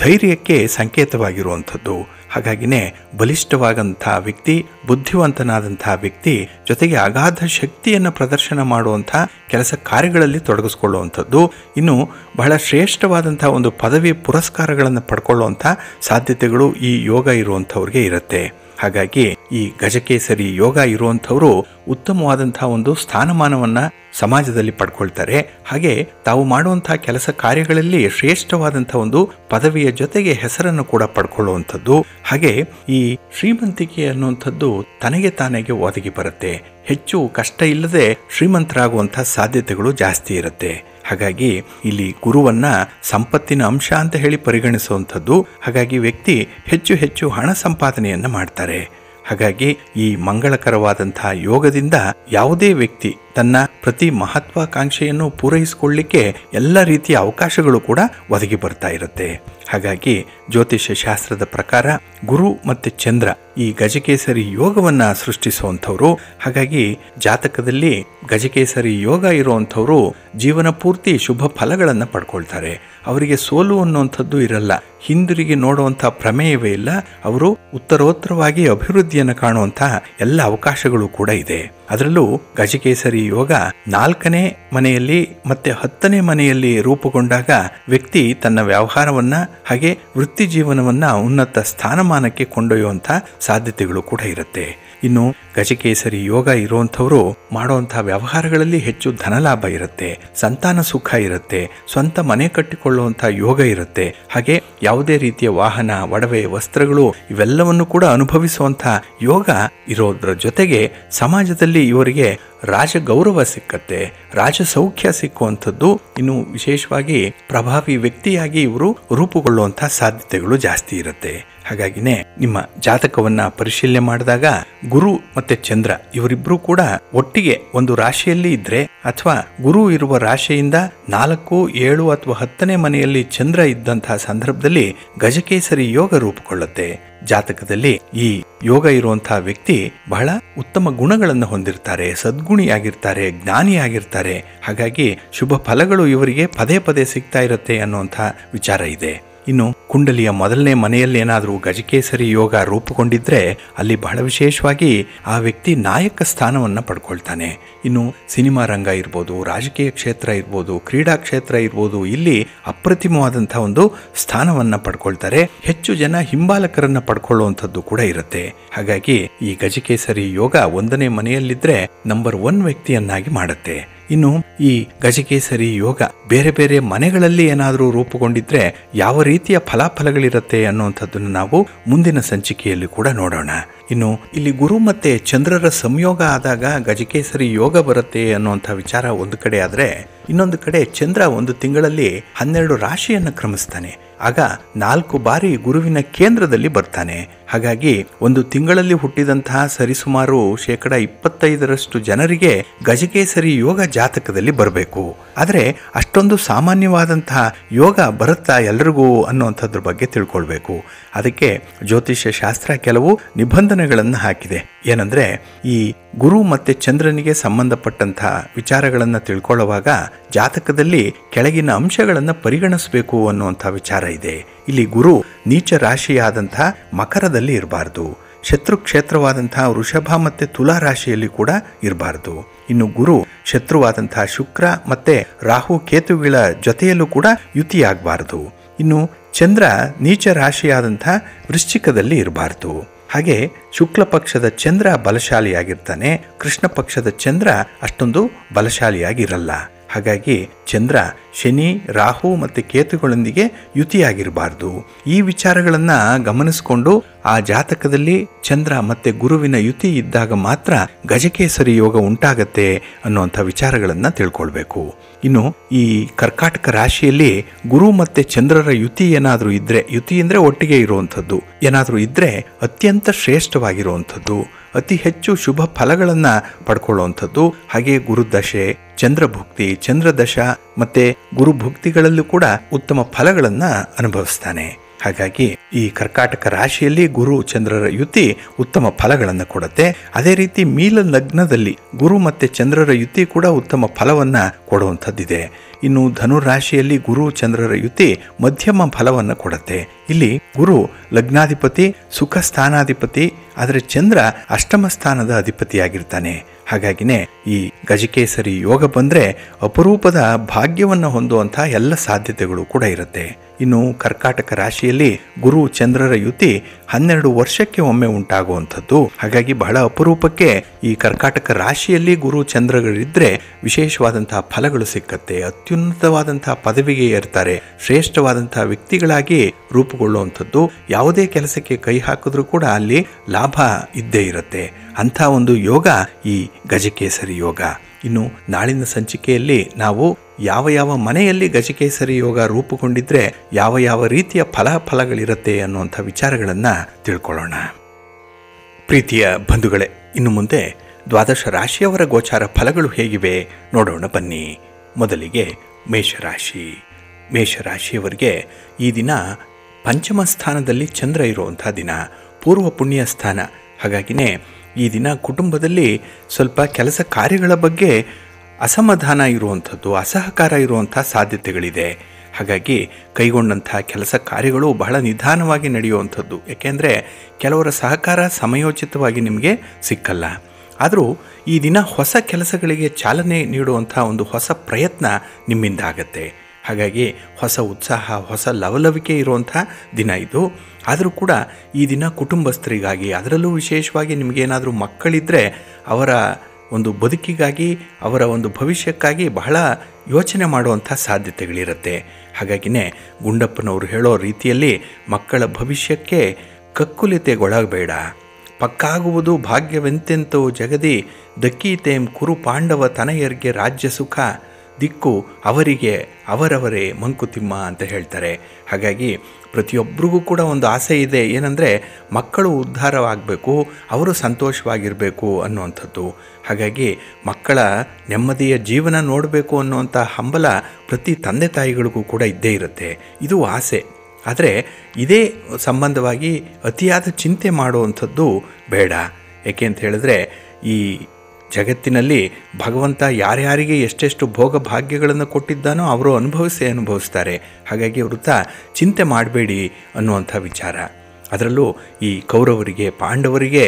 ಧೈರ್ಯಕ್ಕೆ ಸಂಕೇತವಾಗಿರುವಂಥದ್ದು. ಹಾಗಾಗಿನೇ ಬಲಿಷ್ಠವಾದಂತಹ ವ್ಯಕ್ತಿ, ಬುದ್ಧಿವಂತನಾದಂತಹ ವ್ಯಕ್ತಿ, ಜೊತೆಗೆ ಅಗಾಧ ಶಕ್ತಿಯನ್ನು ಪ್ರದರ್ಶನ ಮಾಡುವಂತಹ ಕೆಲಸ ಕಾರ್ಯಗಳಲ್ಲಿ ತೊಡಗಿಸ್ಕೊಳ್ಳುವಂಥದ್ದು. ಇನ್ನು ಬಹಳ ಶ್ರೇಷ್ಠವಾದಂತಹ ಒಂದು ಪದವಿ ಪುರಸ್ಕಾರಗಳನ್ನು ಪಡ್ಕೊಳ್ಳುವಂಥ ಸಾಧ್ಯತೆಗಳು ಈ ಯೋಗ ಇರುವಂಥವ್ರಿಗೆ ಇರುತ್ತೆ. ಹಾಗಾಗಿ ಈ ಗಜಕೇಸರಿ ಯೋಗ ಇರುವಂಥವರು ಉತ್ತಮವಾದಂತಹ ಒಂದು ಸ್ಥಾನಮಾನವನ್ನ ಸಮಾಜದಲ್ಲಿ ಪಡ್ಕೊಳ್ತಾರೆ. ಹಾಗೆ ತಾವು ಮಾಡುವಂತಹ ಕೆಲಸ ಕಾರ್ಯಗಳಲ್ಲಿ ಶ್ರೇಷ್ಠವಾದಂತಹ ಒಂದು ಪದವಿಯ ಜೊತೆಗೆ ಹೆಸರನ್ನು ಕೂಡ ಪಡ್ಕೊಳ್ಳುವಂಥದ್ದು. ಹಾಗೆ ಈ ಶ್ರೀಮಂತಿಕೆ ಅನ್ನುವಂಥದ್ದು ತನಗೆ ತಾನಾಗೆ ಒದಗಿ ಬರುತ್ತೆ. ಹೆಚ್ಚು ಕಷ್ಟ ಇಲ್ಲದೆ ಶ್ರೀಮಂತರಾಗುವಂತಹ ಸಾಧ್ಯತೆಗಳು ಜಾಸ್ತಿ ಇರುತ್ತೆ. ಹಾಗಾಗಿ ಇಲ್ಲಿ ಗುರುವನ್ನ ಸಂಪತ್ತಿನ ಅಂಶ ಅಂತ ಹೇಳಿ ಪರಿಗಣಿಸುವಂಥದ್ದು. ಹಾಗಾಗಿ ವ್ಯಕ್ತಿ ಹೆಚ್ಚು ಹೆಚ್ಚು ಹಣ ಸಂಪಾದನೆಯನ್ನ ಮಾಡ್ತಾರೆ. ಹಾಗಾಗಿ ಈ ಮಂಗಳಕರವಾದಂತಹ ಯೋಗದಿಂದ ಯಾವುದೇ ವ್ಯಕ್ತಿ ತನ್ನ ಪ್ರತಿ ಮಹತ್ವಾಕಾಂಕ್ಷೆಯನ್ನು ಪೂರೈಸಿಕೊಳ್ಳಲಿಕ್ಕೆ ಎಲ್ಲ ರೀತಿಯ ಅವಕಾಶಗಳು ಕೂಡ ಒದಗಿ ಬರ್ತಾ ಇರುತ್ತೆ. ಹಾಗಾಗಿ ಜ್ಯೋತಿಷ್ಯ ಶಾಸ್ತ್ರದ ಪ್ರಕಾರ ಗುರು ಮತ್ತೆ ಚಂದ್ರ ಈ ಗಜಕೇಸರಿ ಯೋಗವನ್ನ ಸೃಷ್ಟಿಸುವಂಥವ್ರು. ಹಾಗಾಗಿ ಜಾತಕದಲ್ಲಿ ಗಜಕೇಸರಿ ಯೋಗ ಇರುವಂಥವ್ರು ಜೀವನ ಪೂರ್ತಿ ಶುಭ ಫಲಗಳನ್ನು ಪಡ್ಕೊಳ್ತಾರೆ. ಅವರಿಗೆ ಸೋಲು ಅನ್ನುವಂಥದ್ದು ಇರಲ್ಲ, ಹಿಂದಿರುಗಿ ನೋಡುವಂಥ ಪ್ರಮೇಯವೇ ಇಲ್ಲ. ಅವರು ಉತ್ತರೋತ್ತರವಾಗಿ ಅಭಿವೃದ್ಧಿಯನ್ನು ಕಾಣುವಂತಹ ಎಲ್ಲ ಅವಕಾಶಗಳು ಕೂಡ ಇದೆ. ಅದರಲ್ಲೂ ಗಜಕೇಸರಿ ಗಜಕೇಸರಿ ಯೋಗ 4ನೇ ಮನೆಯಲ್ಲಿ ಮತ್ತೆ 10ನೇ ಮನೆಯಲ್ಲಿ ರೂಪುಗೊಂಡಾಗ ವ್ಯಕ್ತಿ ತನ್ನ ವ್ಯವಹಾರವನ್ನ ಹಾಗೆ ವೃತ್ತಿ ಜೀವನವನ್ನ ಉನ್ನತ ಸ್ಥಾನಮಾನಕ್ಕೆ ಕೊಂಡೊಯ್ಯುವಂಥ ಸಾಧ್ಯತೆಗಳು ಕೂಡ ಇರುತ್ತೆ. ಇನ್ನು ಗಜಕೇಸರಿ ಯೋಗ ಇರುವಂಥವರು ಮಾಡುವಂತಹ ವ್ಯವಹಾರಗಳಲ್ಲಿ ಹೆಚ್ಚು ಧನಲಾಭ ಇರುತ್ತೆ, ಸಂತಾನ ಸುಖ ಇರುತ್ತೆ, ಸ್ವಂತ ಮನೆ ಕಟ್ಟಿಕೊಳ್ಳುವಂತಹ ಯೋಗ ಇರುತ್ತೆ. ಹಾಗೆ ಯಾವುದೇ ರೀತಿಯ ವಾಹನ, ಒಡವೆ, ವಸ್ತ್ರಗಳು ಇವೆಲ್ಲವನ್ನು ಕೂಡ ಅನುಭವಿಸುವಂತಹ ಯೋಗ ಇರೋದ್ರ ಜೊತೆಗೆ ಸಮಾಜದಲ್ಲಿ ಇವರಿಗೆ ರಾಜ ಗೌರವ ಸಿಕ್ಕತ್ತೆ, ರಾಜ ಸೌಖ್ಯ ಸಿಕ್ಕುವಂಥದ್ದು. ಇನ್ನು ವಿಶೇಷವಾಗಿ ಪ್ರಭಾವಿ ವ್ಯಕ್ತಿಯಾಗಿ ಇವರು ರೂಪುಗೊಳ್ಳುವಂತಹ ಸಾಧ್ಯತೆಗಳು ಜಾಸ್ತಿ ಇರುತ್ತೆ. ಹಾಗಾಗಿನೇ ನಿಮ್ಮ ಜಾತಕವನ್ನ ಪರಿಶೀಲನೆ ಮಾಡಿದಾಗ ಗುರು ಮತ್ತೆ ಚಂದ್ರ ಇವರಿಬ್ರು ಕೂಡ ಒಟ್ಟಿಗೆ ಒಂದು ರಾಶಿಯಲ್ಲಿ ಇದ್ರೆ ಅಥವಾ ಗುರು ಇರುವ ರಾಶಿಯಿಂದ 4, 7 ಅಥವಾ 10ನೇ ಮನೆಯಲ್ಲಿ ಚಂದ್ರ ಇದ್ದಂತಹ ಸಂದರ್ಭದಲ್ಲಿ ಗಜಕೇಸರಿ ಯೋಗ ರೂಪುಗೊಳ್ಳುತ್ತೆ. ಜಾತಕದಲ್ಲಿ ಈ ಯೋಗ ಇರುವಂತಹ ವ್ಯಕ್ತಿ ಬಹಳ ಉತ್ತಮ ಗುಣಗಳನ್ನು ಹೊಂದಿರ್ತಾರೆ, ಸದ್ಗುಣಿಯಾಗಿರ್ತಾರೆ, ಜ್ಞಾನಿಯಾಗಿರ್ತಾರೆ. ಹಾಗಾಗಿ ಶುಭ ಫಲಗಳು ಇವರಿಗೆ ಪದೇ ಪದೇ ಸಿಗ್ತಾ ಇರುತ್ತೆ ಅನ್ನುವಂಥ ವಿಚಾರ ಇದೆ. ಇನ್ನು ಕುಂಡಲಿಯ ಮೊದಲನೇ ಮನೆಯಲ್ಲಿ ಏನಾದರೂ ಗಜಕೇಸರಿ ಯೋಗ ರೂಪುಗೊಂಡಿದ್ರೆ ಅಲ್ಲಿ ಬಹಳ ವಿಶೇಷವಾಗಿ ಆ ವ್ಯಕ್ತಿ ನಾಯಕ ಸ್ಥಾನವನ್ನ ಪಡ್ಕೊಳ್ತಾನೆ. ಇನ್ನು ಸಿನಿಮಾ ರಂಗ ಇರ್ಬೋದು, ರಾಜಕೀಯ ಕ್ಷೇತ್ರ ಇರ್ಬೋದು, ಕ್ರೀಡಾ ಕ್ಷೇತ್ರ ಇರ್ಬೋದು, ಇಲ್ಲಿ ಅಪ್ರತಿಮವಾದಂತಹ ಒಂದು ಸ್ಥಾನವನ್ನ ಪಡ್ಕೊಳ್ತಾರೆ. ಹೆಚ್ಚು ಜನ ಹಿಂಬಾಲಕರನ್ನ ಪಡ್ಕೊಳ್ಳುವಂಥದ್ದು ಕೂಡ ಇರುತ್ತೆ. ಹಾಗಾಗಿ ಈ ಗಜಕೇಸರಿ ಯೋಗ 1ನೇ ಮನೆಯಲ್ಲಿದ್ರೆ ನಂಬರ್ 1 ವ್ಯಕ್ತಿಯನ್ನಾಗಿ ಮಾಡುತ್ತೆ. ಇನ್ನು ಈ ಗಜಕೇಸರಿ ಯೋಗ ಬೇರೆ ಬೇರೆ ಮನೆಗಳಲ್ಲಿ ಏನಾದರೂ ರೂಪುಗೊಂಡಿದ್ರೆ ಯಾವ ರೀತಿಯ ಫಲಾಫಲಗಳಿರುತ್ತೆ ಅನ್ನುವಂಥದ್ದನ್ನು ನಾವು ಮುಂದಿನ ಸಂಚಿಕೆಯಲ್ಲಿ ಕೂಡ ನೋಡೋಣ. ಇನ್ನು ಇಲ್ಲಿ ಗುರು ಮತ್ತೆ ಚಂದ್ರರ ಸಂಯೋಗ ಆದಾಗ ಗಜಕೇಸರಿ ಯೋಗ ಬರುತ್ತೆ ಅನ್ನುವಂಥ ವಿಚಾರ ಒಂದು ಕಡೆ ಆದ್ರೆ, ಇನ್ನೊಂದು ಕಡೆ ಚಂದ್ರ ಒಂದು ತಿಂಗಳಲ್ಲಿ 12 ರಾಶಿಯನ್ನು ಕ್ರಮಿಸ್ತಾನೆ. ಆಗ 4 ಬಾರಿ ಗುರುವಿನ ಕೇಂದ್ರದಲ್ಲಿ ಬರ್ತಾನೆ. ಹಾಗಾಗಿ ಒಂದು ತಿಂಗಳಲ್ಲಿ ಹುಟ್ಟಿದಂತಹ ಸರಿಸುಮಾರು 25% ಜನರಿಗೆ ಗಜಕೇಸರಿ ಯೋಗ ಜಾತಕದಲ್ಲಿ ಬರಬೇಕು. ಆದರೆ ಅಷ್ಟೊಂದು ಸಾಮಾನ್ಯವಾದಂತಹ ಯೋಗ ಬರುತ್ತಾ ಎಲ್ರಿಗೂ ಅನ್ನುವಂಥದ್ರ ಬಗ್ಗೆ ತಿಳ್ಕೊಳ್ಬೇಕು. ಅದಕ್ಕೆ ಜ್ಯೋತಿಷ್ಯ ಶಾಸ್ತ್ರ ಕೆಲವು ನಿಬಂಧನೆಗಳನ್ನು ಹಾಕಿದೆ. ಏನಂದ್ರೆ ಈ ಗುರು ಮತ್ತೆ ಚಂದ್ರನಿಗೆ ಸಂಬಂಧಪಟ್ಟಂತಹ ವಿಚಾರಗಳನ್ನು ತಿಳ್ಕೊಳ್ಳುವಾಗ ಜಾತಕದಲ್ಲಿ ಕೆಳಗಿನ ಅಂಶಗಳನ್ನು ಪರಿಗಣಿಸಬೇಕು ಅನ್ನುವಂಥ ವಿಚಾರ ಇದೆ. ಇಲ್ಲಿ ಗುರು ನೀಚ ರಾಶಿಯಾದಂತಹ ಮಕರದಲ್ಲಿ ಇರಬಾರ್ದು, ಶತ್ರು ಕ್ಷೇತ್ರವಾದಂತಹ ವೃಷಭ ಮತ್ತೆ ತುಲಾ ರಾಶಿಯಲ್ಲಿ ಕೂಡ ಇರಬಾರ್ದು. ಇನ್ನು ಗುರು ಶತ್ರುವಾದಂತಹ ಶುಕ್ರ ಮತ್ತೆ ರಾಹು ಕೇತುಗಳ ಜೊತೆಯಲ್ಲೂ ಕೂಡ ಯುತಿಯಾಗಬಾರ್ದು. ಇನ್ನು ಚಂದ್ರ ನೀಚ ರಾಶಿಯಾದಂತಹ ವೃಶ್ಚಿಕದಲ್ಲಿ ಇರಬಾರ್ದು. ಹಾಗೆ ಶುಕ್ಲ ಪಕ್ಷದ ಚಂದ್ರ ಬಲಶಾಲಿಯಾಗಿರ್ತಾನೆ, ಕೃಷ್ಣ ಪಕ್ಷದ ಚಂದ್ರ ಅಷ್ಟೊಂದು ಬಲಶಾಲಿಯಾಗಿರಲ್ಲ. ಹಾಗಾಗಿ ಚಂದ್ರ ಶನಿ, ರಾಹು ಮತ್ತು ಕೇತುಗಳೊಂದಿಗೆ ಯುತಿಯಾಗಿರಬಾರ್ದು. ಈ ವಿಚಾರಗಳನ್ನು ಗಮನಿಸಿಕೊಂಡು ಆ ಜಾತಕದಲ್ಲಿ ಚಂದ್ರ ಮತ್ತೆ ಗುರುವಿನ ಯುತಿ ಇದ್ದಾಗ ಮಾತ್ರ ಗಜಕೇಸರಿ ಯೋಗ ಉಂಟಾಗತ್ತೆ ಅನ್ನುವಂಥ ವಿಚಾರಗಳನ್ನು ತಿಳ್ಕೊಳ್ಬೇಕು. ಇನ್ನು ಈ ಕರ್ಕಾಟಕ ರಾಶಿಯಲ್ಲಿ ಗುರು ಮತ್ತೆ ಚಂದ್ರರ ಯುತಿ ಏನಾದರೂ ಇದ್ರೆ, ಯುತಿ ಅಂದರೆ ಒಟ್ಟಿಗೆ ಇರುವಂಥದ್ದು ಏನಾದರೂ ಇದ್ರೆ ಅತ್ಯಂತ ಶ್ರೇಷ್ಠವಾಗಿರುವಂಥದ್ದು, ಅತಿ ಹೆಚ್ಚು ಶುಭ ಫಲಗಳನ್ನು ಪಡ್ಕೊಳ್ಳುವಂಥದ್ದು. ಹಾಗೆ ಗುರುದಶೆ, ಚಂದ್ರಭುಕ್ತಿ, ಚಂದ್ರದಶ ಮತ್ತೆ ಗುರುಭುಕ್ತಿಗಳಲ್ಲೂ ಕೂಡ ಉತ್ತಮ ಫಲಗಳನ್ನು ಅನುಭವಿಸ್ತಾನೆ. ಹಾಗಾಗಿ ಈ ಕರ್ಕಾಟಕ ರಾಶಿಯಲ್ಲಿ ಗುರು ಚಂದ್ರರ ಯುತಿ ಉತ್ತಮ ಫಲಗಳನ್ನು ಕೊಡುತ್ತೆ. ಅದೇ ರೀತಿ ಮೀನ ಲಗ್ನದಲ್ಲಿ ಗುರು ಮತ್ತೆ ಚಂದ್ರರ ಯುತಿ ಕೂಡ ಉತ್ತಮ ಫಲವನ್ನ ಕೊಡುವಂಥದ್ದಿದೆ. ಇನ್ನು ಧನು ರಾಶಿಯಲ್ಲಿ ಗುರು ಚಂದ್ರರ ಯುತಿ ಮಧ್ಯಮ ಫಲವನ್ನು ಕೊಡುತ್ತೆ. ಇಲ್ಲಿ ಗುರು ಲಗ್ನಾಧಿಪತಿ, ಸುಖ ಸ್ಥಾನಾಧಿಪತಿ, ಆದರೆ ಚಂದ್ರ ಅಷ್ಟಮ ಸ್ಥಾನದ ಅಧಿಪತಿಯಾಗಿರ್ತಾನೆ. ಹಾಗಾಗಿನೇ ಈ ಗಜಕೇಸರಿ ಯೋಗ ಬಂದ್ರೆ ಅಪರೂಪದ ಭಾಗ್ಯವನ್ನು ಹೊಂದುವಂಥ ಎಲ್ಲ ಸಾಧ್ಯತೆಗಳು ಕೂಡ ಇರುತ್ತೆ. ಇನ್ನು ಕರ್ಕಾಟಕ ರಾಶಿಯಲ್ಲಿ ಗುರು ಚಂದ್ರರ ಯುತಿ 12 ವರ್ಷಕ್ಕೆ ಒಮ್ಮೆ ಉಂಟಾಗುವಂಥದ್ದು. ಹಾಗಾಗಿ ಬಹಳ ಅಪರೂಪಕ್ಕೆ ಈ ಕರ್ಕಾಟಕ ರಾಶಿಯಲ್ಲಿ ಗುರು ಚಂದ್ರಗಳಿದ್ರೆ ವಿಶೇಷವಾದಂತಹ ಫಲಗಳು ಸಿಕ್ಕತ್ತೆ. ಅತ್ಯುನ್ನತವಾದಂತಹ ಪದವಿಗೆ ಏರ್ತಾರೆ, ಶ್ರೇಷ್ಠವಾದಂತಹ ವ್ಯಕ್ತಿಗಳಾಗಿ ರೂಪುಗೊಳ್ಳುವಂಥದ್ದು. ಯಾವುದೇ ಕೆಲಸಕ್ಕೆ ಕೈ ಹಾಕಿದ್ರೂ ಕೂಡ ಅಲ್ಲಿ ಲಾಭ ಇದ್ದೇ ಇರುತ್ತೆ. ಅಂಥ ಒಂದು ಯೋಗ ಈ ಗಜಕೇಸರಿ ಯೋಗ. ಇನ್ನು ನಾಳಿನ ಸಂಚಿಕೆಯಲ್ಲಿ ನಾವು ಯಾವ ಯಾವ ಮನೆಯಲ್ಲಿ ಗಜಕೇಸರಿ ಯೋಗ ರೂಪುಗೊಂಡಿದ್ರೆ ಯಾವ ಯಾವ ರೀತಿಯ ಫಲಾಫಲಗಳಿರುತ್ತೆ ಅನ್ನುವಂಥ ವಿಚಾರಗಳನ್ನು ತಿಳ್ಕೊಳ್ಳೋಣ. ಪ್ರೀತಿಯ ಬಂಧುಗಳೇ, ಇನ್ನು ಮುಂದೆ 12 ರಾಶಿಯವರ ಗೋಚಾರ ಫಲಗಳು ಹೇಗಿವೆ ನೋಡೋಣ ಬನ್ನಿ. ಮೊದಲಿಗೆ ಮೇಷರಾಶಿ. ಮೇಷರಾಶಿಯವರಿಗೆ ಈ ದಿನ ಪಂಚಮ ಸ್ಥಾನದಲ್ಲಿ ಚಂದ್ರ ಇರುವಂಥ ದಿನ, ಪೂರ್ವ ಪುಣ್ಯ ಸ್ಥಾನ. ಹಾಗಾಗಿನೇ ಈ ದಿನ ಕುಟುಂಬದಲ್ಲಿ ಸ್ವಲ್ಪ ಕೆಲಸ ಕಾರ್ಯಗಳ ಬಗ್ಗೆ ಅಸಮಾಧಾನ ಇರುವಂಥದ್ದು, ಅಸಹಕಾರ ಇರುವಂಥ ಸಾಧ್ಯತೆಗಳಿದೆ. ಹಾಗಾಗಿ ಕೈಗೊಂಡಂಥ ಕೆಲಸ ಕಾರ್ಯಗಳು ಬಹಳ ನಿಧಾನವಾಗಿ ನಡೆಯುವಂಥದ್ದು. ಯಾಕೆಂದರೆ ಕೆಲವರ ಸಹಕಾರ ಸಮಯೋಚಿತವಾಗಿ ನಿಮಗೆ ಸಿಕ್ಕಲ್ಲ. ಆದರೂ ಈ ದಿನ ಹೊಸ ಕೆಲಸಗಳಿಗೆ ಚಾಲನೆ ನೀಡುವಂಥ ಒಂದು ಹೊಸ ಪ್ರಯತ್ನ ನಿಮ್ಮಿಂದ ಆಗತ್ತೆ. ಹಾಗಾಗಿ ಹೊಸ ಉತ್ಸಾಹ, ಹೊಸ ಲವಲವಿಕೆ ಇರುವಂಥ ದಿನ ಇದು. ಆದರೂ ಕೂಡ ಈ ದಿನ ಕುಟುಂಬಸ್ಥರಿಗಾಗಿ, ಅದರಲ್ಲೂ ವಿಶೇಷವಾಗಿ ನಿಮಗೇನಾದರೂ ಮಕ್ಕಳಿದ್ದರೆ ಅವರ ಒಂದು ಬದುಕಿಗಾಗಿ, ಅವರ ಒಂದು ಭವಿಷ್ಯಕ್ಕಾಗಿ ಬಹಳ ಯೋಚನೆ ಮಾಡುವಂಥ ಸಾಧ್ಯತೆಗಳಿರುತ್ತೆ. ಹಾಗಾಗಿನೇ ಗುಂಡಪ್ಪನವರು ಹೇಳೋ ರೀತಿಯಲ್ಲಿ ಮಕ್ಕಳ ಭವಿಷ್ಯಕ್ಕೆ ಕಕ್ಕುಲಿತೆಗೊಳಗಬೇಡ, ಪಕ್ಕಾಗುವುದು ಭಾಗ್ಯವೆಂತೆಂತೋ ಜಗದಿ, ದಕ್ಕೀತೇಂ ಕುರು ಪಾಂಡವ ತನಯರ್ಗೆ ರಾಜ್ಯ ಸುಖ, ದಿಕ್ಕು ಅವರಿಗೆ ಅವರವರೇ ಮಂಕುತಿಮ್ಮ ಅಂತ ಹೇಳ್ತಾರೆ. ಹಾಗಾಗಿ ಪ್ರತಿಯೊಬ್ಬರಿಗೂ ಕೂಡ ಒಂದು ಆಸೆ ಇದೆ, ಏನಂದರೆ ಮಕ್ಕಳು ಉದ್ಧಾರವಾಗಬೇಕು, ಅವರು ಸಂತೋಷವಾಗಿರಬೇಕು ಅನ್ನುವಂಥದ್ದು. ಹಾಗಾಗಿ ಮಕ್ಕಳ ನೆಮ್ಮದಿಯ ಜೀವನ ನೋಡಬೇಕು ಅನ್ನುವಂಥ ಹಂಬಲ ಪ್ರತಿ ತಂದೆ ತಾಯಿಗಳಿಗೂ ಕೂಡ ಇದ್ದೇ ಇರುತ್ತೆ. ಇದು ಆಸೆ. ಆದರೆ ಇದೇ ಸಂಬಂಧವಾಗಿ ಅತಿಯಾದ ಚಿಂತೆ ಮಾಡುವಂಥದ್ದು ಬೇಡ. ಏಕೆ ಅಂತ ಹೇಳಿದ್ರೆ, ಈ ಜಗತ್ತಿನಲ್ಲಿ ಭಗವಂತ ಯಾರ್ಯಾರಿಗೆ ಎಷ್ಟೆಷ್ಟು ಭೋಗ ಭಾಗ್ಯಗಳನ್ನು ಕೊಟ್ಟಿದ್ದಾನೋ ಅವರು ಅನುಭವಿಸ್ತಾರೆ. ಹಾಗಾಗಿ ವೃತ ಚಿಂತೆ ಮಾಡಬೇಡಿ ಅನ್ನುವಂಥ ವಿಚಾರ. ಅದರಲ್ಲೂ ಈ ಕೌರವರಿಗೆ, ಪಾಂಡವರಿಗೆ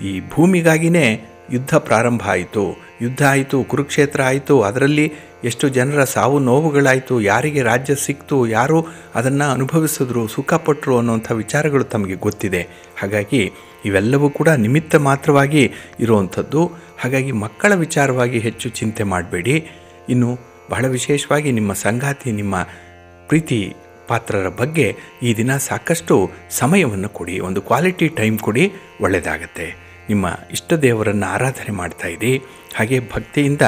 ಈ ಭೂಮಿಗಾಗಿಯೇ ಯುದ್ಧ ಪ್ರಾರಂಭ ಆಯಿತು, ಯುದ್ಧ ಆಯಿತು, ಕುರುಕ್ಷೇತ್ರ ಆಯಿತು, ಅದರಲ್ಲಿ ಎಷ್ಟು ಜನರ ಸಾವು ನೋವುಗಳಾಯಿತು, ಯಾರಿಗೆ ರಾಜ್ಯ ಸಿಕ್ತು, ಯಾರು ಅದನ್ನು ಅನುಭವಿಸಿದ್ರು, ಸುಖಪಟ್ಟರು ಅನ್ನುವಂಥ ವಿಚಾರಗಳು ತಮಗೆ ಗೊತ್ತಿದೆ. ಹಾಗಾಗಿ ಇವೆಲ್ಲವೂ ಕೂಡ ನಿಮಿತ್ತ ಮಾತ್ರವಾಗಿ ಇರುವಂಥದ್ದು. ಹಾಗಾಗಿ ಮಕ್ಕಳ ವಿಚಾರವಾಗಿ ಹೆಚ್ಚು ಚಿಂತೆ ಮಾಡಬೇಡಿ. ಇನ್ನು ಬಹಳ ವಿಶೇಷವಾಗಿ ನಿಮ್ಮ ಸಂಗಾತಿ, ನಿಮ್ಮ ಪ್ರೀತಿ ಪಾತ್ರರ ಬಗ್ಗೆ ಈ ದಿನ ಸಾಕಷ್ಟು ಸಮಯವನ್ನು ಕೊಡಿ, ಒಂದು ಕ್ವಾಲಿಟಿ ಟೈಮ್ ಕೊಡಿ, ಒಳ್ಳೆಯದಾಗತ್ತೆ. ನಿಮ್ಮ ಇಷ್ಟ ದೇವರನ್ನು ಆರಾಧನೆ ಮಾಡ್ತಾಯಿರಿ. ಹಾಗೆ ಭಕ್ತಿಯಿಂದ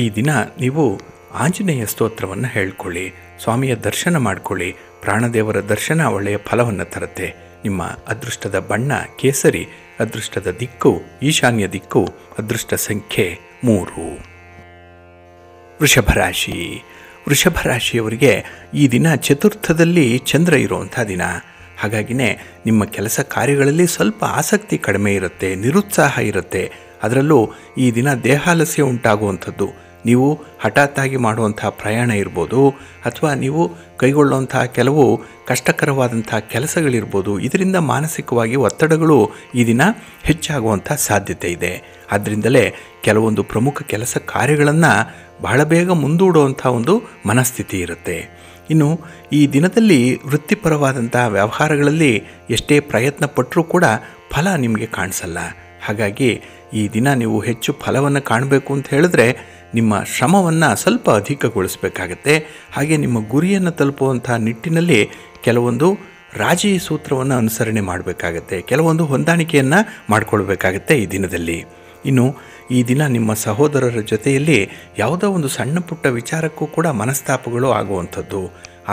ಈ ದಿನ ನೀವು ಆಂಜನೇಯ ಸ್ತೋತ್ರವನ್ನು ಹೇಳ್ಕೊಳ್ಳಿ, ಸ್ವಾಮಿಯ ದರ್ಶನ ಮಾಡಿಕೊಳ್ಳಿ. ಪ್ರಾಣದೇವರ ದರ್ಶನ ಒಳ್ಳೆಯ ಫಲವನ್ನು ತರುತ್ತೆ. ನಿಮ್ಮ ಅದೃಷ್ಟದ ಬಣ್ಣ ಕೇಸರಿ, ಅದೃಷ್ಟದ ದಿಕ್ಕು ಈಶಾನ್ಯ ದಿಕ್ಕು, ಅದೃಷ್ಟ ಸಂಖ್ಯೆ 3. ವೃಷಭರಾಶಿ. ವೃಷಭರಾಶಿಯವರಿಗೆ ಈ ದಿನ ಚತುರ್ಥದಲ್ಲಿ ಚಂದ್ರ ಇರುವಂಥ ದಿನ. ಹಾಗಾಗಿನೇ ನಿಮ್ಮ ಕೆಲಸ ಕಾರ್ಯಗಳಲ್ಲಿ ಸ್ವಲ್ಪ ಆಸಕ್ತಿ ಕಡಿಮೆ ಇರುತ್ತೆ, ನಿರುತ್ಸಾಹ ಇರುತ್ತೆ. ಅದರಲ್ಲೂ ಈ ದಿನ ದೇಹಾಲಸ್ಯ ಉಂಟಾಗುವಂಥದ್ದು. ನೀವು ಹಠಾತ್ತಾಗಿ ಮಾಡುವಂಥ ಪ್ರಯಾಣ ಇರ್ಬೋದು, ಅಥವಾ ನೀವು ಕೈಗೊಳ್ಳುವಂಥ ಕೆಲವು ಕಷ್ಟಕರವಾದಂಥ ಕೆಲಸಗಳಿರ್ಬೋದು. ಇದರಿಂದ ಮಾನಸಿಕವಾಗಿ ಒತ್ತಡಗಳು ಈ ದಿನ ಹೆಚ್ಚಾಗುವಂಥ ಸಾಧ್ಯತೆ ಇದೆ. ಆದ್ದರಿಂದಲೇ ಕೆಲವೊಂದು ಪ್ರಮುಖ ಕೆಲಸ ಕಾರ್ಯಗಳನ್ನು ಬಹಳ ಬೇಗ ಮುಂದೂಡುವಂಥ ಒಂದು ಮನಸ್ಥಿತಿ ಇರುತ್ತೆ. ಇನ್ನು ಈ ದಿನದಲ್ಲಿ ವೃತ್ತಿಪರವಾದಂಥ ವ್ಯವಹಾರಗಳಲ್ಲಿ ಎಷ್ಟೇ ಪ್ರಯತ್ನ ಪಟ್ಟರೂ ಕೂಡ ಫಲ ನಿಮಗೆ ಕಾಣಿಸಲ್ಲ. ಹಾಗಾಗಿ ಈ ದಿನ ನೀವು ಹೆಚ್ಚು ಫಲವನ್ನು ಕಾಣಬೇಕು ಅಂತ ಹೇಳಿದ್ರೆ ನಿಮ್ಮ ಶ್ರಮವನ್ನು ಸ್ವಲ್ಪ ಅಧಿಕಗೊಳಿಸಬೇಕಾಗತ್ತೆ. ಹಾಗೆ ನಿಮ್ಮ ಗುರಿಯನ್ನು ತಲುಪುವಂಥ ನಿಟ್ಟಿನಲ್ಲಿ ಕೆಲವೊಂದು ರಾಜಿ ಸೂತ್ರವನ್ನು ಅನುಸರಣೆ ಮಾಡಬೇಕಾಗತ್ತೆ, ಕೆಲವೊಂದು ಹೊಂದಾಣಿಕೆಯನ್ನು ಮಾಡಿಕೊಳ್ಬೇಕಾಗತ್ತೆ ಈ ದಿನದಲ್ಲಿ. ಇನ್ನು ಈ ದಿನ ನಿಮ್ಮ ಸಹೋದರರ ಜೊತೆಯಲ್ಲಿ ಯಾವುದೋ ಒಂದು ಸಣ್ಣ ಪುಟ್ಟ ವಿಚಾರಕ್ಕೂ ಕೂಡ ಮನಸ್ತಾಪಗಳು ಆಗುವಂಥದ್ದು.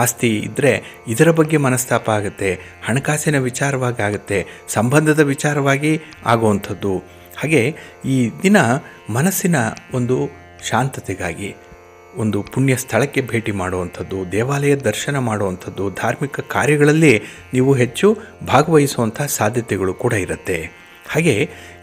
ಆಸ್ತಿ ಇದ್ದರೆ ಇದರ ಬಗ್ಗೆ ಮನಸ್ತಾಪ ಆಗುತ್ತೆ, ಹಣಕಾಸಿನ ವಿಚಾರವಾಗಿ ಆಗುತ್ತೆ, ಸಂಬಂಧದ ವಿಚಾರವಾಗಿ ಆಗುವಂಥದ್ದು. ಹಾಗೆ ಈ ದಿನ ಮನಸ್ಸಿನ ಒಂದು ಶಾಂತತೆಗಾಗಿ ಒಂದು ಪುಣ್ಯ ಸ್ಥಳಕ್ಕೆ ಭೇಟಿ ಮಾಡುವಂಥದ್ದು, ದೇವಾಲಯ ದರ್ಶನ ಮಾಡುವಂಥದ್ದು, ಧಾರ್ಮಿಕ ಕಾರ್ಯಗಳಲ್ಲಿ ನೀವು ಹೆಚ್ಚು ಭಾಗವಹಿಸುವಂಥ ಸಾಧ್ಯತೆಗಳು ಕೂಡ ಇರುತ್ತೆ. ಹಾಗೆ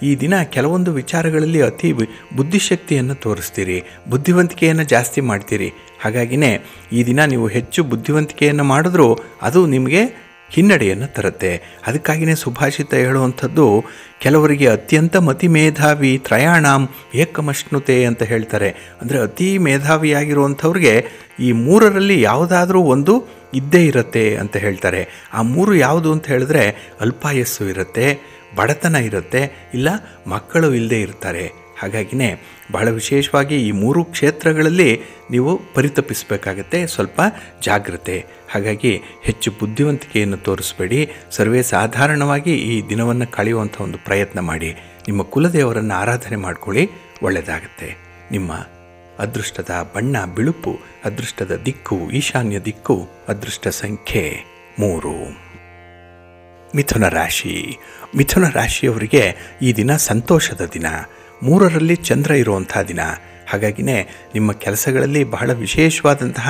ಈ ದಿನ ಕೆಲವೊಂದು ವಿಚಾರಗಳಲ್ಲಿ ಅತಿ ಬುದ್ಧಿಶಕ್ತಿಯನ್ನು ತೋರಿಸ್ತೀರಿ, ಬುದ್ಧಿವಂತಿಕೆಯನ್ನು ಜಾಸ್ತಿ ಮಾಡ್ತೀರಿ. ಹಾಗಾಗಿನೇ ಈ ದಿನ ನೀವು ಹೆಚ್ಚು ಬುದ್ಧಿವಂತಿಕೆಯನ್ನು ಮಾಡಿದ್ರೂ ಅದು ನಿಮಗೆ ಹಿನ್ನಡೆಯನ್ನು ತರುತ್ತೆ. ಅದಕ್ಕಾಗಿಯೇ ಸುಭಾಷಿತ ಹೇಳುವಂಥದ್ದು, ಕೆಲವರಿಗೆ ಅತ್ಯಂತ ಮತಿ ಮೇಧಾವಿ ತ್ರಯಾಣಾಂ ಏಕಮಶ್ನುತೆ ಅಂತ ಹೇಳ್ತಾರೆ. ಅಂದರೆ ಅತಿ ಮೇಧಾವಿಯಾಗಿರುವಂಥವ್ರಿಗೆ ಈ 3ರಲ್ಲಿ ಯಾವುದಾದ್ರೂ ಒಂದು ಇದ್ದೇ ಇರುತ್ತೆ ಅಂತ ಹೇಳ್ತಾರೆ. ಆ 3 ಯಾವುದು ಅಂತ ಹೇಳಿದ್ರೆ ಅಲ್ಪಾಯಸ್ಸು ಇರುತ್ತೆ, ಬಡತನ ಇರುತ್ತೆ, ಇಲ್ಲ ಮಕ್ಕಳು ಇಲ್ಲದೆ ಇರ್ತಾರೆ. ಹಾಗಾಗಿನೇ ಬಹಳ ವಿಶೇಷವಾಗಿ ಈ 3 ಕ್ಷೇತ್ರಗಳಲ್ಲಿ ನೀವು ಪರಿತಪಿಸಬೇಕಾಗತ್ತೆ, ಸ್ವಲ್ಪ ಜಾಗ್ರತೆ. ಹಾಗಾಗಿ ಹೆಚ್ಚು ಬುದ್ಧಿವಂತಿಕೆಯನ್ನು ತೋರಿಸಬೇಡಿ, ಸರ್ವೇ ಸಾಧಾರಣವಾಗಿ ಈ ದಿನವನ್ನು ಕಳೆಯುವಂಥ ಒಂದು ಪ್ರಯತ್ನ ಮಾಡಿ. ನಿಮ್ಮ ಕುಲದೇವರನ್ನು ಆರಾಧನೆ ಮಾಡಿಕೊಳ್ಳಿ, ಒಳ್ಳೆಯದಾಗತ್ತೆ. ನಿಮ್ಮ ಅದೃಷ್ಟದ ಬಣ್ಣ ಬಿಳುಪು, ಅದೃಷ್ಟದ ದಿಕ್ಕು ಈಶಾನ್ಯ ದಿಕ್ಕು, ಅದೃಷ್ಟ ಸಂಖ್ಯೆ 3. ಮಿಥುನ ರಾಶಿ. ಮಿಥುನ ರಾಶಿಯವರಿಗೆ ಈ ದಿನ ಸಂತೋಷದ ದಿನ, 3ರಲ್ಲಿ ಚಂದ್ರ ಇರುವಂಥ ದಿನ. ಹಾಗಾಗಿನೇ ನಿಮ್ಮ ಕೆಲಸಗಳಲ್ಲಿ ಬಹಳ ವಿಶೇಷವಾದಂತಹ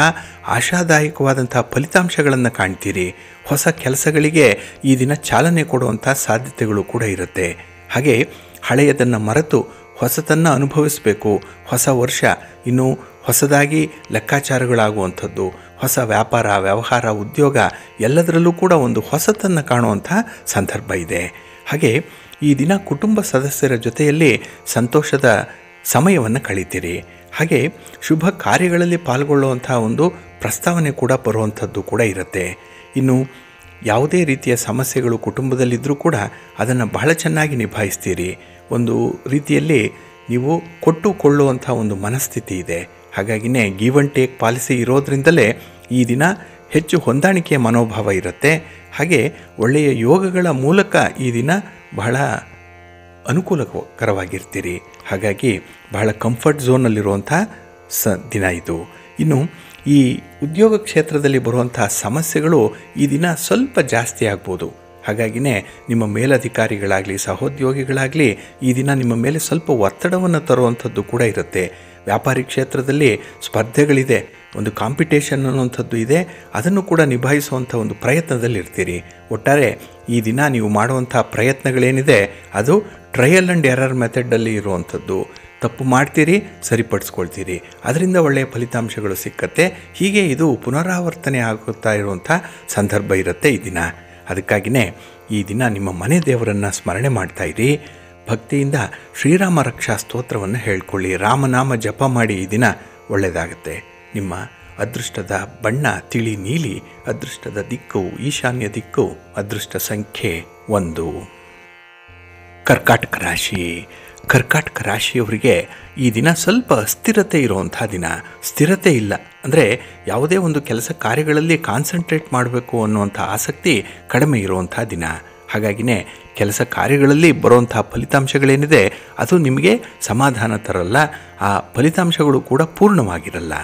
ಆಶಾದಾಯಕವಾದಂತಹ ಫಲಿತಾಂಶಗಳನ್ನು ಕಾಣ್ತೀರಿ. ಹೊಸ ಕೆಲಸಗಳಿಗೆ ಈ ದಿನ ಚಾಲನೆ ಕೊಡುವಂಥ ಸಾಧ್ಯತೆಗಳು ಕೂಡ ಇರುತ್ತೆ. ಹಾಗೆ ಹಳೆಯದನ್ನು ಮರೆತು ಹೊಸತನ್ನು ಅನುಭವಿಸಬೇಕು. ಹೊಸ ವರ್ಷ ಇನ್ನು ಹೊಸದಾಗಿ ಲೆಕ್ಕಾಚಾರಗಳಾಗುವಂಥದ್ದು, ಹೊಸ ವ್ಯಾಪಾರ, ವ್ಯವಹಾರ, ಉದ್ಯೋಗ ಎಲ್ಲದರಲ್ಲೂ ಕೂಡ ಒಂದು ಹೊಸತನ್ನು ಕಾಣುವಂಥ ಸಂದರ್ಭ ಇದೆ. ಹಾಗೆ ಈ ದಿನ ಕುಟುಂಬ ಸದಸ್ಯರ ಜೊತೆಯಲ್ಲಿ ಸಂತೋಷದ ಸಮಯವನ್ನು ಕಳೀತೀರಿ. ಹಾಗೆ ಶುಭ ಕಾರ್ಯಗಳಲ್ಲಿ ಪಾಲ್ಗೊಳ್ಳುವಂಥ ಒಂದು ಪ್ರಸ್ತಾವನೆ ಕೂಡ ಬರುವಂಥದ್ದು ಕೂಡ ಇರುತ್ತೆ. ಇನ್ನು ಯಾವುದೇ ರೀತಿಯ ಸಮಸ್ಯೆಗಳು ಕುಟುಂಬದಲ್ಲಿದ್ದರೂ ಕೂಡ ಅದನ್ನು ಬಹಳ ಚೆನ್ನಾಗಿ ನಿಭಾಯಿಸ್ತೀರಿ. ಒಂದು ರೀತಿಯಲ್ಲಿ ನೀವು ಕೊಟ್ಟುಕೊಳ್ಳುವಂಥ ಒಂದು ಮನಸ್ಥಿತಿ ಇದೆ. ಹಾಗಾಗಿನೇ ಗಿವ್ ಆ್ಯಂಡ್ ಟೇಕ್ ಪಾಲಿಸಿ ಇರೋದ್ರಿಂದಲೇ ಈ ದಿನ ಹೆಚ್ಚು ಹೊಂದಾಣಿಕೆಯ ಮನೋಭಾವ ಇರುತ್ತೆ. ಹಾಗೆ ಒಳ್ಳೆಯ ಯೋಗಗಳ ಮೂಲಕ ಈ ದಿನ ಬಹಳ ಅನುಕೂಲಕರವಾಗಿರ್ತೀರಿ. ಹಾಗಾಗಿ ಬಹಳ ಕಂಫರ್ಟ್ ಝೋನಲ್ಲಿರುವಂಥ ದಿನ ಇದು. ಇನ್ನು ಈ ಉದ್ಯೋಗ ಕ್ಷೇತ್ರದಲ್ಲಿ ಬರುವಂಥ ಸಮಸ್ಯೆಗಳು ಈ ದಿನ ಸ್ವಲ್ಪ ಜಾಸ್ತಿ ಆಗ್ಬೋದು. ಹಾಗಾಗಿನೇ ನಿಮ್ಮ ಮೇಲಧಿಕಾರಿಗಳಾಗಲಿ ಸಹೋದ್ಯೋಗಿಗಳಾಗಲಿ ಈ ದಿನ ನಿಮ್ಮ ಮೇಲೆ ಸ್ವಲ್ಪ ಒತ್ತಡವನ್ನು ತರುವಂಥದ್ದು ಕೂಡ ಇರುತ್ತೆ. ವ್ಯಾಪಾರಿ ಕ್ಷೇತ್ರದಲ್ಲಿ ಸ್ಪರ್ಧೆಗಳಿದೆ, ಒಂದು ಕಾಂಪಿಟೇಷನ್ ಅನ್ನುವಂಥದ್ದು ಇದೆ. ಅದನ್ನು ಕೂಡ ನಿಭಾಯಿಸುವಂಥ ಒಂದು ಪ್ರಯತ್ನದಲ್ಲಿರ್ತೀರಿ. ಒಟ್ಟಾರೆ ಈ ದಿನ ನೀವು ಮಾಡುವಂಥ ಪ್ರಯತ್ನಗಳೇನಿದೆ ಅದು ಟ್ರಯಲ್ ಆ್ಯಂಡ್ ಎರರ್ ಮೆಥಡಲ್ಲಿ ಇರುವಂಥದ್ದು. ತಪ್ಪು ಮಾಡ್ತೀರಿ, ಸರಿಪಡಿಸ್ಕೊಳ್ತೀರಿ, ಅದರಿಂದ ಒಳ್ಳೆಯ ಫಲಿತಾಂಶಗಳು ಸಿಕ್ಕತ್ತೆ. ಹೀಗೆ ಇದು ಪುನರಾವರ್ತನೆ ಆಗುತ್ತಾ ಇರುವಂಥ ಸಂದರ್ಭ ಇರುತ್ತೆ ಈ ದಿನ. ಅದಕ್ಕಾಗಿಯೇ ಈ ದಿನ ನಿಮ್ಮ ಮನೆ ದೇವರನ್ನು ಸ್ಮರಣೆ ಮಾಡ್ತಾಯಿರಿ. ಭಕ್ತಿಯಿಂದ ಶ್ರೀರಾಮ ರಕ್ಷಾ ಸ್ತೋತ್ರವನ್ನು ಹೇಳ್ಕೊಳ್ಳಿ, ರಾಮನಾಮ ಜಪ ಮಾಡಿ. ಈ ದಿನ ಒಳ್ಳೆಯದಾಗುತ್ತೆ. ನಿಮ್ಮ ಅದೃಷ್ಟದ ಬಣ್ಣ ತಿಳಿ ನೀಲಿ, ಅದೃಷ್ಟದ ದಿಕ್ಕು ಈಶಾನ್ಯ ದಿಕ್ಕು, ಅದೃಷ್ಟ ಸಂಖ್ಯೆ 1. ಕರ್ಕಾಟಕ ರಾಶಿ. ಕರ್ಕಾಟಕ ರಾಶಿಯವರಿಗೆ ಈ ದಿನ ಸ್ವಲ್ಪ ಅಸ್ಥಿರತೆ ಇರುವಂಥ ದಿನ. ಸ್ಥಿರತೆ ಇಲ್ಲ ಅಂದರೆ ಯಾವುದೇ ಒಂದು ಕೆಲಸ ಕಾರ್ಯಗಳಲ್ಲಿ ಕಾನ್ಸಂಟ್ರೇಟ್ ಮಾಡಬೇಕು ಅನ್ನುವಂಥ ಆಸಕ್ತಿ ಕಡಿಮೆ ಇರುವಂಥ ದಿನ. ಹಾಗಾಗಿನೇ ಕೆಲಸ ಕಾರ್ಯಗಳಲ್ಲಿ ಬರುವಂಥ ಫಲಿತಾಂಶಗಳೇನಿದೆ ಅದು ನಿಮಗೆ ಸಮಾಧಾನ ತರಲ್ಲ. ಆ ಫಲಿತಾಂಶಗಳು ಕೂಡ ಪೂರ್ಣವಾಗಿರಲ್ಲ.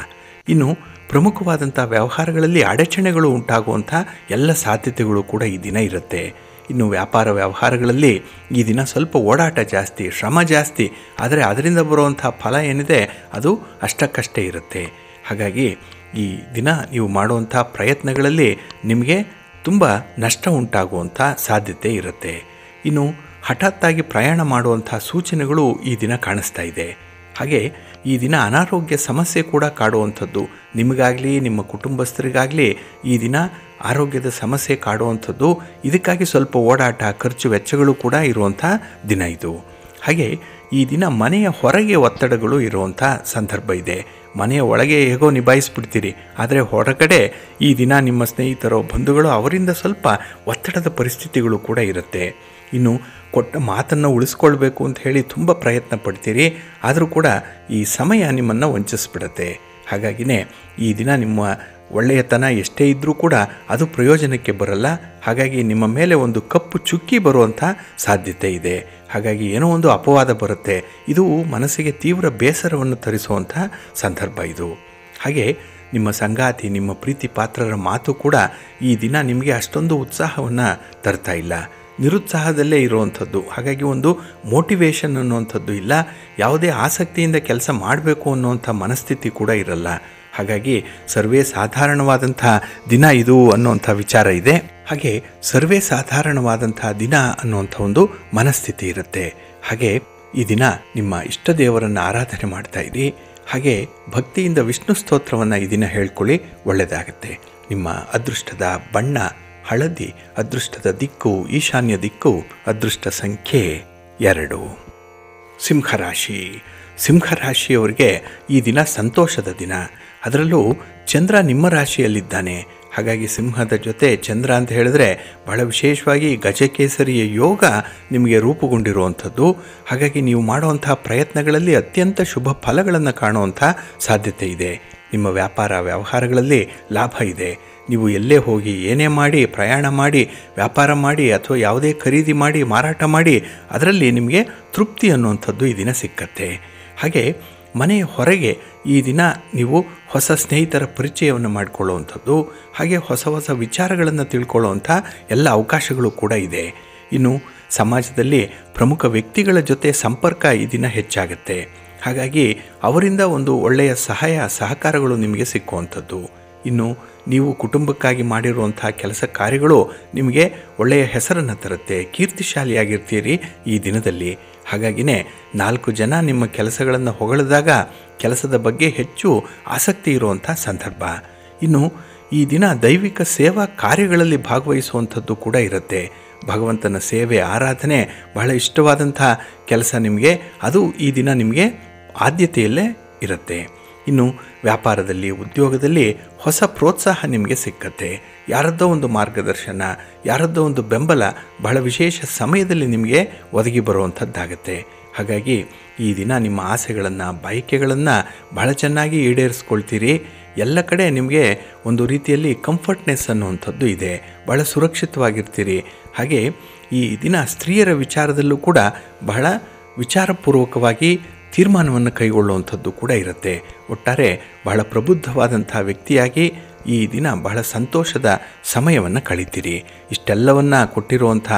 ಇನ್ನು ಪ್ರಮುಖವಾದಂಥ ವ್ಯವಹಾರಗಳಲ್ಲಿ ಅಡಚಣೆಗಳು ಉಂಟಾಗುವಂಥ ಎಲ್ಲ ಸಾಧ್ಯತೆಗಳು ಕೂಡ ಈ ದಿನ ಇರುತ್ತೆ. ಇನ್ನು ವ್ಯಾಪಾರ ವ್ಯವಹಾರಗಳಲ್ಲಿ ಈ ದಿನ ಸ್ವಲ್ಪ ಓಡಾಟ ಜಾಸ್ತಿ, ಶ್ರಮ ಜಾಸ್ತಿ, ಆದರೆ ಅದರಿಂದ ಬರುವಂಥ ಫಲ ಏನಿದೆ ಅದು ಅಷ್ಟಕ್ಕಷ್ಟೇ ಇರುತ್ತೆ. ಹಾಗಾಗಿ ಈ ದಿನ ನೀವು ಮಾಡುವಂಥ ಪ್ರಯತ್ನಗಳಲ್ಲಿ ನಿಮಗೆ ತುಂಬ ನಷ್ಟ ಉಂಟಾಗುವಂಥ ಸಾಧ್ಯತೆ ಇರುತ್ತೆ. ಇನ್ನು ಹಠಾತ್ತಾಗಿ ಪ್ರಯಾಣ ಮಾಡುವಂಥ ಸೂಚನೆಗಳು ಈ ದಿನ ಕಾಣಿಸ್ತಾ ಇದೆ. ಹಾಗೆ ಈ ದಿನ ಅನಾರೋಗ್ಯ ಸಮಸ್ಯೆ ಕೂಡ ಕಾಡುವಂಥದ್ದು. ನಿಮಗಾಗಲಿ ನಿಮ್ಮ ಕುಟುಂಬಸ್ಥರಿಗಾಗಲಿ ಈ ದಿನ ಆರೋಗ್ಯದ ಸಮಸ್ಯೆ ಕಾಡುವಂಥದ್ದು. ಇದಕ್ಕಾಗಿ ಸ್ವಲ್ಪ ಓಡಾಟ, ಖರ್ಚು ವೆಚ್ಚಗಳು ಕೂಡ ಇರುವಂಥ ದಿನ ಇದು. ಹಾಗೆ ಈ ದಿನ ಮನೆಯ ಹೊರಗೆ ಒತ್ತಡಗಳು ಇರುವಂಥ ಸಂದರ್ಭ ಇದೆ. ಮನೆಯ ಒಳಗೆ ಹೇಗೋ ನಿಭಾಯಿಸ್ಬಿಡ್ತೀರಿ, ಆದರೆ ಹೊರಗಡೆ ಈ ದಿನ ನಿಮ್ಮ ಸ್ನೇಹಿತರೋ ಬಂಧುಗಳು ಅವರಿಂದ ಸ್ವಲ್ಪ ಒತ್ತಡದ ಪರಿಸ್ಥಿತಿಗಳು ಕೂಡ ಇರುತ್ತೆ. ಇನ್ನು ಕೊಟ್ಟ ಮಾತನ್ನು ಉಳಿಸ್ಕೊಳ್ಬೇಕು ಅಂತ ಹೇಳಿ ತುಂಬ ಪ್ರಯತ್ನ ಪಡ್ತೀರಿ, ಆದರೂ ಕೂಡ ಈ ಸಮಯ ನಿಮ್ಮನ್ನು ವಂಚಿಸ್ಬಿಡುತ್ತೆ. ಹಾಗಾಗಿನೇ ಈ ದಿನ ನಿಮ್ಮ ಒಳ್ಳೆಯತನ ಎಷ್ಟೇ ಇದ್ದರೂ ಕೂಡ ಅದು ಪ್ರಯೋಜನಕ್ಕೆ ಬರಲ್ಲ. ಹಾಗಾಗಿ ನಿಮ್ಮ ಮೇಲೆ ಒಂದು ಕಪ್ಪು ಚುಕ್ಕಿ ಬರುವಂಥ ಸಾಧ್ಯತೆ ಇದೆ. ಹಾಗಾಗಿ ಏನೋ ಒಂದು ಅಪವಾದ ಬರುತ್ತೆ. ಇದು ಮನಸ್ಸಿಗೆ ತೀವ್ರ ಬೇಸರವನ್ನು ತರಿಸುವಂಥ ಸಂದರ್ಭ ಇದು. ಹಾಗೆ ನಿಮ್ಮ ಸಂಗಾತಿ, ನಿಮ್ಮ ಪ್ರೀತಿ ಪಾತ್ರರ ಮಾತು ಕೂಡ ಈ ದಿನ ನಿಮಗೆ ಅಷ್ಟೊಂದು ಉತ್ಸಾಹವನ್ನು ತರ್ತಾ ಇಲ್ಲ. ನಿರುತ್ಸಾಹದಲ್ಲೇ ಇರುವಂಥದ್ದು. ಹಾಗಾಗಿ ಒಂದು ಮೋಟಿವೇಶನ್ ಅನ್ನುವಂಥದ್ದು ಇಲ್ಲ. ಯಾವುದೇ ಆಸಕ್ತಿಯಿಂದ ಕೆಲಸ ಮಾಡಬೇಕು ಅನ್ನುವಂಥ ಮನಸ್ಥಿತಿ ಕೂಡ ಇರಲ್ಲ. ಹಾಗಾಗಿ ಸರ್ವೇ ಸಾಧಾರಣವಾದಂಥ ದಿನ ಇದು ಅನ್ನುವಂಥ ವಿಚಾರ ಇದೆ. ಹಾಗೆ ಸರ್ವೇ ಸಾಧಾರಣವಾದಂಥ ದಿನ ಅನ್ನುವಂಥ ಒಂದು ಮನಸ್ಥಿತಿ ಇರುತ್ತೆ. ಹಾಗೆ ಈ ದಿನ ನಿಮ್ಮ ಇಷ್ಟ ದೇವರನ್ನು ಆರಾಧನೆ ಮಾಡ್ತಾ ಇರಿ. ಹಾಗೆ ಭಕ್ತಿಯಿಂದ ವಿಷ್ಣು ಸ್ತೋತ್ರವನ್ನು ಈ ದಿನ ಹೇಳ್ಕೊಳ್ಳಿ, ಒಳ್ಳೆಯದಾಗುತ್ತೆ. ನಿಮ್ಮ ಅದೃಷ್ಟದ ಬಣ್ಣ ಹಳದಿ, ಅದೃಷ್ಟದ ದಿಕ್ಕು ಈಶಾನ್ಯ ದಿಕ್ಕು, ಅದೃಷ್ಟ ಸಂಖ್ಯೆ 2. ಸಿಂಹರಾಶಿ. ಸಿಂಹರಾಶಿಯವರಿಗೆ ಈ ದಿನ ಸಂತೋಷದ ದಿನ. ಅದರಲ್ಲೂ ಚಂದ್ರ ನಿಮ್ಮ ರಾಶಿಯಲ್ಲಿದ್ದಾನೆ. ಹಾಗಾಗಿ ಸಿಂಹದ ಜೊತೆ ಚಂದ್ರ ಅಂತ ಹೇಳಿದ್ರೆ ಬಹಳ ವಿಶೇಷವಾಗಿ ಗಜಕೇಸರಿಯ ಯೋಗ ನಿಮಗೆ ರೂಪುಗೊಂಡಿರುವಂಥದ್ದು. ಹಾಗಾಗಿ ನೀವು ಮಾಡುವಂಥ ಪ್ರಯತ್ನಗಳಲ್ಲಿ ಅತ್ಯಂತ ಶುಭ ಫಲಗಳನ್ನು ಕಾಣುವಂಥ ಸಾಧ್ಯತೆ ಇದೆ. ನಿಮ್ಮ ವ್ಯಾಪಾರ ವ್ಯವಹಾರಗಳಲ್ಲಿ ಲಾಭ ಇದೆ. ನೀವು ಎಲ್ಲೇ ಹೋಗಿ ಏನೇ ಮಾಡಿ, ಪ್ರಯಾಣ ಮಾಡಿ, ವ್ಯಾಪಾರ ಮಾಡಿ ಅಥವಾ ಯಾವುದೇ ಖರೀದಿ ಮಾಡಿ, ಮಾರಾಟ ಮಾಡಿ, ಅದರಲ್ಲಿ ನಿಮಗೆ ತೃಪ್ತಿ ಅನ್ನುವಂಥದ್ದು ಈ ದಿನ ಸಿಕ್ಕತ್ತೆ. ಹಾಗೆ ಮನೆಯ ಹೊರಗೆ ಈ ದಿನ ನೀವು ಹೊಸ ಸ್ನೇಹಿತರ ಪರಿಚಯವನ್ನು ಮಾಡಿಕೊಳ್ಳುವಂಥದ್ದು, ಹಾಗೆ ಹೊಸ ಹೊಸ ವಿಚಾರಗಳನ್ನು ತಿಳ್ಕೊಳ್ಳುವಂಥ ಎಲ್ಲ ಅವಕಾಶಗಳು ಕೂಡ ಇದೆ. ಇನ್ನು ಸಮಾಜದಲ್ಲಿ ಪ್ರಮುಖ ವ್ಯಕ್ತಿಗಳ ಜೊತೆ ಸಂಪರ್ಕ ಈ ದಿನ ಹೆಚ್ಚಾಗುತ್ತೆ. ಹಾಗಾಗಿ ಅವರಿಂದ ಒಂದು ಒಳ್ಳೆಯ ಸಹಾಯ ಸಹಕಾರಗಳು ನಿಮಗೆ ಸಿಕ್ಕುವಂಥದ್ದು. ಇನ್ನು ನೀವು ಕುಟುಂಬಕ್ಕಾಗಿ ಮಾಡಿರುವಂಥ ಕೆಲಸ ಕಾರ್ಯಗಳು ನಿಮಗೆ ಒಳ್ಳೆಯ ಹೆಸರನ್ನು ತರುತ್ತೆ. ಕೀರ್ತಿಶಾಲಿಯಾಗಿರ್ತೀರಿ ಈ ದಿನದಲ್ಲಿ. ಹಾಗಾಗಿನೇ 4 ಜನ ನಿಮ್ಮ ಕೆಲಸಗಳನ್ನು ಹೊಗಳಿದಾಗ ಕೆಲಸದ ಬಗ್ಗೆ ಹೆಚ್ಚು ಆಸಕ್ತಿ ಇರುವಂಥ ಸಂದರ್ಭ. ಇನ್ನು ಈ ದಿನ ದೈವಿಕ ಸೇವಾ ಕಾರ್ಯಗಳಲ್ಲಿ ಭಾಗವಹಿಸುವಂಥದ್ದು ಕೂಡ ಇರುತ್ತೆ. ಭಗವಂತನ ಸೇವೆ ಆರಾಧನೆ ಬಹಳ ಇಷ್ಟವಾದಂಥ ಕೆಲಸ ನಿಮಗೆ, ಅದು ಈ ದಿನ ನಿಮಗೆ ಆದ್ಯತೆಯಲ್ಲೇ ಇರುತ್ತೆ. ಇನ್ನು ವ್ಯಾಪಾರದಲ್ಲಿ, ಉದ್ಯೋಗದಲ್ಲಿ ಹೊಸ ಪ್ರೋತ್ಸಾಹ ನಿಮಗೆ ಸಿಕ್ಕತ್ತೆ. ಯಾರದ್ದೋ ಒಂದು ಮಾರ್ಗದರ್ಶನ, ಯಾರದ್ದೋ ಒಂದು ಬೆಂಬಲ ಬಹಳ ವಿಶೇಷ ಸಮಯದಲ್ಲಿ ನಿಮಗೆ ಒದಗಿ ಬರುವಂಥದ್ದಾಗತ್ತೆ. ಹಾಗಾಗಿ ಈ ದಿನ ನಿಮ್ಮ ಆಸೆಗಳನ್ನು, ಬಯಕೆಗಳನ್ನು ಬಹಳ ಚೆನ್ನಾಗಿ ಈಡೇರಿಸ್ಕೊಳ್ತೀರಿ. ಎಲ್ಲ ಕಡೆ ನಿಮಗೆ ಒಂದು ರೀತಿಯಲ್ಲಿ ಕಂಫರ್ಟ್ನೆಸ್ ಅನ್ನುವಂಥದ್ದು ಇದೆ, ಬಹಳ ಸುರಕ್ಷಿತವಾಗಿರ್ತೀರಿ. ಹಾಗೆ ಈ ದಿನ ಸ್ತ್ರೀಯರ ವಿಚಾರದಲ್ಲೂ ಕೂಡ ಬಹಳ ವಿಚಾರಪೂರ್ವಕವಾಗಿ ತೀರ್ಮಾನವನ್ನು ಕೈಗೊಳ್ಳುವಂಥದ್ದು ಕೂಡ ಇರುತ್ತೆ. ಒಟ್ಟಾರೆ ಬಹಳ ಪ್ರಬುದ್ಧವಾದಂಥ ವ್ಯಕ್ತಿಯಾಗಿ ಈ ದಿನ ಬಹಳ ಸಂತೋಷದ ಸಮಯವನ್ನು ಕಳೀತೀರಿ. ಇಷ್ಟೆಲ್ಲವನ್ನು ಕೊಟ್ಟಿರುವಂಥ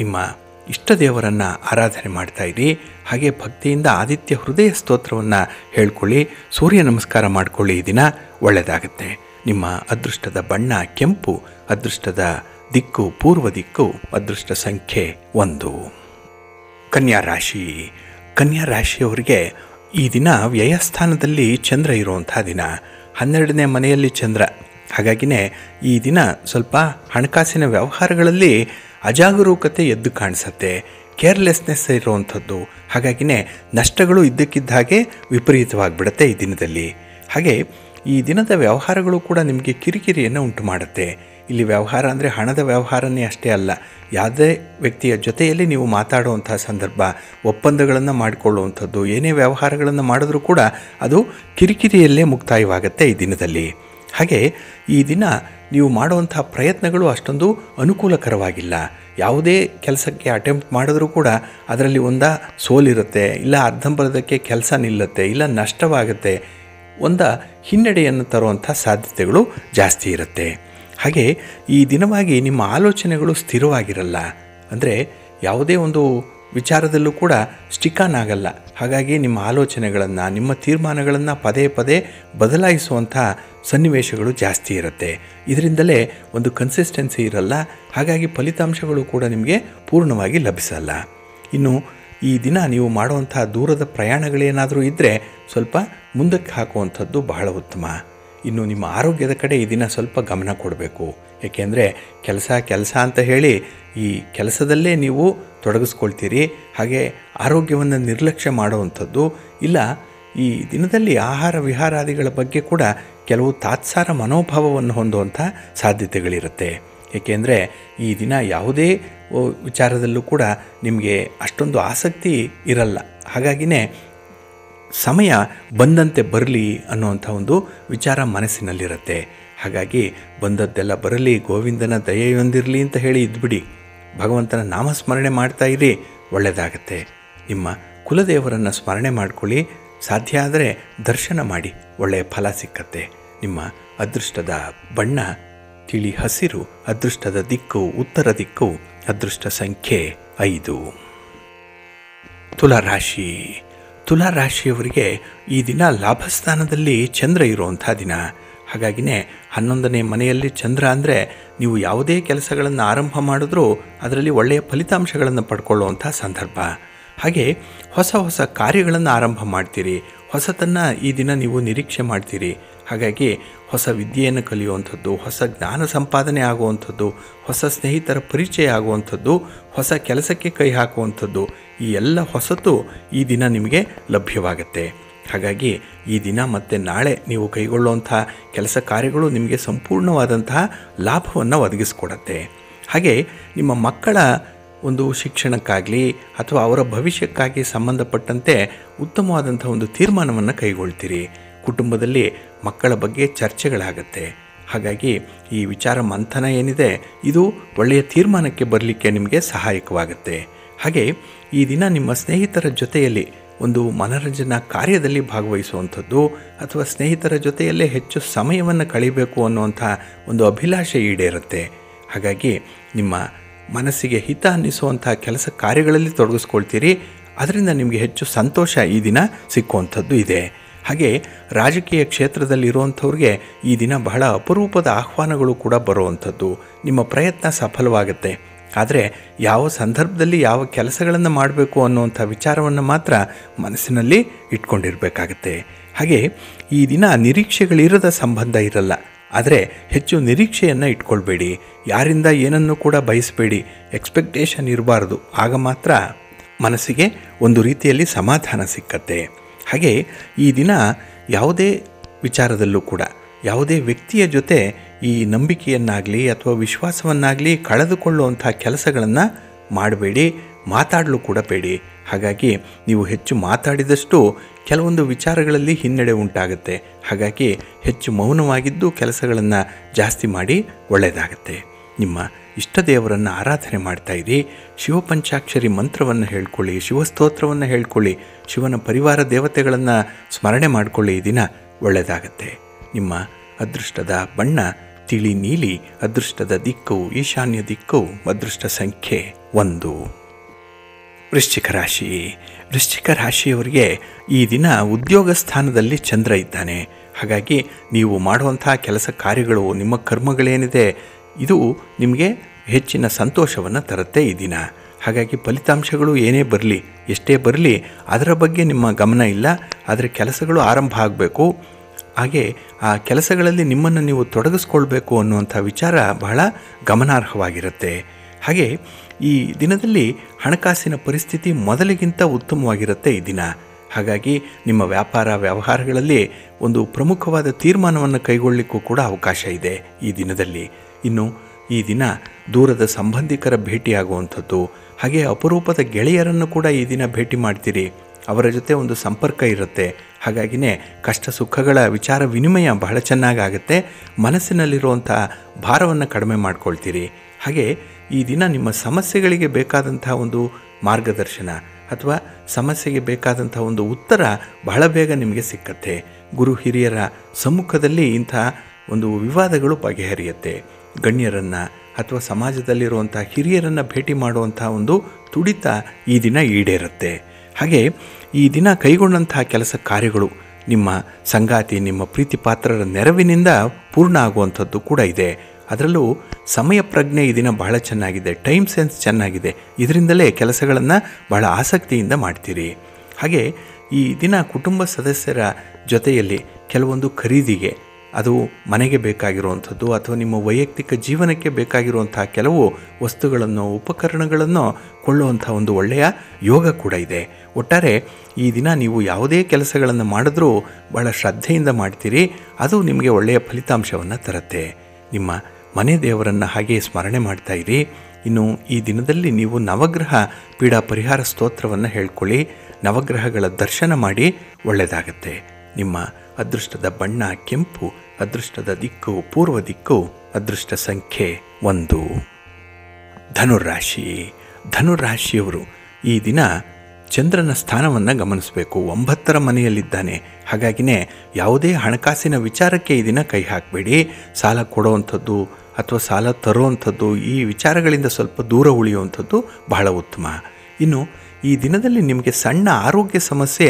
ನಿಮ್ಮ ಇಷ್ಟ ದೇವರನ್ನು ಆರಾಧನೆ ಮಾಡ್ತಾಯಿರಿ. ಹಾಗೆ ಭಕ್ತಿಯಿಂದ ಆದಿತ್ಯ ಹೃದಯ ಸ್ತೋತ್ರವನ್ನು ಹೇಳ್ಕೊಳ್ಳಿ, ಸೂರ್ಯ ನಮಸ್ಕಾರ ಮಾಡಿಕೊಳ್ಳಿ. ಈ ದಿನ ಒಳ್ಳೆಯದಾಗುತ್ತೆ. ನಿಮ್ಮ ಅದೃಷ್ಟದ ಬಣ್ಣ ಕೆಂಪು, ಅದೃಷ್ಟದ ದಿಕ್ಕು ಪೂರ್ವ ದಿಕ್ಕು, ಅದೃಷ್ಟ ಸಂಖ್ಯೆ 1. ಕನ್ಯಾ ರಾಶಿ. ಕನ್ಯಾ ರಾಶಿಯವರಿಗೆ ಈ ದಿನ ವ್ಯಯಸ್ಥಾನದಲ್ಲಿ ಚಂದ್ರ ಇರುವಂಥ ದಿನ, 12ನೇ ಮನೆಯಲ್ಲಿ ಚಂದ್ರ. ಹಾಗಾಗಿನೇ ಈ ದಿನ ಸ್ವಲ್ಪ ಹಣಕಾಸಿನ ವ್ಯವಹಾರಗಳಲ್ಲಿ ಅಜಾಗರೂಕತೆ ಎದ್ದು ಕಾಣಿಸುತ್ತೆ, ಕೇರ್ಲೆಸ್ನೆಸ್ ಇರುವಂಥದ್ದು. ಹಾಗಾಗಿನೇ ನಷ್ಟಗಳು ಇದ್ದಕ್ಕಿದ್ದ ಹಾಗೆ ವಿಪರೀತವಾಗಿಬಿಡುತ್ತೆ ಈ ದಿನದಲ್ಲಿ. ಹಾಗೆ ಈ ದಿನದ ವ್ಯವಹಾರಗಳು ಕೂಡ ನಿಮಗೆ ಕಿರಿಕಿರಿಯನ್ನು ಉಂಟು ಮಾಡುತ್ತೆ. ಇಲ್ಲಿ ವ್ಯವಹಾರ ಅಂದರೆ ಹಣದ ವ್ಯವಹಾರನೇ ಅಷ್ಟೇ ಅಲ್ಲ, ಯಾವುದೇ ವ್ಯಕ್ತಿಯ ಜೊತೆಯಲ್ಲಿ ನೀವು ಮಾತಾಡುವಂಥ ಸಂದರ್ಭ, ಒಪ್ಪಂದಗಳನ್ನು ಮಾಡಿಕೊಳ್ಳುವಂಥದ್ದು, ಏನೇ ವ್ಯವಹಾರಗಳನ್ನು ಮಾಡಿದ್ರೂ ಕೂಡ ಅದು ಕಿರಿಕಿರಿಯಲ್ಲೇ ಮುಕ್ತಾಯವಾಗುತ್ತೆ ಈ ದಿನದಲ್ಲಿ. ಹಾಗೆ ಈ ದಿನ ನೀವು ಮಾಡುವಂಥ ಪ್ರಯತ್ನಗಳು ಅಷ್ಟೊಂದು ಅನುಕೂಲಕರವಾಗಿಲ್ಲ. ಯಾವುದೇ ಕೆಲಸಕ್ಕೆ ಅಟೆಂಪ್ಟ್ ಮಾಡಿದ್ರೂ ಕೂಡ ಅದರಲ್ಲಿ ಸೋಲಿರುತ್ತೆ, ಇಲ್ಲ ಅರ್ಧಂಬರ್ಧಕ್ಕೆ ಕೆಲಸ ನಿಲ್ಲುತ್ತೆ, ಇಲ್ಲ ನಷ್ಟವಾಗುತ್ತೆ, ಹಿನ್ನಡೆಯನ್ನು ತರುವಂಥ ಸಾಧ್ಯತೆಗಳು ಜಾಸ್ತಿ ಇರುತ್ತೆ. ಹಾಗೆ ಈ ದಿನವಾಗಿ ನಿಮ್ಮ ಆಲೋಚನೆಗಳು ಸ್ಥಿರವಾಗಿರಲ್ಲ. ಅಂದರೆ ಯಾವುದೇ ಒಂದು ವಿಚಾರದಲ್ಲೂ ಕೂಡ ಸ್ಟಿಕಾನ್ ಆಗಲ್ಲ. ಹಾಗಾಗಿ ನಿಮ್ಮ ಆಲೋಚನೆಗಳನ್ನು, ನಿಮ್ಮ ತೀರ್ಮಾನಗಳನ್ನು ಪದೇ ಪದೇ ಬದಲಾಯಿಸುವಂಥ ಸನ್ನಿವೇಶಗಳು ಜಾಸ್ತಿ ಇರುತ್ತೆ. ಇದರಿಂದಲೇ ಒಂದು ಕನ್ಸಿಸ್ಟೆನ್ಸಿ ಇರಲ್ಲ. ಹಾಗಾಗಿ ಫಲಿತಾಂಶಗಳು ಕೂಡ ನಿಮಗೆ ಪೂರ್ಣವಾಗಿ ಲಭಿಸಲ್ಲ. ಇನ್ನು ಈ ದಿನ ನೀವು ಮಾಡುವಂಥ ದೂರದ ಪ್ರಯಾಣಗಳೇನಾದರೂ ಇದ್ದರೆ ಸ್ವಲ್ಪ ಮುಂದಕ್ಕೆ ಹಾಕುವಂಥದ್ದು ಬಹಳ ಉತ್ತಮ. ಇನ್ನು ನಿಮ್ಮ ಆರೋಗ್ಯದ ಕಡೆ ಈ ದಿನ ಸ್ವಲ್ಪ ಗಮನ ಕೊಡಬೇಕು. ಏಕೆಂದರೆ ಕೆಲಸ ಅಂತ ಹೇಳಿ ಈ ಕೆಲಸದಲ್ಲೇ ನೀವು ತೊಡಗಿಸ್ಕೊಳ್ತೀರಿ. ಹಾಗೆ ಆರೋಗ್ಯವನ್ನು ನಿರ್ಲಕ್ಷ್ಯ ಮಾಡುವಂಥದ್ದು ಇಲ್ಲ. ಈ ದಿನದಲ್ಲಿ ಆಹಾರ ವಿಹಾರಾದಿಗಳ ಬಗ್ಗೆ ಕೂಡ ಕೆಲವು ತಾತ್ಸಾರ ಮನೋಭಾವವನ್ನು ಹೊಂದುವಂಥ ಸಾಧ್ಯತೆಗಳಿರುತ್ತೆ. ಏಕೆಂದರೆ ಈ ದಿನ ಯಾವುದೇ ವಿಚಾರದಲ್ಲೂ ಕೂಡ ನಿಮಗೆ ಅಷ್ಟೊಂದು ಆಸಕ್ತಿ ಇರಲ್ಲ. ಹಾಗಾಗಿನೇ ಸಮಯ ಬಂದಂತೆ ಬರಲಿ ಅನ್ನುವಂಥ ಒಂದು ವಿಚಾರ ಮನಸ್ಸಿನಲ್ಲಿರುತ್ತೆ. ಹಾಗಾಗಿ ಬಂದದ್ದೆಲ್ಲ ಬರಲಿ, ಗೋವಿಂದನ ದಯೆಯೊಂದಿರಲಿ ಅಂತ ಹೇಳಿ ಇದ್ಬಿಡಿ. ಭಗವಂತನ ನಾಮಸ್ಮರಣೆ ಮಾಡ್ತಾ ಇರಿ, ಒಳ್ಳೆಯದಾಗತ್ತೆ. ನಿಮ್ಮ ಕುಲದೇವರನ್ನು ಸ್ಮರಣೆ ಮಾಡಿಕೊಳ್ಳಿ. ಸಾಧ್ಯ ಆದರೆ ದರ್ಶನ ಮಾಡಿ, ಒಳ್ಳೆಯ ಫಲ ಸಿಕ್ಕತ್ತೆ. ನಿಮ್ಮ ಅದೃಷ್ಟದ ಬಣ್ಣ ತಿಳಿ ಹಸಿರು, ಅದೃಷ್ಟದ ದಿಕ್ಕು ಉತ್ತರ ದಿಕ್ಕು, ಅದೃಷ್ಟ ಸಂಖ್ಯೆ 5. ತುಲಾರಾಶಿ. ತುಲಾರಾಶಿಯವರಿಗೆ ಈ ದಿನ ಲಾಭಸ್ಥಾನದಲ್ಲಿ ಚಂದ್ರ ಇರುವಂಥ ದಿನ. ಹಾಗಾಗಿನೇ 11ನೇ ಮನೆಯಲ್ಲಿ ಚಂದ್ರ ಅಂದರೆ ನೀವು ಯಾವುದೇ ಕೆಲಸಗಳನ್ನು ಆರಂಭ ಮಾಡಿದ್ರೂ ಅದರಲ್ಲಿ ಒಳ್ಳೆಯ ಫಲಿತಾಂಶಗಳನ್ನು ಪಡ್ಕೊಳ್ಳುವಂಥ ಸಂದರ್ಭ. ಹಾಗೆ ಹೊಸ ಕಾರ್ಯಗಳನ್ನು ಆರಂಭ ಮಾಡ್ತೀರಿ, ಹೊಸತನ್ನು ಈ ದಿನ ನೀವು ನಿರೀಕ್ಷೆ ಮಾಡ್ತೀರಿ. ಹಾಗಾಗಿ ಹೊಸ ವಿದ್ಯೆಯನ್ನು ಕಲಿಯುವಂಥದ್ದು, ಹೊಸ ಜ್ಞಾನ ಸಂಪಾದನೆ ಆಗುವಂಥದ್ದು, ಹೊಸ ಸ್ನೇಹಿತರ ಪರಿಚಯ ಆಗುವಂಥದ್ದು, ಹೊಸ ಕೆಲಸಕ್ಕೆ ಕೈ ಹಾಕುವಂಥದ್ದು, ಈ ಎಲ್ಲ ಹೊಸತು ಈ ದಿನ ನಿಮಗೆ ಲಭ್ಯವಾಗುತ್ತೆ. ಹಾಗಾಗಿ ಈ ದಿನ ಮತ್ತು ನಾಳೆ ನೀವು ಕೈಗೊಳ್ಳುವಂಥ ಕೆಲಸ ಕಾರ್ಯಗಳು ನಿಮಗೆ ಸಂಪೂರ್ಣವಾದಂತಹ ಲಾಭವನ್ನು ಒದಗಿಸ್ಕೊಡತ್ತೆ. ಹಾಗೆ ನಿಮ್ಮ ಮಕ್ಕಳ ಒಂದು ಶಿಕ್ಷಣಕ್ಕಾಗಲಿ ಅಥವಾ ಅವರ ಭವಿಷ್ಯಕ್ಕಾಗಿ ಸಂಬಂಧಪಟ್ಟಂತೆ ಉತ್ತಮವಾದಂಥ ಒಂದು ತೀರ್ಮಾನವನ್ನು ಕೈಗೊಳ್ತೀರಿ. ಕುಟುಂಬದಲ್ಲಿ ಮಕ್ಕಳ ಬಗ್ಗೆ ಚರ್ಚೆಗಳಾಗತ್ತೆ. ಹಾಗಾಗಿ ಈ ವಿಚಾರ ಮಂಥನ ಏನಿದೆ ಇದು ಒಳ್ಳೆಯ ತೀರ್ಮಾನಕ್ಕೆ ಬರಲಿಕ್ಕೆ ನಿಮಗೆ ಸಹಾಯಕವಾಗುತ್ತೆ. ಹಾಗೆ ಈ ದಿನ ನಿಮ್ಮ ಸ್ನೇಹಿತರ ಜೊತೆಯಲ್ಲಿ ಒಂದು ಮನರಂಜನಾ ಕಾರ್ಯದಲ್ಲಿ ಭಾಗವಹಿಸುವಂಥದ್ದು ಅಥವಾ ಸ್ನೇಹಿತರ ಜೊತೆಯಲ್ಲೇ ಹೆಚ್ಚು ಸಮಯವನ್ನು ಕಳೀಬೇಕು ಅನ್ನುವಂಥ ಒಂದು ಅಭಿಲಾಷೆ ಈಡೇರುತ್ತೆ. ಹಾಗಾಗಿ ನಿಮ್ಮ ಮನಸ್ಸಿಗೆ ಹಿತ ಅನ್ನಿಸುವಂಥ ಕೆಲಸ ಕಾರ್ಯಗಳಲ್ಲಿ ತೊಡಗಿಸ್ಕೊಳ್ತೀರಿ. ಅದರಿಂದ ನಿಮಗೆ ಹೆಚ್ಚು ಸಂತೋಷ ಈ ದಿನ ಸಿಕ್ಕುವಂಥದ್ದು ಇದೆ. ಹಾಗೆ ರಾಜಕೀಯ ಕ್ಷೇತ್ರದಲ್ಲಿರುವಂಥವ್ರಿಗೆ ಈ ದಿನ ಬಹಳ ಅಪರೂಪದ ಆಹ್ವಾನಗಳು ಕೂಡ ಬರುವಂಥದ್ದು. ನಿಮ್ಮ ಪ್ರಯತ್ನ ಸಫಲವಾಗುತ್ತೆ. ಆದರೆ ಯಾವ ಸಂದರ್ಭದಲ್ಲಿ ಯಾವ ಕೆಲಸಗಳನ್ನು ಮಾಡಬೇಕು ಅನ್ನುವಂಥ ವಿಚಾರವನ್ನು ಮಾತ್ರ ಮನಸ್ಸಿನಲ್ಲಿ ಇಟ್ಕೊಂಡಿರಬೇಕಾಗತ್ತೆ. ಹಾಗೆ ಈ ದಿನ ನಿರೀಕ್ಷೆಗಳಿರದ ಸಂಬಂಧ ಇರಲ್ಲ. ಆದರೆ ಹೆಚ್ಚು ನಿರೀಕ್ಷೆಯನ್ನು ಇಟ್ಕೊಳ್ಬೇಡಿ. ಯಾರಿಂದ ಏನನ್ನು ಕೂಡ ಬಯಸಬೇಡಿ. ಎಕ್ಸ್ಪೆಕ್ಟೇಷನ್ ಇರಬಾರ್ದು. ಆಗ ಮಾತ್ರ ಮನಸ್ಸಿಗೆ ಒಂದು ರೀತಿಯಲ್ಲಿ ಸಮಾಧಾನ ಸಿಕ್ಕತ್ತೆ. ಹಾಗೆ ಈ ದಿನ ಯಾವುದೇ ವಿಚಾರದಲ್ಲೂ ಕೂಡ ಯಾವುದೇ ವ್ಯಕ್ತಿಯ ಜೊತೆ ಈ ನಂಬಿಕೆಯನ್ನಾಗಲಿ ಅಥವಾ ವಿಶ್ವಾಸವನ್ನಾಗಲಿ ಕಳೆದುಕೊಳ್ಳುವಂಥ ಕೆಲಸಗಳನ್ನು ಮಾಡಬೇಡಿ. ಮಾತಾಡಲು ಕೂಡ ಬೇಡಿ. ಹಾಗಾಗಿ ನೀವು ಹೆಚ್ಚು ಮಾತಾಡಿದಷ್ಟು ಕೆಲವೊಂದು ವಿಚಾರಗಳಲ್ಲಿ ಹಿನ್ನಡೆ ಉಂಟಾಗುತ್ತೆ. ಹಾಗಾಗಿ ಹೆಚ್ಚು ಮೌನವಾಗಿದ್ದು ಕೆಲಸಗಳನ್ನು ಜಾಸ್ತಿ ಮಾಡಿ ಒಳ್ಳೆಯದಾಗತ್ತೆ. ನಿಮ್ಮ ಇಷ್ಟ ದೇವರನ್ನು ಆರಾಧನೆ ಮಾಡ್ತಾಯಿರಿ. ಶಿವಪಂಚಾಕ್ಷರಿ ಮಂತ್ರವನ್ನು ಹೇಳ್ಕೊಳ್ಳಿ, ಶಿವಸ್ತೋತ್ರವನ್ನು ಹೇಳ್ಕೊಳ್ಳಿ, ಶಿವನ ಪರಿವಾರ ದೇವತೆಗಳನ್ನು ಸ್ಮರಣೆ ಮಾಡಿಕೊಳ್ಳಿ. ಈ ದಿನ ಒಳ್ಳೆಯದಾಗತ್ತೆ. ನಿಮ್ಮ ಅದೃಷ್ಟದ ಬಣ್ಣ ತಿಳಿ ನೀಲಿ, ಅದೃಷ್ಟದ ದಿಕ್ಕು ಈಶಾನ್ಯ ದಿಕ್ಕು, ಅದೃಷ್ಟ ಸಂಖ್ಯೆ 1. ವೃಶ್ಚಿಕ ರಾಶಿ. ವೃಶ್ಚಿಕ ರಾಶಿಯವರಿಗೆ ಈ ದಿನ ಉದ್ಯೋಗ ಸ್ಥಾನದಲ್ಲಿ ಚಂದ್ರ ಇದ್ದಾನೆ. ಹಾಗಾಗಿ ನೀವು ಮಾಡುವಂಥ ಕೆಲಸ ಕಾರ್ಯಗಳು, ನಿಮ್ಮ ಕರ್ಮಗಳೇನಿದೆ, ಇದು ನಿಮಗೆ ಹೆಚ್ಚಿನ ಸಂತೋಷವನ್ನು ತರುತ್ತೆ ಈ ದಿನ. ಹಾಗಾಗಿ ಫಲಿತಾಂಶಗಳು ಏನೇ ಬರಲಿ, ಎಷ್ಟೇ ಬರಲಿ, ಅದರ ಬಗ್ಗೆ ನಿಮ್ಮ ಗಮನ ಇಲ್ಲ. ಆದರೆ ಕೆಲಸಗಳು ಆರಂಭ ಆಗಬೇಕು. ಹಾಗೆ ಆ ಕೆಲಸಗಳಲ್ಲಿ ನಿಮ್ಮನ್ನು ನೀವು ತೊಡಗಿಸ್ಕೊಳ್ಬೇಕು ಅನ್ನುವಂಥ ವಿಚಾರ ಬಹಳ ಗಮನಾರ್ಹವಾಗಿರುತ್ತೆ. ಹಾಗೆ ಈ ದಿನದಲ್ಲಿ ಹಣಕಾಸಿನ ಪರಿಸ್ಥಿತಿ ಮೊದಲಿಗಿಂತ ಉತ್ತಮವಾಗಿರುತ್ತೆ ಈ ದಿನ. ಹಾಗಾಗಿ ನಿಮ್ಮ ವ್ಯಾಪಾರ ವ್ಯವಹಾರಗಳಲ್ಲಿ ಒಂದು ಪ್ರಮುಖವಾದ ತೀರ್ಮಾನವನ್ನು ಕೈಗೊಳ್ಳಲಿಕ್ಕೂ ಕೂಡ ಅವಕಾಶ ಇದೆ ಈ ದಿನದಲ್ಲಿ. ಇನ್ನು ಈ ದಿನ ದೂರದ ಸಂಬಂಧಿಕರ ಭೇಟಿಯಾಗುವಂಥದ್ದು, ಹಾಗೆ ಅಪರೂಪದ ಗೆಳೆಯರನ್ನು ಕೂಡ ಈ ದಿನ ಭೇಟಿ ಮಾಡ್ತೀರಿ. ಅವರ ಜೊತೆ ಒಂದು ಸಂಪರ್ಕ ಇರುತ್ತೆ. ಹಾಗಾಗಿನೇ ಕಷ್ಟ ಸುಖಗಳ ವಿಚಾರ ವಿನಿಮಯ ಬಹಳ ಚೆನ್ನಾಗಾಗುತ್ತೆ. ಮನಸ್ಸಿನಲ್ಲಿರುವಂಥ ಭಾರವನ್ನು ಕಡಿಮೆ ಮಾಡ್ಕೊಳ್ತೀರಿ. ಹಾಗೆ ಈ ದಿನ ನಿಮ್ಮ ಸಮಸ್ಯೆಗಳಿಗೆ ಬೇಕಾದಂಥ ಒಂದು ಮಾರ್ಗದರ್ಶನ ಅಥವಾ ಸಮಸ್ಯೆಗೆ ಬೇಕಾದಂಥ ಒಂದು ಉತ್ತರ ಬಹಳ ಬೇಗ ನಿಮಗೆ ಸಿಕ್ಕತ್ತೆ. ಗುರು ಹಿರಿಯರ ಸಮ್ಮುಖದಲ್ಲಿ ಇಂಥ ಒಂದು ವಿವಾದಗಳು ಬಗೆಹರಿಯುತ್ತೆ. ಗಣ್ಯರನ್ನು ಅಥವಾ ಸಮಾಜದಲ್ಲಿರುವಂಥ ಹಿರಿಯರನ್ನು ಭೇಟಿ ಮಾಡುವಂಥ ಒಂದು ತುಡಿತ ಈ ದಿನ ಈಡೇರುತ್ತೆ. ಹಾಗೆ ಈ ದಿನ ಕೈಗೊಂಡಂಥ ಕೆಲಸ ಕಾರ್ಯಗಳು ನಿಮ್ಮ ಸಂಗಾತಿ, ನಿಮ್ಮ ಪ್ರೀತಿ ಪಾತ್ರರ ನೆರವಿನಿಂದ ಪೂರ್ಣ ಆಗುವಂಥದ್ದು ಕೂಡ ಇದೆ. ಅದರಲ್ಲೂ ಸಮಯ ಪ್ರಜ್ಞೆ ಈ ದಿನ ಬಹಳ ಚೆನ್ನಾಗಿದೆ. ಟೈಮ್ ಸೆನ್ಸ್ ಚೆನ್ನಾಗಿದೆ. ಇದರಿಂದಲೇ ಕೆಲಸಗಳನ್ನು ಬಹಳ ಆಸಕ್ತಿಯಿಂದ ಮಾಡ್ತೀರಿ. ಹಾಗೆ ಈ ದಿನ ಕುಟುಂಬ ಸದಸ್ಯರ ಜೊತೆಯಲ್ಲಿ ಕೆಲವೊಂದು ಖರೀದಿಗೆ, ಅದು ಮನೆಗೆ ಬೇಕಾಗಿರುವಂಥದ್ದು ಅಥವಾ ನಿಮ್ಮ ವೈಯಕ್ತಿಕ ಜೀವನಕ್ಕೆ ಬೇಕಾಗಿರುವಂಥ ಕೆಲವು ವಸ್ತುಗಳನ್ನು, ಉಪಕರಣಗಳನ್ನು ಕೊಳ್ಳುವಂಥ ಒಂದು ಒಳ್ಳೆಯ ಯೋಗ ಕೂಡ ಇದೆ. ಒಟ್ಟಾರೆ ಈ ದಿನ ನೀವು ಯಾವುದೇ ಕೆಲಸಗಳನ್ನು ಮಾಡಿದ್ರೂ ಭಾಳ ಶ್ರದ್ಧೆಯಿಂದ ಮಾಡ್ತೀರಿ. ಅದು ನಿಮಗೆ ಒಳ್ಳೆಯ ಫಲಿತಾಂಶವನ್ನು ತರುತ್ತೆ. ನಿಮ್ಮ ಮನೆ ದೇವರನ್ನು ಹಾಗೆ ಸ್ಮರಣೆ ಮಾಡ್ತಾ ಇರಿ. ಇನ್ನು ಈ ದಿನದಲ್ಲಿ ನೀವು ನವಗ್ರಹ ಪೀಡಾ ಪರಿಹಾರ ಸ್ತೋತ್ರವನ್ನು ಹೇಳ್ಕೊಳ್ಳಿ. ನವಗ್ರಹಗಳ ದರ್ಶನ ಮಾಡಿ ಒಳ್ಳೆಯದಾಗತ್ತೆ. ನಿಮ್ಮ ಅದೃಷ್ಟದ ಬಣ್ಣ ಕೆಂಪು, ಅದೃಷ್ಟದ ದಿಕ್ಕು ಪೂರ್ವ ದಿಕ್ಕು, ಅದೃಷ್ಟ ಸಂಖ್ಯೆ 1. ಧನುರಾಶಿ. ಧನುರಾಶಿಯವರು ಈ ದಿನ ಚಂದ್ರನ ಸ್ಥಾನವನ್ನು ಗಮನಿಸಬೇಕು. 9ರ ಮನೆಯಲ್ಲಿದ್ದಾನೆ. ಹಾಗಾಗಿನೇ ಯಾವುದೇ ಹಣಕಾಸಿನ ವಿಚಾರಕ್ಕೆ ಈ ದಿನ ಕೈ ಹಾಕಬೇಡಿ. ಸಾಲ ಕೊಡುವಂಥದ್ದು ಅಥವಾ ಸಾಲ ತರುವಂಥದ್ದು, ಈ ವಿಚಾರಗಳಿಂದ ಸ್ವಲ್ಪ ದೂರ ಉಳಿಯುವಂಥದ್ದು ಬಹಳ ಉತ್ತಮ. ಇನ್ನು ಈ ದಿನದಲ್ಲಿ ನಿಮಗೆ ಸಣ್ಣ ಆರೋಗ್ಯ ಸಮಸ್ಯೆ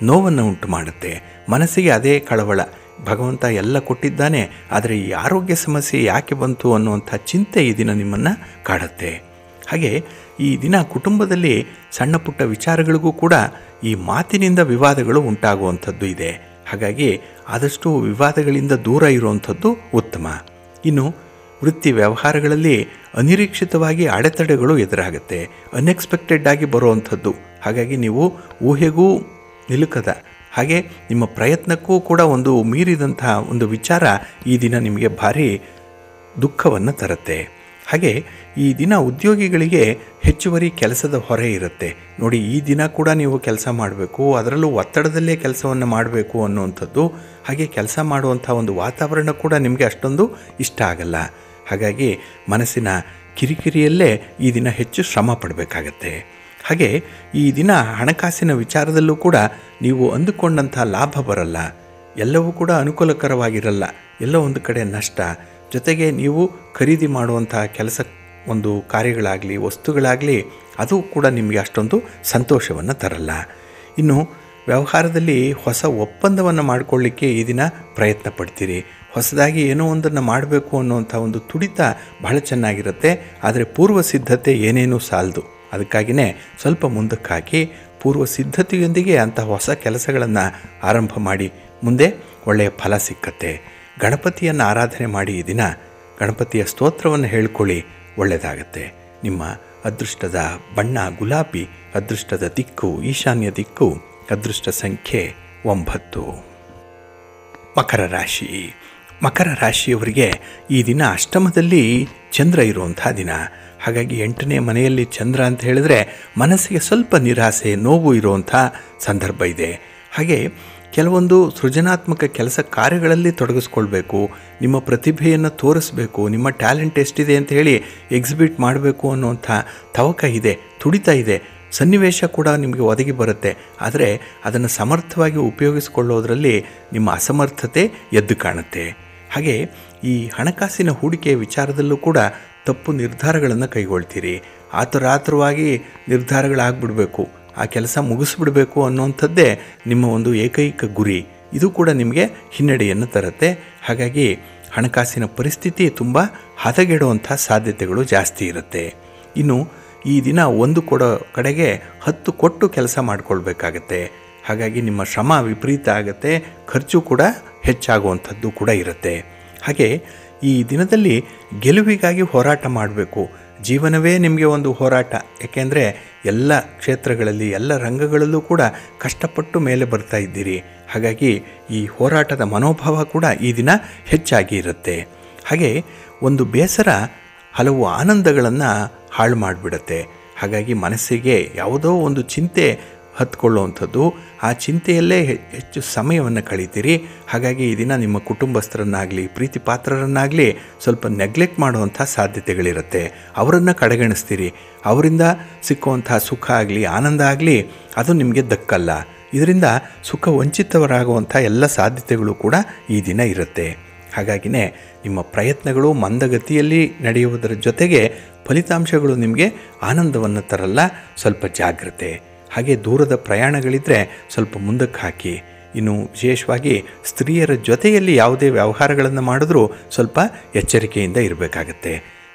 ನೋವನ್ನು ಉಂಟು ಮಾಡುತ್ತೆ. ಮನಸ್ಸಿಗೆ ಅದೇ ಕಳವಳ, ಭಗವಂತ ಎಲ್ಲ ಕೊಟ್ಟಿದ್ದಾನೆ, ಆದರೆ ಈ ಆರೋಗ್ಯ ಸಮಸ್ಯೆ ಯಾಕೆ ಬಂತು ಅನ್ನುವಂಥ ಚಿಂತೆ ಈ ದಿನ ನಿಮ್ಮನ್ನು ಕಾಡುತ್ತೆ. ಹಾಗೆ ಈ ದಿನ ಕುಟುಂಬದಲ್ಲಿ ಸಣ್ಣ ಪುಟ್ಟ ವಿಚಾರಗಳಿಗೂ ಕೂಡ ಈ ಮಾತಿನಿಂದ ವಿವಾದಗಳು ಉಂಟಾಗುವಂಥದ್ದು ಇದೆ. ಹಾಗಾಗಿ ಆದಷ್ಟು ವಿವಾದಗಳಿಂದ ದೂರ ಇರುವಂಥದ್ದು ಉತ್ತಮ. ಇನ್ನು ವೃತ್ತಿ ವ್ಯವಹಾರಗಳಲ್ಲಿ ಅನಿರೀಕ್ಷಿತವಾಗಿ ಅಡೆತಡೆಗಳು ಎದುರಾಗುತ್ತೆ. ಅನ್ಎಕ್ಸ್ಪೆಕ್ಟೆಡ್ ಆಗಿ ಬರುವಂಥದ್ದು. ಹಾಗಾಗಿ ನೀವು ಊಹೆಗೂ ನಿಲುಕದ ಹಾಗೆ ನಿಮ್ಮ ಪ್ರಯತ್ನಕ್ಕೂ ಕೂಡ ಒಂದು ಮೀರಿದಂಥ ಒಂದು ವಿಚಾರ ಈ ದಿನ ನಿಮಗೆ ಭಾರಿ ದುಃಖವನ್ನು ತರುತ್ತೆ. ಹಾಗೆ ಈ ದಿನ ಉದ್ಯೋಗಿಗಳಿಗೆ ಹೆಚ್ಚುವರಿ ಕೆಲಸದ ಹೊರೆ ಇರುತ್ತೆ. ನೋಡಿ, ಈ ದಿನ ಕೂಡ ನೀವು ಕೆಲಸ ಮಾಡಬೇಕು, ಅದರಲ್ಲೂ ಒತ್ತಡದಲ್ಲೇ ಕೆಲಸವನ್ನು ಮಾಡಬೇಕು ಅನ್ನುವಂಥದ್ದು. ಹಾಗೆ ಕೆಲಸ ಮಾಡುವಂಥ ಒಂದು ವಾತಾವರಣ ಕೂಡ ನಿಮಗೆ ಅಷ್ಟೊಂದು ಇಷ್ಟ ಆಗಲ್ಲ. ಹಾಗಾಗಿ ಮನಸ್ಸಿನ ಕಿರಿಕಿರಿಯಲ್ಲೇ ಈ ದಿನ ಹೆಚ್ಚು ಶ್ರಮ ಪಡಬೇಕಾಗತ್ತೆ. ಹಾಗೆ ಈ ದಿನ ಹಣಕಾಸಿನ ವಿಚಾರದಲ್ಲೂ ಕೂಡ ನೀವು ಅಂದುಕೊಂಡಂಥ ಲಾಭ ಬರಲ್ಲ. ಎಲ್ಲವೂ ಕೂಡ ಅನುಕೂಲಕರವಾಗಿರಲ್ಲ. ಎಲ್ಲೋ ಒಂದು ಕಡೆ ನಷ್ಟ. ಜೊತೆಗೆ ನೀವು ಖರೀದಿ ಮಾಡುವಂಥ ಕೆಲಸ ಒಂದು ಕಾರ್ಯಗಳಾಗಲಿ ವಸ್ತುಗಳಾಗಲಿ ಅದು ಕೂಡ ನಿಮಗೆ ಅಷ್ಟೊಂದು ಸಂತೋಷವನ್ನು ತರಲ್ಲ. ಇನ್ನು ವ್ಯವಹಾರದಲ್ಲಿ ಹೊಸ ಒಪ್ಪಂದವನ್ನು ಮಾಡಿಕೊಳ್ಳಿಕ್ಕೆ ಈ ದಿನ ಪ್ರಯತ್ನ ಪಡ್ತೀರಿ. ಹೊಸದಾಗಿ ಏನೋ ಒಂದನ್ನು ಮಾಡಬೇಕು ಅನ್ನುವಂಥ ಒಂದು ತುಡಿತ ಬಹಳ ಚೆನ್ನಾಗಿರುತ್ತೆ. ಆದರೆ ಪೂರ್ವ ಸಿದ್ಧತೆ ಏನೇನೂ ಸಾಲದು. ಅದಕ್ಕಾಗಿಯೇ ಸ್ವಲ್ಪ ಮುಂದಕ್ಕೆ ಹಾಕಿ ಪೂರ್ವ ಸಿದ್ಧತೆಯೊಂದಿಗೆ ಅಂಥ ಹೊಸ ಕೆಲಸಗಳನ್ನು ಆರಂಭ ಮಾಡಿ ಮುಂದೆ ಒಳ್ಳೆಯ ಫಲ ಸಿಕ್ಕತ್ತೆ. ಗಣಪತಿಯನ್ನು ಆರಾಧನೆ ಮಾಡಿ ಈ ದಿನ ಗಣಪತಿಯ ಸ್ತೋತ್ರವನ್ನು ಹೇಳ್ಕೊಳ್ಳಿ, ಒಳ್ಳೆಯದಾಗತ್ತೆ. ನಿಮ್ಮ ಅದೃಷ್ಟದ ಬಣ್ಣ ಗುಲಾಬಿ, ಅದೃಷ್ಟದ ದಿಕ್ಕು ಈಶಾನ್ಯ ದಿಕ್ಕು, ಅದೃಷ್ಟ ಸಂಖ್ಯೆ 9. ಮಕರ ರಾಶಿ. ಮಕರ ರಾಶಿಯವರಿಗೆ ಈ ದಿನ ಅಷ್ಟಮದಲ್ಲಿ ಚಂದ್ರ ಇರುವಂಥ ದಿನ. ಹಾಗಾಗಿ 8ನೇ ಮನೆಯಲ್ಲಿ ಚಂದ್ರ ಅಂತ ಹೇಳಿದ್ರೆ ಮನಸ್ಸಿಗೆ ಸ್ವಲ್ಪ ನಿರಾಸೆ, ನೋವು ಇರುವಂಥ ಸಂದರ್ಭ ಇದೆ. ಹಾಗೆ ಕೆಲವೊಂದು ಸೃಜನಾತ್ಮಕ ಕೆಲಸ ಕಾರ್ಯಗಳಲ್ಲಿ ತೊಡಗಿಸ್ಕೊಳ್ಬೇಕು, ನಿಮ್ಮ ಪ್ರತಿಭೆಯನ್ನು ತೋರಿಸ್ಬೇಕು, ನಿಮ್ಮ ಟ್ಯಾಲೆಂಟ್ ಎಷ್ಟಿದೆ ಅಂತ ಹೇಳಿ ಎಕ್ಸಿಬಿಟ್ ಮಾಡಬೇಕು ಅನ್ನುವಂಥ ತವಕ ಇದೆ, ತುಡಿತ ಇದೆ. ಸನ್ನಿವೇಶ ಕೂಡ ನಿಮಗೆ ಒದಗಿ ಬರುತ್ತೆ. ಆದರೆ ಅದನ್ನು ಸಮರ್ಥವಾಗಿ ಉಪಯೋಗಿಸಿಕೊಳ್ಳೋದ್ರಲ್ಲಿ ನಿಮ್ಮ ಅಸಮರ್ಥತೆ ಎದ್ದು ಕಾಣುತ್ತೆ. ಹಾಗೆ ಈ ಹಣಕಾಸಿನ ಹೂಡಿಕೆಯ ವಿಚಾರದಲ್ಲೂ ಕೂಡ ತಪ್ಪು ನಿರ್ಧಾರಗಳನ್ನು ಕೈಗೊಳ್ತೀರಿ. ಆತುರಾತುರವಾಗಿ ನಿರ್ಧಾರಗಳಾಗ್ಬಿಡಬೇಕು, ಆ ಕೆಲಸ ಮುಗಿಸ್ಬಿಡಬೇಕು ಅನ್ನೋಂಥದ್ದೇ ನಿಮ್ಮ ಒಂದು ಏಕೈಕ ಗುರಿ. ಇದು ಕೂಡ ನಿಮಗೆ ಹಿನ್ನಡೆಯನ್ನು ತರುತ್ತೆ. ಹಾಗಾಗಿ ಹಣಕಾಸಿನ ಪರಿಸ್ಥಿತಿ ತುಂಬ ಹದಗೆಡುವಂಥ ಸಾಧ್ಯತೆಗಳು ಜಾಸ್ತಿ ಇರುತ್ತೆ. ಇನ್ನು ಈ ದಿನ ಒಂದು ಕಡೆಗೆ 10 ಕೊಟ್ಟು ಕೆಲಸ ಮಾಡಿಕೊಳ್ಬೇಕಾಗತ್ತೆ. ಹಾಗಾಗಿ ನಿಮ್ಮ ಶ್ರಮ ವಿಪರೀತ ಆಗುತ್ತೆ, ಖರ್ಚು ಕೂಡ ಹೆಚ್ಚಾಗುವಂಥದ್ದು ಕೂಡ ಇರುತ್ತೆ. ಹಾಗೆ ಈ ದಿನದಲ್ಲಿ ಗೆಲುವಿಗಾಗಿ ಹೋರಾಟ ಮಾಡಬೇಕು. ಜೀವನವೇ ನಿಮಗೆ ಒಂದು ಹೋರಾಟ. ಏಕೆಂದರೆ ಎಲ್ಲ ಕ್ಷೇತ್ರಗಳಲ್ಲಿ ಎಲ್ಲ ರಂಗಗಳಲ್ಲೂ ಕೂಡ ಕಷ್ಟಪಟ್ಟು ಮೇಲೆ ಬರ್ತಾ ಇದ್ದೀರಿ. ಹಾಗಾಗಿ ಈ ಹೋರಾಟದ ಮನೋಭಾವ ಕೂಡ ಈ ದಿನ ಹೆಚ್ಚಾಗಿ ಇರುತ್ತೆ. ಹಾಗೆ ಒಂದು ಬೇಸರ ಹಲವು ಆನಂದಗಳನ್ನು ಹಾಳು ಮಾಡಿಬಿಡುತ್ತೆ. ಹಾಗಾಗಿ ಮನಸ್ಸಿಗೆ ಯಾವುದೋ ಒಂದು ಚಿಂತೆ ಹತ್ಕೊಳ್ಳುವಂಥದ್ದು, ಆ ಚಿಂತೆಯಲ್ಲೇ ಹೆಚ್ಚು ಸಮಯವನ್ನು ಕಳೀತೀರಿ. ಹಾಗಾಗಿ ಈ ದಿನ ನಿಮ್ಮ ಕುಟುಂಬಸ್ಥರನ್ನಾಗಲಿ ಪ್ರೀತಿ ಪಾತ್ರರನ್ನಾಗಲಿ ಸ್ವಲ್ಪ ನೆಗ್ಲೆಕ್ಟ್ ಮಾಡುವಂಥ ಸಾಧ್ಯತೆಗಳಿರುತ್ತೆ. ಅವರನ್ನು ಕಡೆಗಣಿಸ್ತೀರಿ. ಅವರಿಂದ ಸಿಕ್ಕುವಂಥ ಸುಖ ಆಗಲಿ ಆನಂದ ಆಗಲಿ ಅದು ನಿಮಗೆ ದಕ್ಕಲ್ಲ. ಇದರಿಂದ ಸುಖ ವಂಚಿತವರಾಗುವಂಥ ಎಲ್ಲ ಸಾಧ್ಯತೆಗಳು ಕೂಡ ಈ ದಿನ ಇರುತ್ತೆ. ಹಾಗಾಗಿನೇ ನಿಮ್ಮ ಪ್ರಯತ್ನಗಳು ಮಂದಗತಿಯಲ್ಲಿ ನಡೆಯುವುದರ ಜೊತೆಗೆ ಫಲಿತಾಂಶಗಳು ನಿಮಗೆ ಆನಂದವನ್ನು ತರಲ್ಲ. ಸ್ವಲ್ಪ ಜಾಗ್ರತೆ. ಹಾಗೆ ದೂರದ ಪ್ರಯಾಣಗಳಿದ್ದರೆ ಸ್ವಲ್ಪ ಮುಂದಕ್ಕೆ ಹಾಕಿ. ಇನ್ನು ವಿಶೇಷವಾಗಿ ಸ್ತ್ರೀಯರ ಜೊತೆಯಲ್ಲಿ ಯಾವುದೇ ವ್ಯವಹಾರಗಳನ್ನು ಮಾಡಿದ್ರೂ ಸ್ವಲ್ಪ ಎಚ್ಚರಿಕೆಯಿಂದ ಇರಬೇಕಾಗತ್ತೆ.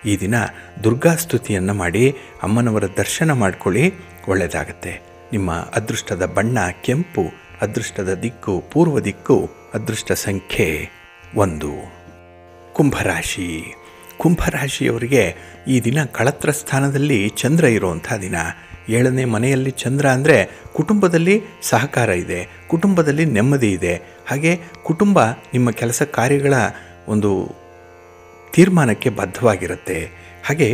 ಈ ದಿನ ದುರ್ಗಾ ಸ್ತುತಿಯನ್ನು ಮಾಡಿ ಅಮ್ಮನವರ ದರ್ಶನ ಮಾಡಿಕೊಳ್ಳಿ, ಒಳ್ಳೆಯದಾಗತ್ತೆ. ನಿಮ್ಮ ಅದೃಷ್ಟದ ಬಣ್ಣ ಕೆಂಪು, ಅದೃಷ್ಟದ ದಿಕ್ಕು ಪೂರ್ವ ದಿಕ್ಕು, ಅದೃಷ್ಟ ಸಂಖ್ಯೆ 1. ಕುಂಭರಾಶಿ. ಕುಂಭರಾಶಿಯವರಿಗೆ ಈ ದಿನ ಕಳತ್ರ ಸ್ಥಾನದಲ್ಲಿ ಚಂದ್ರ ಇರುವಂಥ ದಿನ. 7ನೇ ಮನೆಯಲ್ಲಿ ಚಂದ್ರ ಅಂದರೆ ಕುಟುಂಬದಲ್ಲಿ ಸಹಕಾರ ಇದೆ, ಕುಟುಂಬದಲ್ಲಿ ನೆಮ್ಮದಿ ಇದೆ. ಹಾಗೆ ಕುಟುಂಬ ನಿಮ್ಮ ಕೆಲಸ ಕಾರ್ಯಗಳ ಒಂದು ತೀರ್ಮಾನಕ್ಕೆ ಬದ್ಧವಾಗಿರುತ್ತೆ. ಹಾಗೆ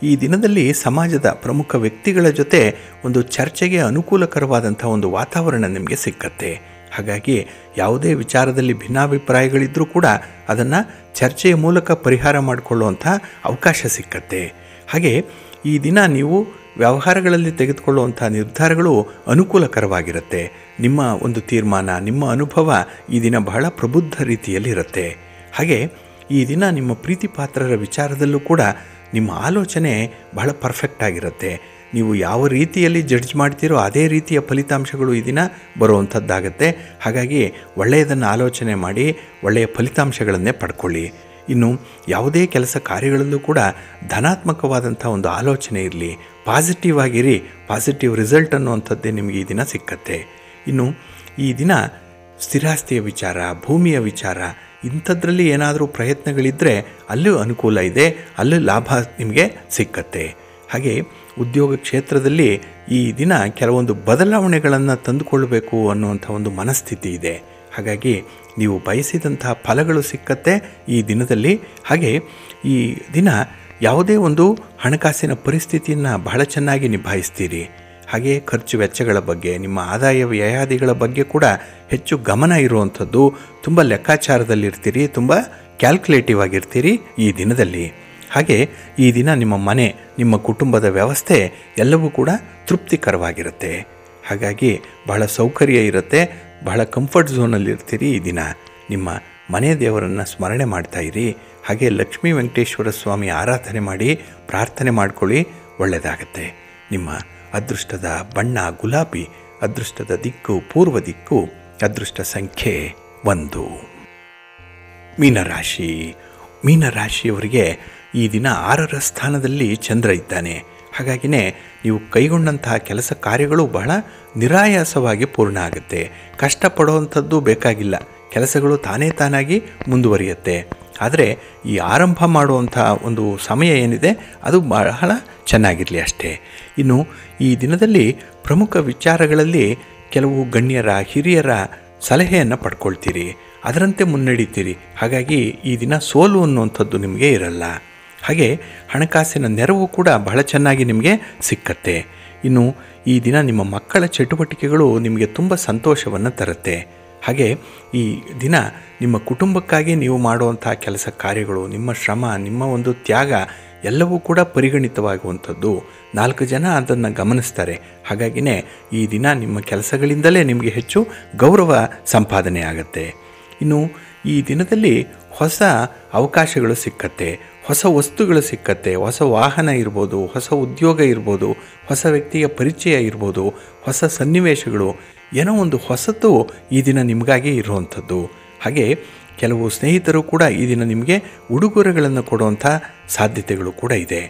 ಈ ದಿನದಲ್ಲಿ ಸಮಾಜದ ಪ್ರಮುಖ ವ್ಯಕ್ತಿಗಳ ಜೊತೆ ಒಂದು ಚರ್ಚೆಗೆ ಅನುಕೂಲಕರವಾದಂಥ ಒಂದು ವಾತಾವರಣ ನಿಮಗೆ ಸಿಕ್ಕತ್ತೆ. ಹಾಗಾಗಿ ಯಾವುದೇ ವಿಚಾರದಲ್ಲಿ ಭಿನ್ನಾಭಿಪ್ರಾಯಗಳಿದ್ದರೂ ಕೂಡ ಅದನ್ನು ಚರ್ಚೆಯ ಮೂಲಕ ಪರಿಹಾರ ಮಾಡಿಕೊಳ್ಳುವಂಥ ಅವಕಾಶ ಸಿಕ್ಕತ್ತೆ. ಹಾಗೆ ಈ ದಿನ ನೀವು ವ್ಯವಹಾರಗಳಲ್ಲಿ ತೆಗೆದುಕೊಳ್ಳುವಂಥ ನಿರ್ಧಾರಗಳು ಅನುಕೂಲಕರವಾಗಿರುತ್ತೆ. ನಿಮ್ಮ ಒಂದು ತೀರ್ಮಾನ, ನಿಮ್ಮ ಅನುಭವ ಈ ದಿನ ಬಹಳ ಪ್ರಬುದ್ಧ ರೀತಿಯಲ್ಲಿ ಇರುತ್ತೆ. ಹಾಗೆ ಈ ದಿನ ನಿಮ್ಮ ಪ್ರೀತಿ ಪಾತ್ರರ ವಿಚಾರದಲ್ಲೂ ಕೂಡ ನಿಮ್ಮ ಆಲೋಚನೆ ಬಹಳ ಪರ್ಫೆಕ್ಟ್ ಆಗಿರುತ್ತೆ. ನೀವು ಯಾವ ರೀತಿಯಲ್ಲಿ ಜಡ್ಜ್ ಮಾಡ್ತೀರೋ ಅದೇ ರೀತಿಯ ಫಲಿತಾಂಶಗಳು ಈ ದಿನ ಬರುವಂಥದ್ದಾಗತ್ತೆ. ಹಾಗಾಗಿ ಒಳ್ಳೆಯದನ್ನು ಆಲೋಚನೆ ಮಾಡಿ ಒಳ್ಳೆಯ ಫಲಿತಾಂಶಗಳನ್ನೇ ಪಡ್ಕೊಳ್ಳಿ. ಇನ್ನು ಯಾವುದೇ ಕೆಲಸ ಕಾರ್ಯಗಳಲ್ಲೂ ಕೂಡ ಧನಾತ್ಮಕವಾದಂಥ ಒಂದು ಆಲೋಚನೆ ಇರಲಿ, ಪಾಸಿಟಿವ್ ಆಗಿರಿ. ಪಾಸಿಟಿವ್ ರಿಸಲ್ಟ್ ಅನ್ನುವಂಥದ್ದೇ ನಿಮಗೆ ಈ ದಿನ ಸಿಕ್ಕತ್ತೆ. ಇನ್ನು ಈ ದಿನ ಸ್ಥಿರಾಸ್ತಿಯ ವಿಚಾರ, ಭೂಮಿಯ ವಿಚಾರ ಇಂಥದ್ರಲ್ಲಿ ಏನಾದರೂ ಪ್ರಯತ್ನಗಳಿದ್ದರೆ ಅಲ್ಲೂ ಅನುಕೂಲ ಇದೆ, ಅಲ್ಲೂ ಲಾಭ ನಿಮಗೆ ಸಿಕ್ಕತ್ತೆ. ಹಾಗೆ ಉದ್ಯೋಗ ಕ್ಷೇತ್ರದಲ್ಲಿ ಈ ದಿನ ಕೆಲವೊಂದು ಬದಲಾವಣೆಗಳನ್ನು ತಂದುಕೊಳ್ಬೇಕು ಅನ್ನುವಂಥ ಒಂದು ಮನಸ್ಥಿತಿ ಇದೆ. ಹಾಗಾಗಿ ನೀವು ಬಯಸಿದಂತಹ ಫಲಗಳು ಸಿಕ್ಕತ್ತೆ ಈ ದಿನದಲ್ಲಿ. ಹಾಗೆ ಈ ದಿನ ಯಾವುದೇ ಒಂದು ಹಣಕಾಸಿನ ಪರಿಸ್ಥಿತಿಯನ್ನು ಬಹಳ ಚೆನ್ನಾಗಿ ನಿಭಾಯಿಸ್ತೀರಿ. ಹಾಗೆ ಖರ್ಚು ವೆಚ್ಚಗಳ ಬಗ್ಗೆ, ನಿಮ್ಮ ಆದಾಯ ವ್ಯಯಾದಿಗಳ ಬಗ್ಗೆ ಕೂಡ ಹೆಚ್ಚು ಗಮನ ಇರುವಂಥದ್ದು. ತುಂಬ ಲೆಕ್ಕಾಚಾರದಲ್ಲಿರ್ತೀರಿ, ತುಂಬ ಕ್ಯಾಲ್ಕುಲೇಟಿವ್ ಆಗಿರ್ತೀರಿ ಈ ದಿನದಲ್ಲಿ. ಹಾಗೆ ಈ ದಿನ ನಿಮ್ಮ ಮನೆ, ನಿಮ್ಮ ಕುಟುಂಬದ ವ್ಯವಸ್ಥೆ ಎಲ್ಲವೂ ಕೂಡ ತೃಪ್ತಿಕರವಾಗಿರುತ್ತೆ. ಹಾಗಾಗಿ ಬಹಳ ಸೌಕರ್ಯ ಇರುತ್ತೆ, ಬಹಳ ಕಂಫರ್ಟ್ ಝೋನಲ್ಲಿರ್ತೀರಿ ಈ ದಿನ. ನಿಮ್ಮ ಮನೆ ದೇವರನ್ನು ಸ್ಮರಣೆ ಮಾಡ್ತಾಯಿರಿ. ಹಾಗೆ ಲಕ್ಷ್ಮೀ ವೆಂಕಟೇಶ್ವರ ಸ್ವಾಮಿ ಆರಾಧನೆ ಮಾಡಿ ಪ್ರಾರ್ಥನೆ ಮಾಡ್ಕೊಳ್ಳಿ, ಒಳ್ಳೆಯದಾಗತ್ತೆ. ನಿಮ್ಮ ಅದೃಷ್ಟದ ಬಣ್ಣ ಗುಲಾಬಿ, ಅದೃಷ್ಟದ ದಿಕ್ಕು ಪೂರ್ವ ದಿಕ್ಕು, ಅದೃಷ್ಟ ಸಂಖ್ಯೆ 1. ಮೀನರಾಶಿ. ಮೀನರಾಶಿಯವರಿಗೆ ಈ ದಿನ 6ರ ಸ್ಥಾನದಲ್ಲಿ ಚಂದ್ರ ಇದ್ದಾನೆ. ಹಾಗಾಗಿನೇ ನೀವು ಕೈಗೊಂಡಂತಹ ಕೆಲಸ ಕಾರ್ಯಗಳು ಬಹಳ ನಿರಾಯಾಸವಾಗಿ ಪೂರ್ಣ ಆಗುತ್ತೆ. ಕಷ್ಟಪಡುವಂಥದ್ದು ಬೇಕಾಗಿಲ್ಲ. ಕೆಲಸಗಳು ತಾನಾಗಿ ಮುಂದುವರಿಯುತ್ತೆ. ಆದರೆ ಈ ಆರಂಭ ಮಾಡುವಂಥ ಒಂದು ಸಮಯ ಏನಿದೆ ಅದು ಬಹಳ ಚೆನ್ನಾಗಿರಲಿ ಅಷ್ಟೇ. ಇನ್ನು ಈ ದಿನದಲ್ಲಿ ಪ್ರಮುಖ ವಿಚಾರಗಳಲ್ಲಿ ಕೆಲವು ಗಣ್ಯರ ಹಿರಿಯರ ಸಲಹೆಯನ್ನು ಪಡ್ಕೊಳ್ತೀರಿ, ಅದರಂತೆ ಮುನ್ನಡೀತೀರಿ. ಹಾಗಾಗಿ ಈ ದಿನ ಸೋಲು ಅನ್ನುವಂಥದ್ದು ನಿಮಗೆ ಇರಲ್ಲ. ಹಾಗೆ ಹಣಕಾಸಿನ ನೆರವು ಕೂಡ ಬಹಳ ಚೆನ್ನಾಗಿ ನಿಮಗೆ ಸಿಕ್ಕತ್ತೆ. ಇನ್ನು ಈ ದಿನ ನಿಮ್ಮ ಮಕ್ಕಳ ಚಟುವಟಿಕೆಗಳು ನಿಮಗೆ ತುಂಬ ಸಂತೋಷವನ್ನು ತರುತ್ತೆ. ಹಾಗೆ ಈ ದಿನ ನಿಮ್ಮ ಕುಟುಂಬಕ್ಕಾಗಿ ನೀವು ಮಾಡುವಂಥ ಕೆಲಸ ಕಾರ್ಯಗಳು, ನಿಮ್ಮ ಶ್ರಮ, ನಿಮ್ಮ ಒಂದು ತ್ಯಾಗ ಎಲ್ಲವೂ ಕೂಡ ಪರಿಗಣಿತವಾಗುವಂಥದ್ದು. 4 ಜನ ಅದನ್ನು ಗಮನಿಸ್ತಾರೆ. ಹಾಗಾಗಿನೇ ಈ ದಿನ ನಿಮ್ಮ ಕೆಲಸಗಳಿಂದಲೇ ನಿಮಗೆ ಹೆಚ್ಚು ಗೌರವ ಸಂಪಾದನೆ ಆಗುತ್ತೆ. ಇನ್ನು ಈ ದಿನದಲ್ಲಿ ಹೊಸ ಅವಕಾಶಗಳು ಸಿಕ್ಕತ್ತೆ, ಹೊಸ ವಸ್ತುಗಳು ಸಿಕ್ಕತ್ತೆ, ಹೊಸ ವಾಹನ ಇರ್ಬೋದು, ಹೊಸ ಉದ್ಯೋಗ ಇರ್ಬೋದು, ಹೊಸ ವ್ಯಕ್ತಿಯ ಪರಿಚಯ ಇರ್ಬೋದು, ಹೊಸ ಸನ್ನಿವೇಶಗಳು, ಏನೋ ಒಂದು ಹೊಸತು ಈ ದಿನ ನಿಮಗಾಗಿ ಇರುವಂಥದ್ದು. ಹಾಗೆ ಕೆಲವು ಸ್ನೇಹಿತರು ಕೂಡ ಈ ದಿನ ನಿಮಗೆ ಉಡುಗೊರೆಗಳನ್ನು ಕೊಡುವಂಥ ಸಾಧ್ಯತೆಗಳು ಕೂಡ ಇದೆ.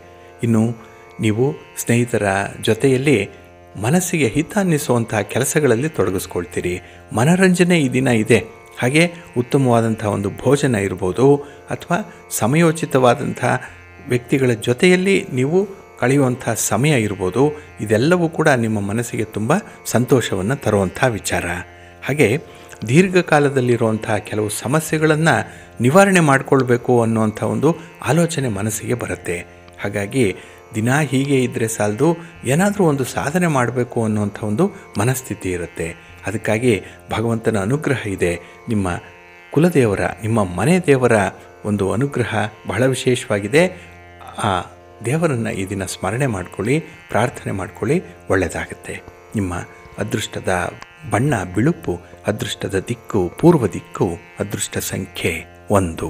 ಇನ್ನು ನೀವು ಸ್ನೇಹಿತರ ಜೊತೆಯಲ್ಲಿ ಮನಸ್ಸಿಗೆ ಹಿತ ಅನ್ನಿಸುವಂಥ ಕೆಲಸಗಳಲ್ಲಿ ತೊಡಗಿಸ್ಕೊಳ್ತೀರಿ. ಮನರಂಜನೆ ಈ ದಿನ ಇದೆ. ಹಾಗೆ ಉತ್ತಮವಾದಂಥ ಒಂದು ಭೋಜನ ಇರ್ಬೋದು, ಅಥವಾ ಸಮಯೋಚಿತವಾದಂಥ ವ್ಯಕ್ತಿಗಳ ಜೊತೆಯಲ್ಲಿ ನೀವು ಕಳೆಯುವಂಥ ಸಮಯ ಇರ್ಬೋದು. ಇದೆಲ್ಲವೂ ಕೂಡ ನಿಮ್ಮ ಮನಸ್ಸಿಗೆ ತುಂಬ ಸಂತೋಷವನ್ನು ತರುವಂಥ ವಿಚಾರ. ಹಾಗೆ ದೀರ್ಘಕಾಲದಲ್ಲಿರುವಂಥ ಕೆಲವು ಸಮಸ್ಯೆಗಳನ್ನು ನಿವಾರಣೆ ಮಾಡಿಕೊಳ್ಬೇಕು ಅನ್ನುವಂಥ ಒಂದು ಆಲೋಚನೆ ಮನಸ್ಸಿಗೆ ಬರುತ್ತೆ. ಹಾಗಾಗಿ ದಿನ ಹೀಗೆ ಇದ್ದರೆ ಸಾಲದು, ಏನಾದರೂ ಒಂದು ಸಾಧನೆ ಮಾಡಬೇಕು ಅನ್ನುವಂಥ ಒಂದು ಮನಸ್ಥಿತಿ ಇರುತ್ತೆ. ಅದಕ್ಕಾಗಿ ಭಗವಂತನ ಅನುಗ್ರಹ ಇದೆ. ನಿಮ್ಮ ಕುಲದೇವರ, ನಿಮ್ಮ ಮನೆ ದೇವರ ಒಂದು ಅನುಗ್ರಹ ಬಹಳ ವಿಶೇಷವಾಗಿದೆ. ಆ ದೇವರನ್ನು ಈ ದಿನ ಸ್ಮರಣೆ ಮಾಡಿಕೊಳ್ಳಿ, ಪ್ರಾರ್ಥನೆ ಮಾಡಿಕೊಳ್ಳಿ, ಒಳ್ಳೆಯದಾಗುತ್ತೆ. ನಿಮ್ಮ ಅದೃಷ್ಟದ ಬಣ್ಣ ಬಿಳುಪು, ಅದೃಷ್ಟದ ದಿಕ್ಕು ಪೂರ್ವ ದಿಕ್ಕು, ಅದೃಷ್ಟ ಸಂಖ್ಯೆ 1.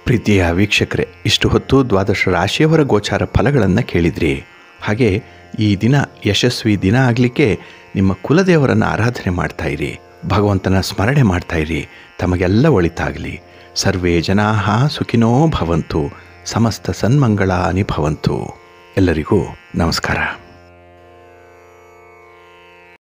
ಪ್ರೀತಿಯ ವೀಕ್ಷಕರೇ, ಇಷ್ಟು ಹೊತ್ತು 12 ರಾಶಿಯವರ ಗೋಚಾರ ಫಲಗಳನ್ನು ಕೇಳಿದ್ರಿ. ಹಾಗೆ ಈ ದಿನ ಯಶಸ್ವಿ ದಿನ ಆಗಲಿಕ್ಕೆ ನಿಮ್ಮ ಕುಲದೇವರನ್ನು ಆರಾಧನೆ ಮಾಡ್ತಾಯಿರಿ, ಭಗವಂತನ ಸ್ಮರಣೆ ಮಾಡ್ತಾಯಿರಿ. ತಮಗೆಲ್ಲ ಒಳಿತಾಗಲಿ. ಸರ್ವೇ ಜನಾಃ ಸುಖಿನೋ ಭವಂತು, ಸಮಸ್ತ ಸನ್ಮಂಗಳಾನಿ ಭವಂತು. ಎಲ್ಲರಿಗೂ ನಮಸ್ಕಾರ.